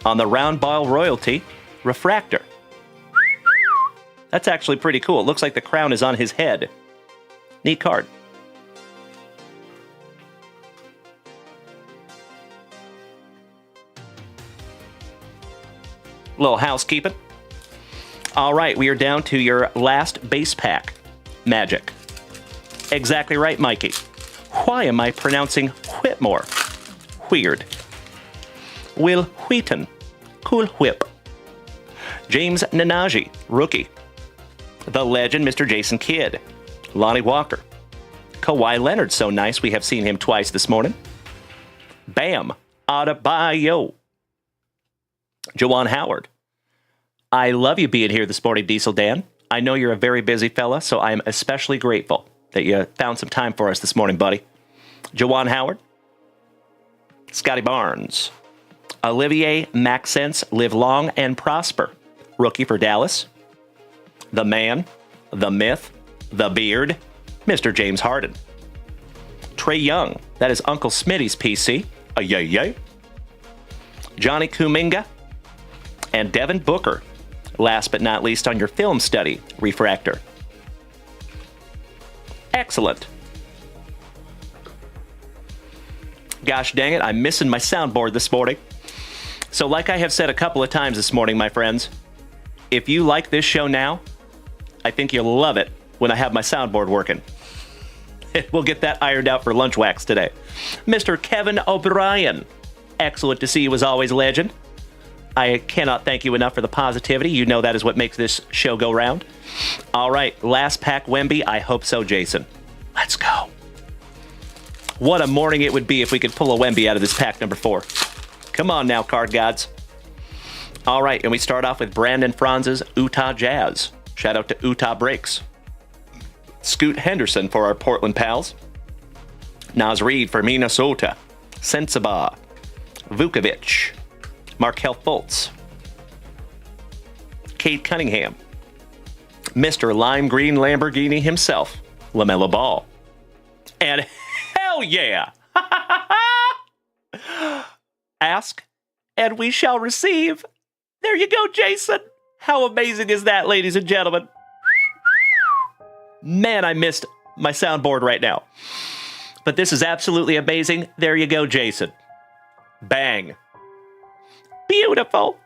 on the round ball royalty refractor. That's actually pretty cool. It looks like the crown is on his head. Neat card. Little housekeeping. All right, we are down to your last base pack. Magic. Exactly right, Mikey. Why am I pronouncing Whitmore? Weird. Will Wheaton. Cool Whip. James Nanaji, rookie. The legend, Mr. Jason Kidd. Lonnie Walker. Kawhi Leonard, so nice. We have seen him twice this morning. Bam. Adebayo. Juwan Howard. I love you being here this morning, Diesel Dan. I know you're a very busy fella, so I'm especially grateful that you found some time for us this morning, buddy. Juwan Howard. Scotty Barnes. Olivier Maxence, live long and prosper. Rookie for Dallas. The man, the myth, the beard, Mr. James Harden. Trey Young, that is Uncle Smitty's PC. Yay. Johnny Kuminga. And Devin Booker, last but not least on your film study refractor. Excellent. Gosh dang it, I'm missing my soundboard this morning. So like I have said a couple of times this morning, my friends, if you like this show now, I think you'll love it when I have my soundboard working. We'll get that ironed out for Lunch Wax today. Mr. Kevin O'Brien, excellent to see you as always, legend. I cannot thank you enough for the positivity. You know that is what makes this show go round. All right, last pack Wemby. I hope so, Jason. Let's go. What a morning it would be if we could pull a Wemby out of this pack number 4. Come on now, card gods. All right, and we start off with Brandon Franz's Utah Jazz. Shout out to Utah Breaks. Scoot Henderson for our Portland pals. Naz Reid for Minnesota. Sensabaugh. Vukovic. Markelle Fultz. Cade Cunningham. Mr. Lime Green Lamborghini himself, LaMelo Ball. And hell yeah! Ask, and we shall receive. There you go, Jason. How amazing is that, ladies and gentlemen? Man, I missed my soundboard right now. But this is absolutely amazing. There you go, Jason. Bang. Beautiful.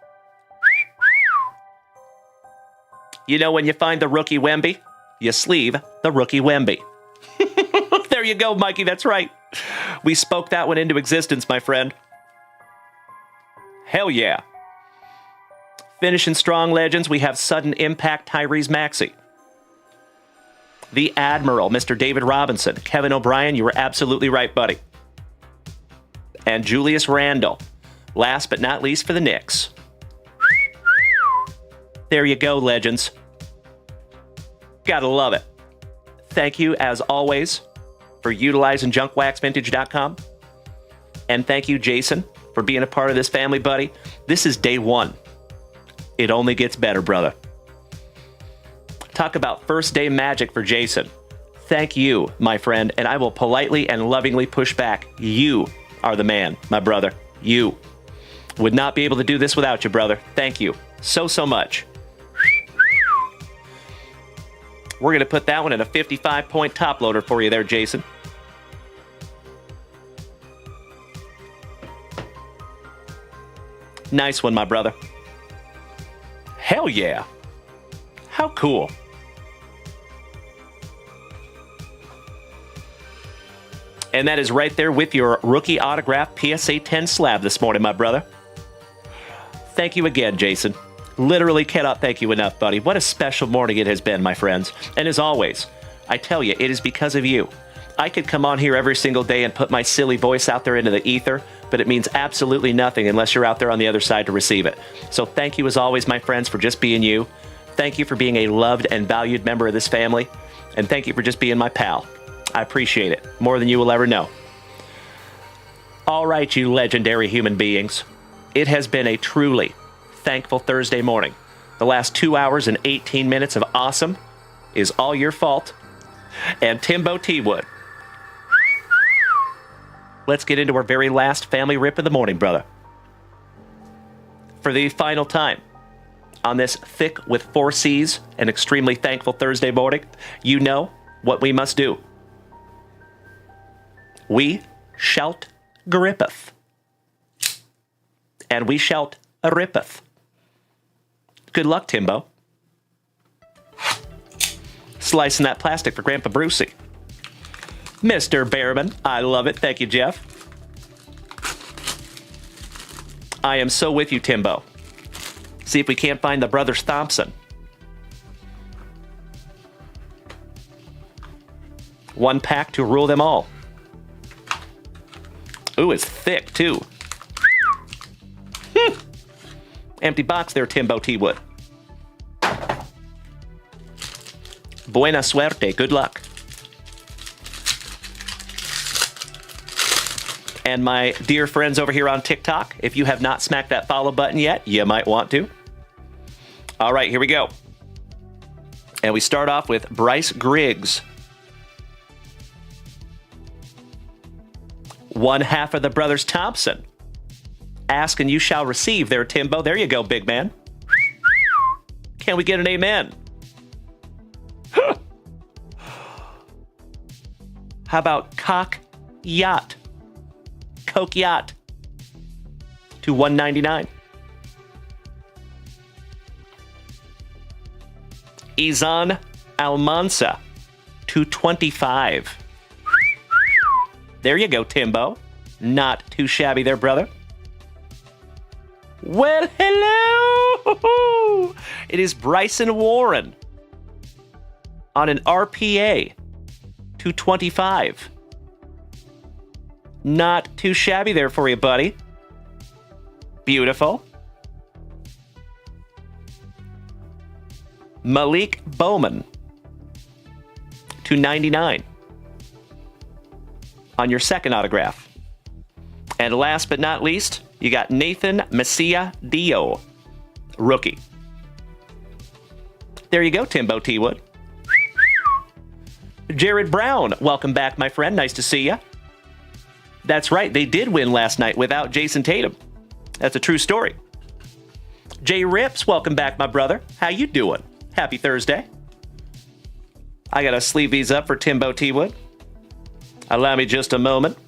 You know when you find the rookie Wemby, you sleeve the rookie Wemby. There you go, Mikey. That's right. We spoke that one into existence, my friend. Hell yeah. Finishing strong, legends, we have sudden impact Tyrese Maxey. The Admiral, Mr. David Robinson. Kevin O'Brien, you were absolutely right, buddy. And Julius Randle. Last but not least for the Knicks. There you go, legends. Gotta love it. Thank you, as always, for utilizing JunkWaxVintage.com. And thank you, Jason, for being a part of this family, buddy. This is day one. It only gets better, brother. Talk about first day magic for Jason. Thank you, my friend, and I will politely and lovingly push back. You are the man, my brother. You. Would not be able to do this without you, brother. Thank you so, so much. We're going to put that one at a 55-point top loader for you there, Jason. Nice one, my brother. Hell yeah. How cool. And that is right there with your rookie autograph PSA 10 slab this morning, my brother. Thank you again, Jason. Literally cannot thank you enough, buddy. What a special morning it has been, my friends. And as always, I tell you, it is because of you. I could come on here every single day and put my silly voice out there into the ether, but it means absolutely nothing unless you're out there on the other side to receive it. So thank you as always, my friends, for just being you. Thank you for being a loved and valued member of this family. And thank you for just being my pal. I appreciate it more than you will ever know. All right, you legendary human beings. It has been a truly thankful Thursday morning. The last 2 hours and 18 minutes of awesome is all your fault. And Timbo T-Wood. Let's get into our very last family rip of the morning, brother. For the final time on this thick with 4 C's and extremely thankful Thursday morning, you know what we must do. We shout grippeth. And we shout a rippeth. Good luck, Timbo. Slicing that plastic for Grandpa Brucey. Mr. Behrman, I love it. Thank you, Jeff. I am so with you, Timbo. See if we can't find the Brothers Thompson. One pack to rule them all. Ooh, it's thick, too. Empty box there, Timbo T-Wood. Buena suerte. Good luck. And my dear friends over here on TikTok, if you have not smacked that follow button yet, you might want to. All right, here we go. And we start off with Bryce Griggs. One half of the Brothers Thompson. Ask and you shall receive there, Timbo. There you go, big man. Can we get an amen? How about Cock Yacht? Coke Yacht to $199. Izan Almansa to $25. There you go, Timbo. Not too shabby there, brother. Well, hello! It is Bryson Warren on an RPA to $25. Not too shabby there for you, buddy. Beautiful. Malik Bowman to $99 on your second autograph. And last but not least, you got Nathan Messia Dio, rookie. There you go, Timbo T. Wood. Jared Brown, welcome back, my friend. Nice to see you. That's right, they did win last night without Jason Tatum. That's a true story. Jay Rips, welcome back, my brother. How you doing? Happy Thursday. I gotta sleeve these up for Timbo T. Wood. Allow me just a moment.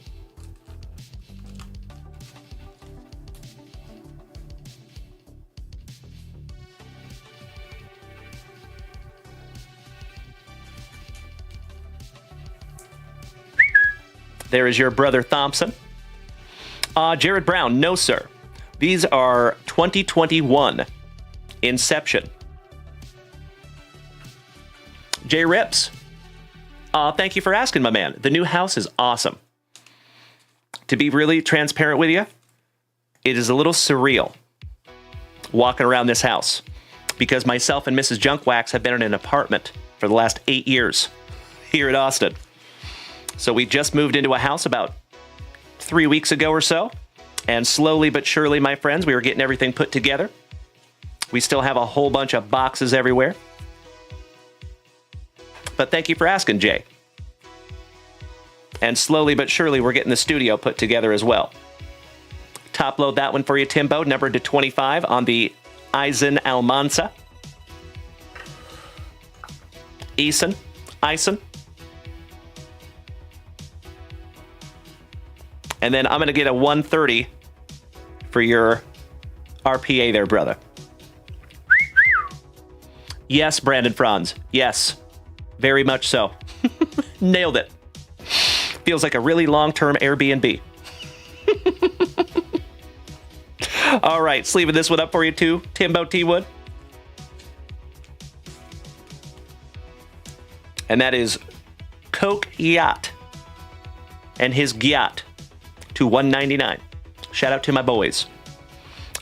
There is your brother Thompson. Jared Brown, no sir. These are 2021 Inception. Jay Rips. Thank you for asking, my man. The new house is awesome. To be really transparent with you, it is a little surreal walking around this house because myself and Mrs. Junkwax have been in an apartment for the last 8 years here in Austin. So we just moved into a house about 3 weeks ago or so. And slowly but surely, my friends, we were getting everything put together. We still have a whole bunch of boxes everywhere. But thank you for asking, Jay. And slowly but surely, we're getting the studio put together as well. Top load that one for you, Timbo. Numbered to 25 on the Eisen Almanza. Eisen. And then I'm going to get a 130 for your RPA there, brother. Yes, Brandon Franz. Yes, very much so. Nailed it. Feels like a really long-term Airbnb. All right, sleeving this one up for you too, Timbo T. Wood. And that is Coke Yacht and his Gyat to $199. Shout out to my boys.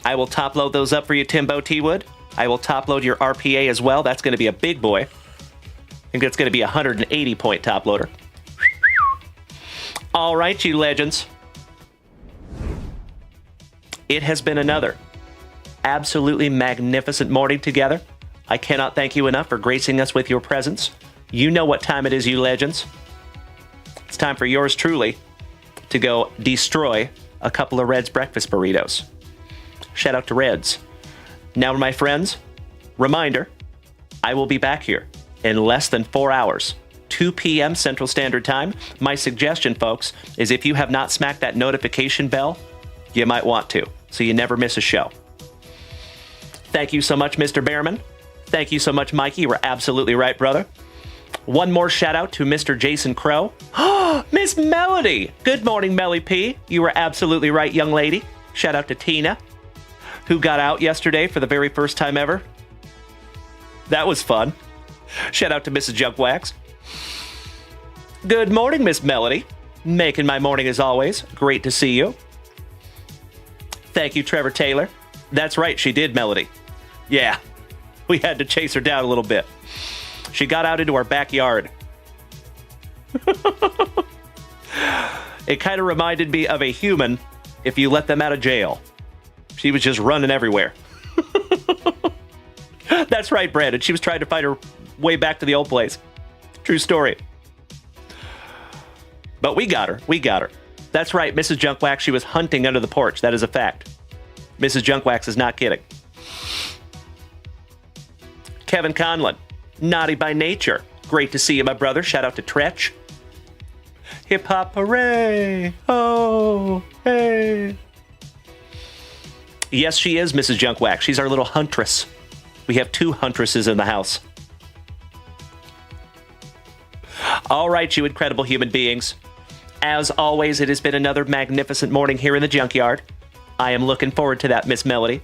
I will top load those up for you, Timbo T. Wood. I will top load your RPA as well. That's going to be a big boy. I think that's going to be a 180-point top loader. All right, you legends. It has been another absolutely magnificent morning together. I cannot thank you enough for gracing us with your presence. You know what time it is, you legends. It's time for yours truly to go destroy a couple of Red's breakfast burritos. Shout out to Reds. Now, my friends, reminder, I will be back here in less than 4 hours, 2 p.m. Central Standard Time. My suggestion, folks, is if you have not smacked that notification bell, you might want to, so you never miss a show. Thank you so much, Mr. Behrman. Thank you so much, Mikey. You were absolutely right, brother. One more shout out to Mr. Jason Crow. Miss Melody. Good morning, Melly P. You were absolutely right, young lady. Shout out to Tina, who got out yesterday for the very first time ever. That was fun. Shout out to Mrs. Junkwax. Good morning, Miss Melody. Making my morning as always. Great to see you. Thank you, Trevor Taylor. That's right, she did, Melody. Yeah, we had to chase her down a little bit. She got out into our backyard. It kind of reminded me of a human if you let them out of jail. She was just running everywhere. That's right, Brandon. She was trying to find her way back to the old place. True story. But we got her. We got her. That's right, Mrs. Junkwax. She was hunting under the porch. That is a fact. Mrs. Junkwax is not kidding. Kevin Conlon. Naughty by nature. Great to see you, my brother. Shout out to Tretch. Hip hop hooray. Oh, hey. Yes, she is, Mrs. Junkwax. She's our little huntress. We have 2 huntresses in the house. All right, you incredible human beings. As always, it has been another magnificent morning here in the junkyard. I am looking forward to that, Miss Melody.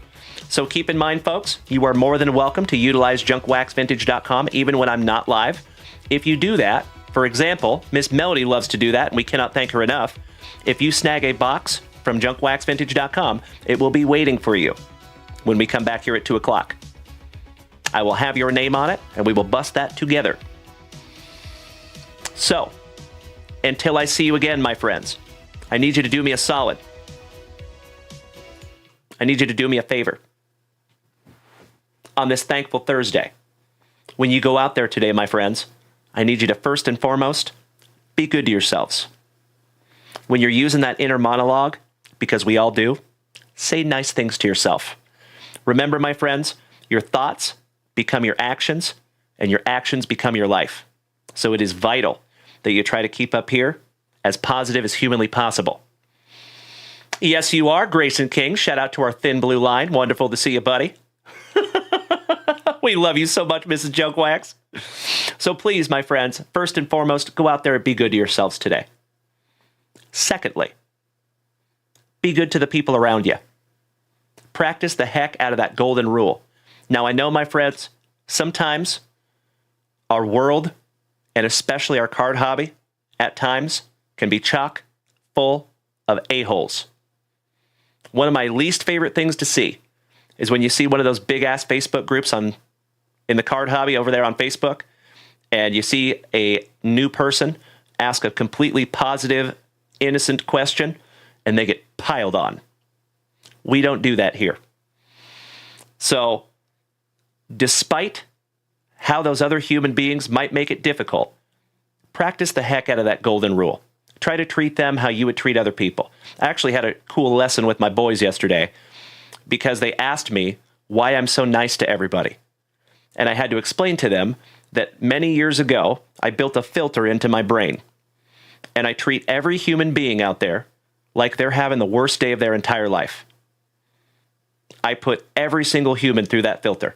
So keep in mind, folks, you are more than welcome to utilize JunkWaxVintage.com even when I'm not live. If you do that, for example, Miss Melody loves to do that, and we cannot thank her enough. If you snag a box from JunkWaxVintage.com, it will be waiting for you when we come back here at 2 o'clock. I will have your name on it, and we will bust that together. So, until I see you again, my friends, I need you to do me a solid. I need you to do me a favor. On this thankful Thursday, When you go out there today, my friends, I need you to first and foremost, be good to yourselves. When you're using that inner monologue, because we all do, say nice things to yourself. Remember, my friends, your thoughts become your actions, and your actions become your life. So it is vital that you try to keep up here as positive as humanly possible. Yes, you are, Grayson King. Shout out to our thin blue line. Wonderful to see you, buddy. We love you so much, Mrs. JunkWax. So please, my friends, first and foremost, go out there and be good to yourselves today. Secondly, be good to the people around you. Practice the heck out of that golden rule. Now, I know, my friends, sometimes our world, and especially our card hobby, at times can be chock full of a-holes. One of my least favorite things to see is when you see one of those big-ass Facebook groups in the card hobby over there on Facebook, and you see a new person ask a completely positive, innocent question, and they get piled on. We don't do that here. So, despite how those other human beings might make it difficult, practice the heck out of that golden rule. Try to treat them how you would treat other people. I actually had a cool lesson with my boys yesterday because they asked me why I'm so nice to everybody. And I had to explain to them that many years ago, I built a filter into my brain. And I treat every human being out there like they're having the worst day of their entire life. I put every single human through that filter.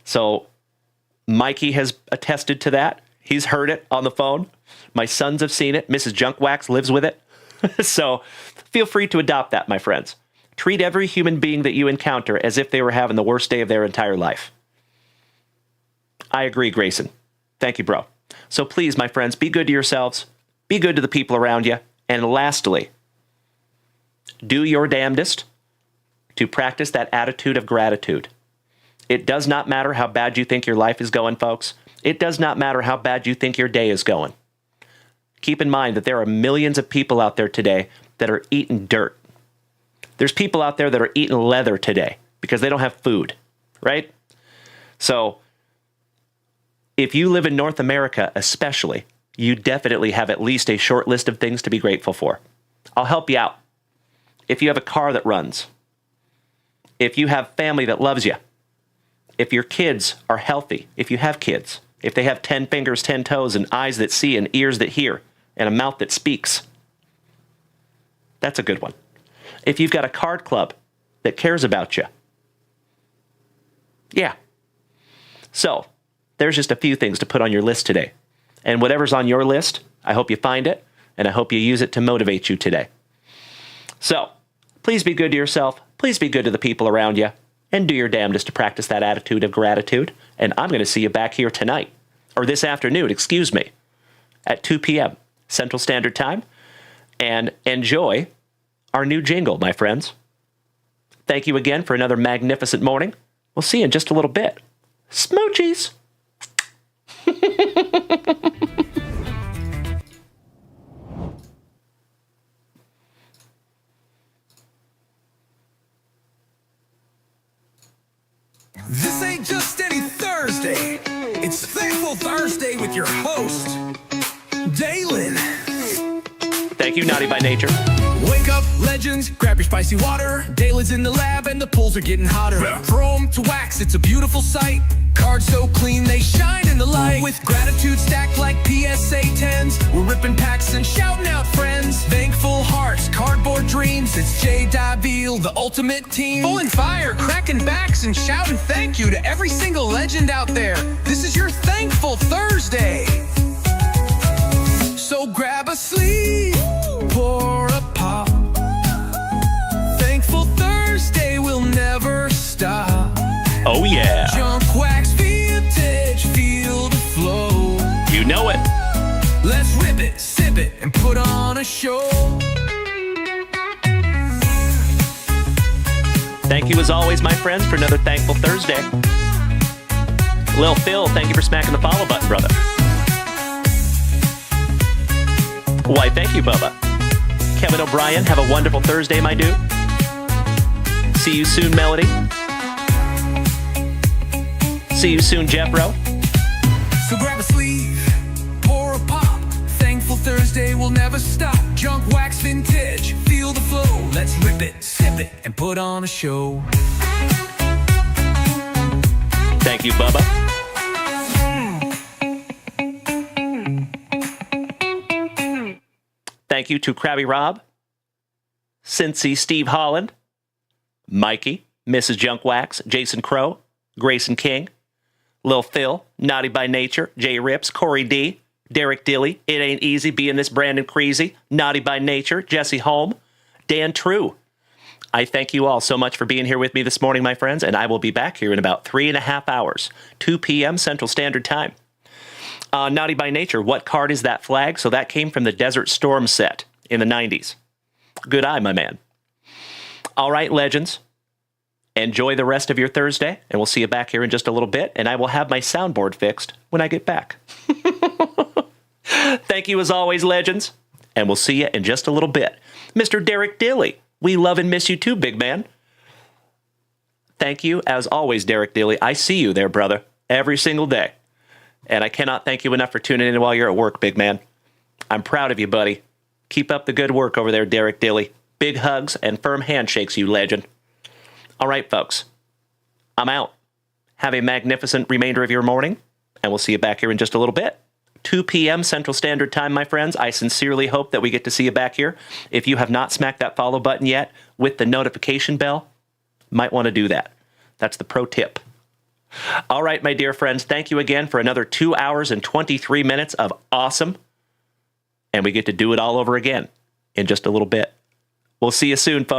So Mikey has attested to that. He's heard it on the phone. My sons have seen it. Mrs. JunkWax lives with it. So feel free to adopt that, my friends. Treat every human being that you encounter as if they were having the worst day of their entire life. I agree, Grayson. Thank you, bro. So please, my friends, be good to yourselves. Be good to the people around you. And lastly, do your damnedest to practice that attitude of gratitude. It does not matter how bad you think your life is going, folks. It does not matter how bad you think your day is going. Keep in mind that there are millions of people out there today that are eating dirt. There's people out there that are eating leather today because they don't have food, right? So, if you live in North America especially, you definitely have at least a short list of things to be grateful for. I'll help you out. If you have a car that runs, if you have family that loves you, if your kids are healthy, if you have kids, if they have 10 fingers, 10 toes, and eyes that see, and ears that hear, and a mouth that speaks, that's a good one. If you've got a card club that cares about you, yeah. So, there's just a few things to put on your list today. And whatever's on your list, I hope you find it, and I hope you use it to motivate you today. So, please be good to yourself, please be good to the people around you, and do your damnedest to practice that attitude of gratitude. And I'm going to see you back here tonight, or this afternoon, excuse me, at 2 p.m. Central Standard Time. And enjoy our new jingle, my friends. Thank you again for another magnificent morning. We'll see you in just a little bit. Smoochies! This ain't just any Thursday. It's Thankful Thursday with your host, Dalen. Thank you, Naughty by Nature. Wake up, legends, grab your spicy water. Dalen's in the lab and the pools are getting hotter. Chrome to wax, it's a beautiful sight. Cards so clean, they shine in the light. With gratitude stacked like PSA 10s. We're ripping packs and shouting out friends. Thankful hearts, cardboard dreams. It's J. Davil, the ultimate team. Pulling fire, cracking backs, and shouting thank you to every single legend out there. This is your Thankful Thursday. So grab a sleeve, pour a pop. Thankful Thursday will never stop. Oh yeah. JunkWaxVintage, feel the flow. You know it. Let's rip it, sip it, and put on a show. Thank you as always, my friends, for another Thankful Thursday. Lil Phil, thank you for smacking the follow button, brother. Why, thank you, Bubba. Kevin O'Brien, have a wonderful Thursday, my dude. See you soon, Melody. See you soon, Jeffro. So grab a sleeve, pour a pop. Thankful Thursday will never stop. Junk Wax Vintage, feel the flow. Let's rip it, sip it, and put on a show. Thank you, Bubba. Thank you to Krabby Rob, Cincy Steve Holland, Mikey, Mrs. Junk Wax, Jason Crow, Grayson King, Lil Phil, Naughty by Nature, Jay Rips, Corey D, Derek Dilly, It Ain't Easy Being This Brandon Creasy, Naughty by Nature, Jesse Holm, Dan True. I thank you all so much for being here with me this morning, my friends, and I will be back here in about 3.5 hours, 2 p.m. Central Standard Time. Naughty by Nature, what card is that flag? So that came from the Desert Storm set in the 90s. Good eye, my man. All right, legends. Enjoy the rest of your Thursday, and we'll see you back here in just a little bit, and I will have my soundboard fixed when I get back. Thank you as always, legends, and we'll see you in just a little bit. Mr. Derek Dilly, we love and miss you too, big man. Thank you as always, Derek Dilly. I see you there, brother, every single day. And I cannot thank you enough for tuning in while you're at work, big man. I'm proud of you, buddy. Keep up the good work over there, Derek Dilly. Big hugs and firm handshakes, you legend. All right, folks. I'm out. Have a magnificent remainder of your morning, and we'll see you back here in just a little bit. 2 p.m. Central Standard Time, my friends. I sincerely hope that we get to see you back here. If you have not smacked that follow button yet with the notification bell, might want to do that. That's the pro tip. All right, my dear friends, thank you again for another 2 hours and 23 minutes of awesome. And we get to do it all over again in just a little bit. We'll see you soon, folks.